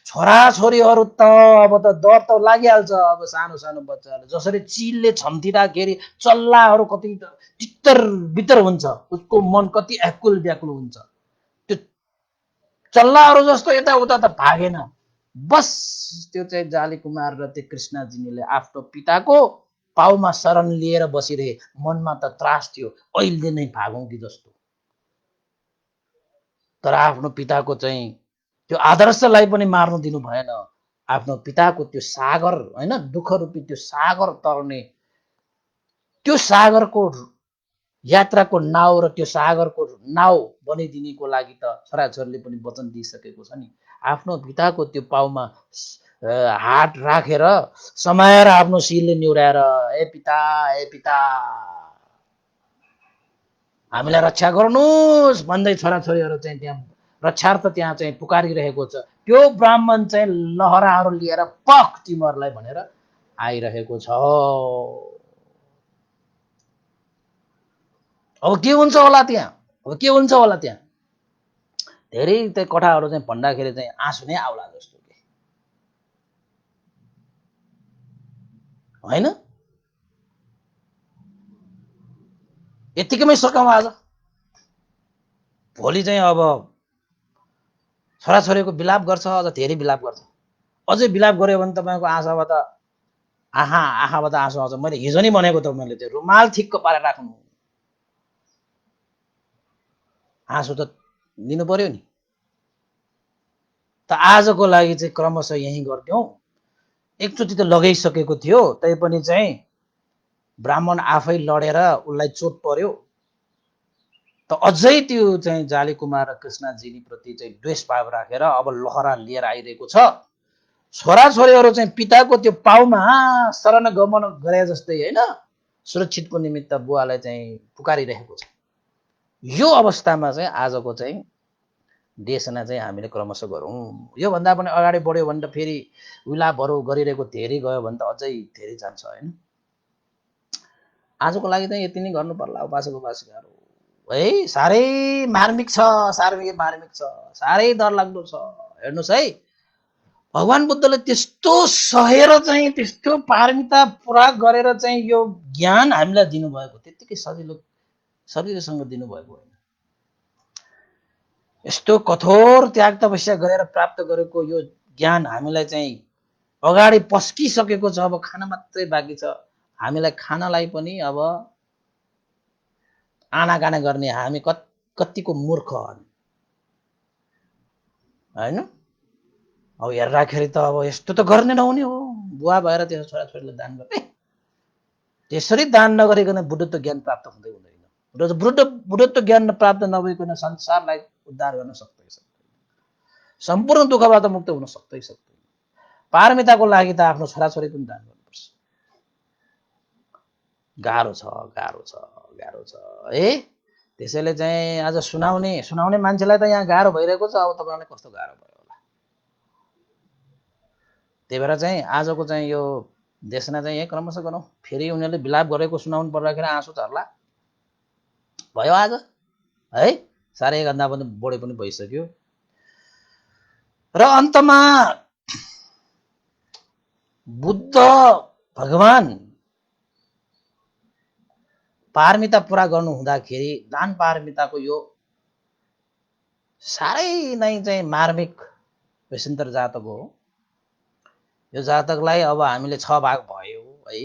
छोराछोरीहरू त अब त डर त लागिहाल्छ। अब सानो सानो बच्चाहरू जसरी चिलले छम्थिँदाखेरि चल्लाहरू कति तितर बितर हुन्छ, उसको मन कति व्याकुल व्याकुल हुन्छ, त्यो चल्लाहरू जस्तो यताउता त भागेन। बस त्यो चाहिँ जाली कुमार र त्यो कृष्णजीले आफ्नो पिताको पाउमा शरण लिएर बसिरहे। मनमा त त्रास थियो, अहिले नै भागौँ कि जस्तो। तर आफ्नो पिताको चाहिँ त्यो आदर्शलाई पनि मार्नु दिनु भएन। आफ्नो पिताको त्यो सागर होइन, दुःख रूपी त्यो सागर तर्ने, त्यो सागरको यात्राको नाउ र त्यो सागरको नाउ बनिदिनेको लागि त छोराछोरीले पनि वचन दिइसकेको छ नि। आफ्नो पिताको त्यो पाउमा हात राखेर समाएर आफ्नो शिरले निहुराएर ए पिता हामीलाई रक्षा गर्नुहोस् भन्दै छोराछोरीहरू चाहिँ त्यहाँ रक्षार्थ त्यहाँ चाहिँ पुकारिरहेको छ। त्यो ब्राह्मण चाहिँ लहराहरू लिएर पख तिमीहरूलाई भनेर आइरहेको छ। अब के हुन्छ होला त्यहाँ, अब के हुन्छ होला त्यहाँ। धेरै चाहिँ कथाहरू चाहिँ भन्दाखेरि चाहिँ आँसु नै आउला जस्तो के होइन। यतिकैमै सकाउँ आज। भोलि चाहिँ अब छोराछोरीको बिलाप गर्छ, अझ धेरै बिलाप गर्छ। अझै बिलाप गऱ्यो भने तपाईँको आँखाबाट आँसु आउँछ। मैले हिजो नै भनेको त, मैले त्यो रुमाल ठिक्क पारेर राख्नु, आँसु त लिनु पर्यो नि। त आजको लागि चाहिँ क्रमशः यहीँ गरिदिउँ। एकचोटि त लगाइसकेको थियो, तैपनि चाहिँ ब्राह्मण आफै लडेर उसलाई चोट पर्यो। त अझै त्यो चाहिँ जाली कुमार र कृष्णजीनी प्रति चाहिँ द्वेष भाव राखेर अब लहरा लिएर आइरहेको छ। छोराछोरीहरू चाहिँ पिताको त्यो पाउमा शरण गमन गरे जस्तै होइन, सुरक्षितको निमित्त बुवालाई चाहिँ पुकारिरहेको छ। यो अवस्थामा चाहिँ आजको चाहिँ देशना चाहिँ हामीले क्रमशः गरौँ। योभन्दा पनि अगाडि बढ्यो भने त फेरि विलापहरू गरिरहेको धेरै गयो भने त अझै धेरै जान्छ होइन। आजको लागि चाहिँ यति नै गर्नु पर्ला उपासकहरू है। साह्रै मार्मिक छ, साह्रै मार्मिक छ, साह्रै डरलाग्दो छ। हेर्नुहोस् है, भगवान बुद्धले त्यस्तो सहेर चाहिँ त्यस्तो पारमिता पुरा गरेर चाहिँ यो ज्ञान हामीलाई दिनुभएको त्यत्तिकै सजिलोसँग दिनुभएको होइन। यस्तो कठोर त्याग तपस्या गरेर प्राप्त गरेको यो ज्ञान हामीलाई चाहिँ अगाडि पस्किसकेको छ। अब खान मात्रै बाँकी छ। हामीलाई खानलाई पनि अब आनाकाना गर्ने हामी कतिको मूर्ख होइन। अब हेर्दाखेरि त अब यस्तो त गर्ने नहुने हो, बुवा भएर त्यो छोराछोरीलाई दान गर्ने। त्यसरी दान नगरिकन बुद्धत्व ज्ञान प्राप्त हुँदै हुँदैन। बुद्धत्व ज्ञान प्राप्त नभइकन संसारलाई उद्धार गर्न सक्दैन, सम्पूर्ण दुःखबाट मुक्त हुन सक्दैन। पारमिताको लागि त आफ्नो छोराछोरी पनि दान गर्नुपर्छ। गाह्रो छ, गाह्रो छ, गाह्रो छ है। त्यसैले चाहिँ आज सुनाउने मान्छेलाई त यहाँ गाह्रो भइरहेको छ। अब तपाईँलाई कस्तो गाह्रो भयो होला। त्यही भएर चाहिँ आजको चाहिँ यो देशना चाहिँ यही क्रमशः गरौँ। फेरि उनीहरूले विलाप गरेको सुनाउनु पर्दाखेरि आँसु झर्ला भयो आज है। 1:30 घण्टा पनि बढी पनि भइसक्यो। र अन्तमा बुद्ध भगवान पारमिता पुरा गर्नु हुँदाखेरि दान पारमिताको यो साह्रै नै चाहिँ मार्मिक वेशन्तर जातक हो। यो जातकलाई अब हामीले 6 भाग भयो है,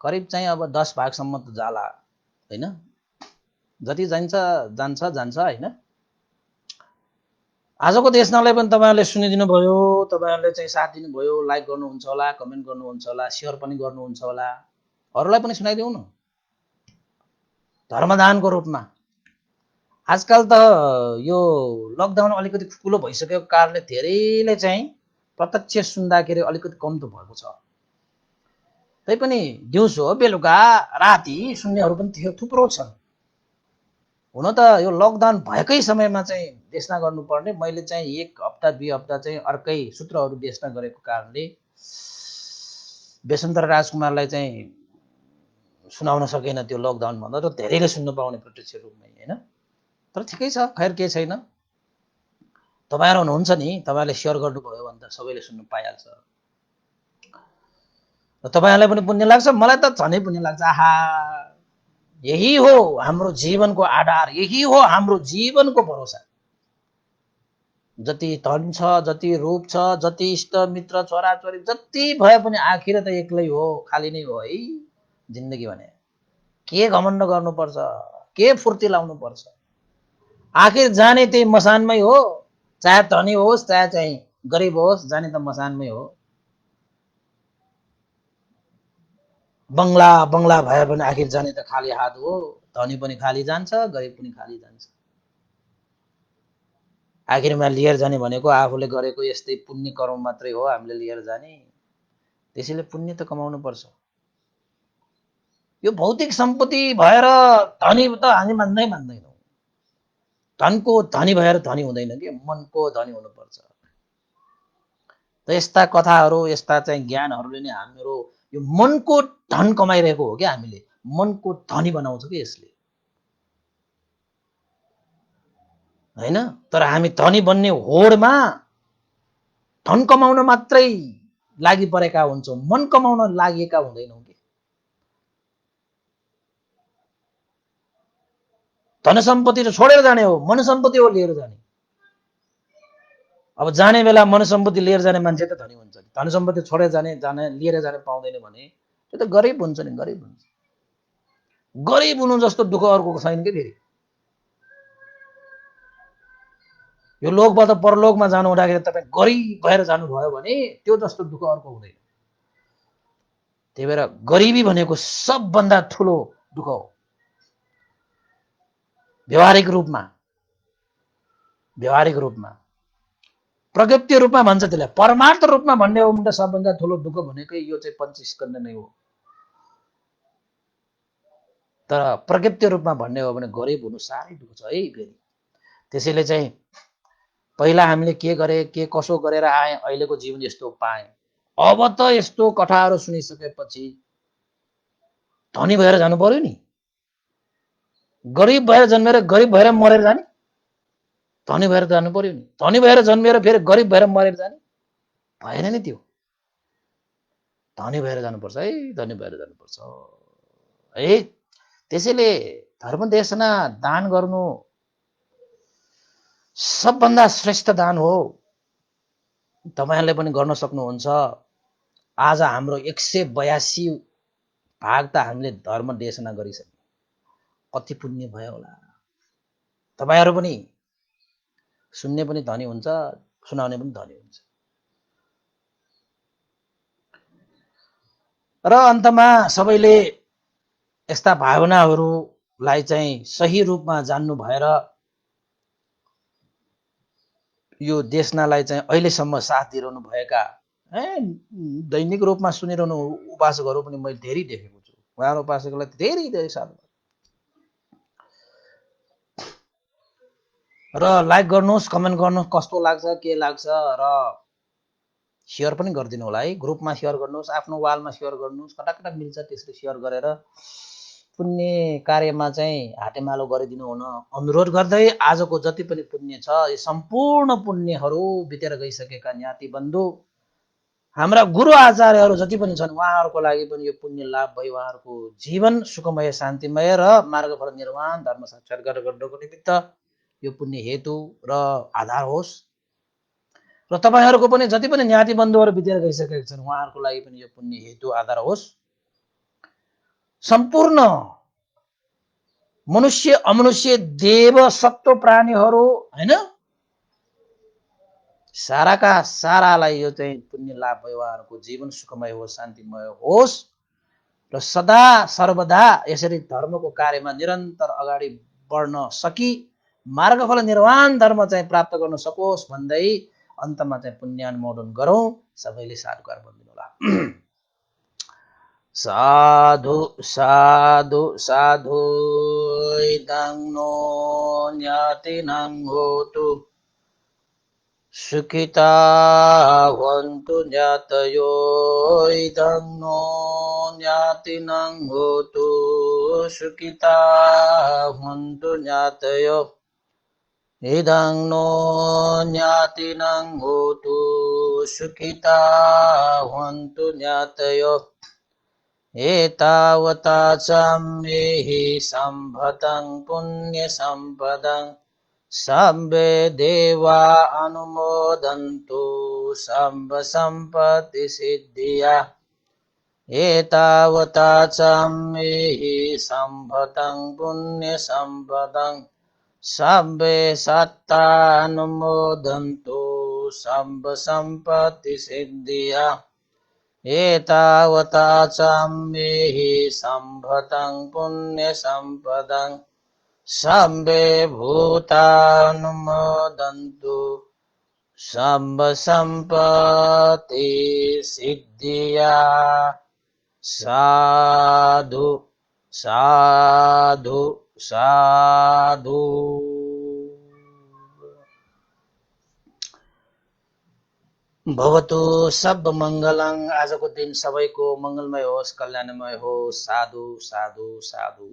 करिब चाहिँ अब 10 भागसम्म त जाला हैन, जति जान्छ हैन। आजको देशनालाई पनि तपाईहरुले सुनिदिनु भयो, तपाईहरुले चाहिँ साथ दिनुभयो, लाइक गर्नुहुन्छ होला, कमेन्ट गर्नुहुन्छ होला, शेयर पनि गर्नुहुन्छ होला। अरूलाई पनि सुनाइदेऊ न धर्मदानको रूपमा। आजकल त यो लकडाउन अलिकति खुकुलो भइसकेको कारणले धेरैले चाहिँ प्रत्यक्ष सुन्दाखेरि अलिकति कम त भएको छ। तैपनि दिउँसो बेलुका राति सुन्नेहरू पनि थुप्रो छन्। हुन त यो लकडाउन भएकै समयमा चाहिँ देशना गर्नुपर्ने, मैले चाहिँ 1 हप्ता 2 हप्ता चाहिँ अर्कै सूत्रहरू देशना गरेको कारणले बेसन्तर राजकुमारलाई चाहिँ सुनाउन सकेन त्यो लकडाउन भन्दा, र धेरैले सुन्न पाउने प्रत्यक्ष रूपमै हैन। तर ठिकै छ, खैर केही छैन। तपाईहरु हुनुहुन्छ नि, तपाईहरुले शेयर गर्नुभयो भने त सबैले सुन्न पाइहाल्छ। र तपाईहरुलाई पनि पुण्य लाग्छ, मलाई त झनै पुण्य लाग्छ। आहा, यही हो हाम्रो जीवनको आधार, यही हो हाम्रो जीवनको भरोसा। जति धन छ, जति रूप छ, जति इष्ट मित्र छोराछोरी जति भए पनि आखिर त एक्लै हो, खाली नै हो है जिन्दगी भने। के घमण्ड गर्नुपर्छ, के फुर्ती लाउनु पर्छ? आखिर जाने त्यही मसानमै हो, चाहे धनी होस् चाहे चाहिँ गरिब होस्, जाने त मसानमै हो। बंगला बंगला भए पनि आखिर जाने त खाली हात हो, धनी पनि खाली जान्छ, गरिब पनि खाली जान्छ। आखिरमा लिएर जाने भनेको आफूले गरेको यस्तै पुण्य कर्म मात्रै हो हामीले लिएर जाने। त्यसैले पुण्य त कमाउनु पर्छ। यो भौतिक सम्पत्ति भएर धनी त हामी मान्दैनौँ। धनको धनी भएर धनी हुँदैन के, मनको धनी हुनुपर्छ। त यस्ता कथाहरू, यस्ता चाहिँ ज्ञानहरूले नै हाम्रो यो मनको धन कमाइरहेको हो क्या। हामीले मनको धनी बनाउँछ कि यसले हैन। तर हामी धनी बन्ने होडमा धन कमाउन मात्रै लागि परेका हुन्छौँ, मन कमाउन लागेका हुँदैनौँ कि। धन सम्पत्ति त छोडेर जाने हो, मन सम्पत्ति हो लिएर जाने। अब जाने बेला मन सम्पत्ति लिएर जाने मान्छे त धनी हुन्छ, धन सम्पत्ति छोडेर जाने लिएर जाने पाउँदैन भने त्यो त गरिब हुन्छ नि, गरिब हुन्छ। गरिब हुनु जस्तो दुःख अर्को छैन के फेरि। यो लोकबाट परलोकमा जानु हुँदाखेरि तपाईँ गरिब भएर जानुभयो भने त्यो जस्तो दुःख अर्को हुँदैन। त्यही भएर गरिबी भनेको सबभन्दा ठुलो दुःख हो व्यवहारिक रूपमा। व्यवहारिक रूपमा प्रगति रूपमा भन्छ त्यसलाई, परमार्थ रूपमा भन्ने हो भने सबभन्दा ठुलो दुःख भनेकै यो चाहिँ पञ्चस्कन्ध नै हो। तर प्रगति रूपमा भन्ने हो भने गरिब हुनु साह्रै दुःख छ है फेरि। त्यसैले चाहिँ पहिला हामीले के गरे, के कसो गरेर आए, अहिलेको जीवन यस्तो पाए। अब त यस्तो कथाहरू सुनिसकेपछि धनी भएर जानु पर्यो नि। गरिब भएर जन्मेर गरिब भएर मरेर जाने, धनी भएर जानु पर्यो नि। धनी भएर जन्मेर फेरि गरिब भएर मरेर जाने भएन नि त्यो। धनी भएर जानुपर्छ है, धनी भएर जानुपर्छ है। त्यसैले धर्म देशना दान गर्नु सबभन्दा श्रेष्ठ दान हो। तपाईहरुले पनि गर्न सक्नुहुन्छ। आज हाम्रो 182 भाग त हामीले धर्म देशना गरिसक्यौं। कति पुण्य भयो होला। तपाईहरु पनि सुन्ने पनि धनी हुन्छ, सुनाउने पनि धनी हुन्छ। र अन्तमा सबैले यस्ता भावनाहरूलाई चाहिँ सही रूपमा जान्नु भएर यो देशनालाई चाहिँ अहिलेसम्म साथ दिइरहनु भएका दैनिक रूपमा सुनिरहनु उपासकहरू पनि मैले धेरै देखेको छु। उहाँहरू उपासकलाई धेरै धेरै साथ। र लाइक गर्नुहोस्, कमेन्ट गर्नुहोस्, कस्तो लाग्छ, के लाग्छ। र सेयर पनि गरिदिनु होला है, ग्रुपमा सेयर गर्नुहोस्, आफ्नो वालमा सेयर गर्नुहोस्, कता कता मिल्छ त्यसरी सेयर गरेर पुण्य कार्यमा चाहिँ हातेमालो गरिदिनु हुन अनुरोध गर्दै आजको जति पनि पुण्य छ यी सम्पूर्ण पुण्यहरू बितेर गइसकेका ज्ञाति बन्धु हाम्रा गुरु आचार्यहरू जति पनि छन् उहाँहरूको लागि पनि यो पुण्य लाभ भई उहाँहरूको जीवन सुखमय शान्तिमय र मार्गफल निर्वाण धर्म साक्षात्कार गर्नको निमित्त यो पुण्य हेतु र आधार होस् र तपाईहरूको पनि जति पनि ज्ञाति बन्धुहरू बितेर गइसकेका छन् उहाँहरूको लागि पनि यो पुण्य हेतु आधार होस्। सम्पूर्ण मनुष्य अमनुष्य देव सत्व प्राणीहरू हैन साराका सारालाई यो चाहिँ पुण्य लाभ भयो, उहाँहरूको जीवन सुखमय होस् शान्तिमय होस् र सदा सर्वदा यसरी धर्मको कार्यमा निरन्तर अगाडि बढ्न सकी मार्गफल निर्वाण धर्म चाहिँ प्राप्त गर्न सकोस् भन्दै अन्तमा चाहिँ पुण्यानुमोदन गरौँ। सबैले साधुकार भनिदिनु होला। साधु साधु साधु इदं नो ज्ञातिनां होतु सुखिता भवन्तु ज्ञातयो इदं नो ज्ञातिनां होतु सुखिता भवन्तु ज्ञातयो इदं नो ज्ञातिनां होतु सुखिता भवन्तु ज्ञातयो एतावता सम्मेहि सम्भतं पुण्यसम्पदं सम्बे देवा अनुमोदन्तु सम्ब सम्पत्ति सिद्धिया एतावता सम्मेहि सम्भतं पुण्यसम्पदं सम्बे सत्तानुमोदन्तु सम्ब सम्पत्ति सिद्धिया एतावता सम्मेहि सम्भतं पुण्यसम्पदं सम्बे भूतानुमोदन्तु सम्ब सम्पत्ति सिद्धिया। साधु साधु साधु। भवतु सब मङ्गलं। आजको दिन सबैको मङ्गलमय होस्, कल्याणमय होस्। साधु साधु साधु।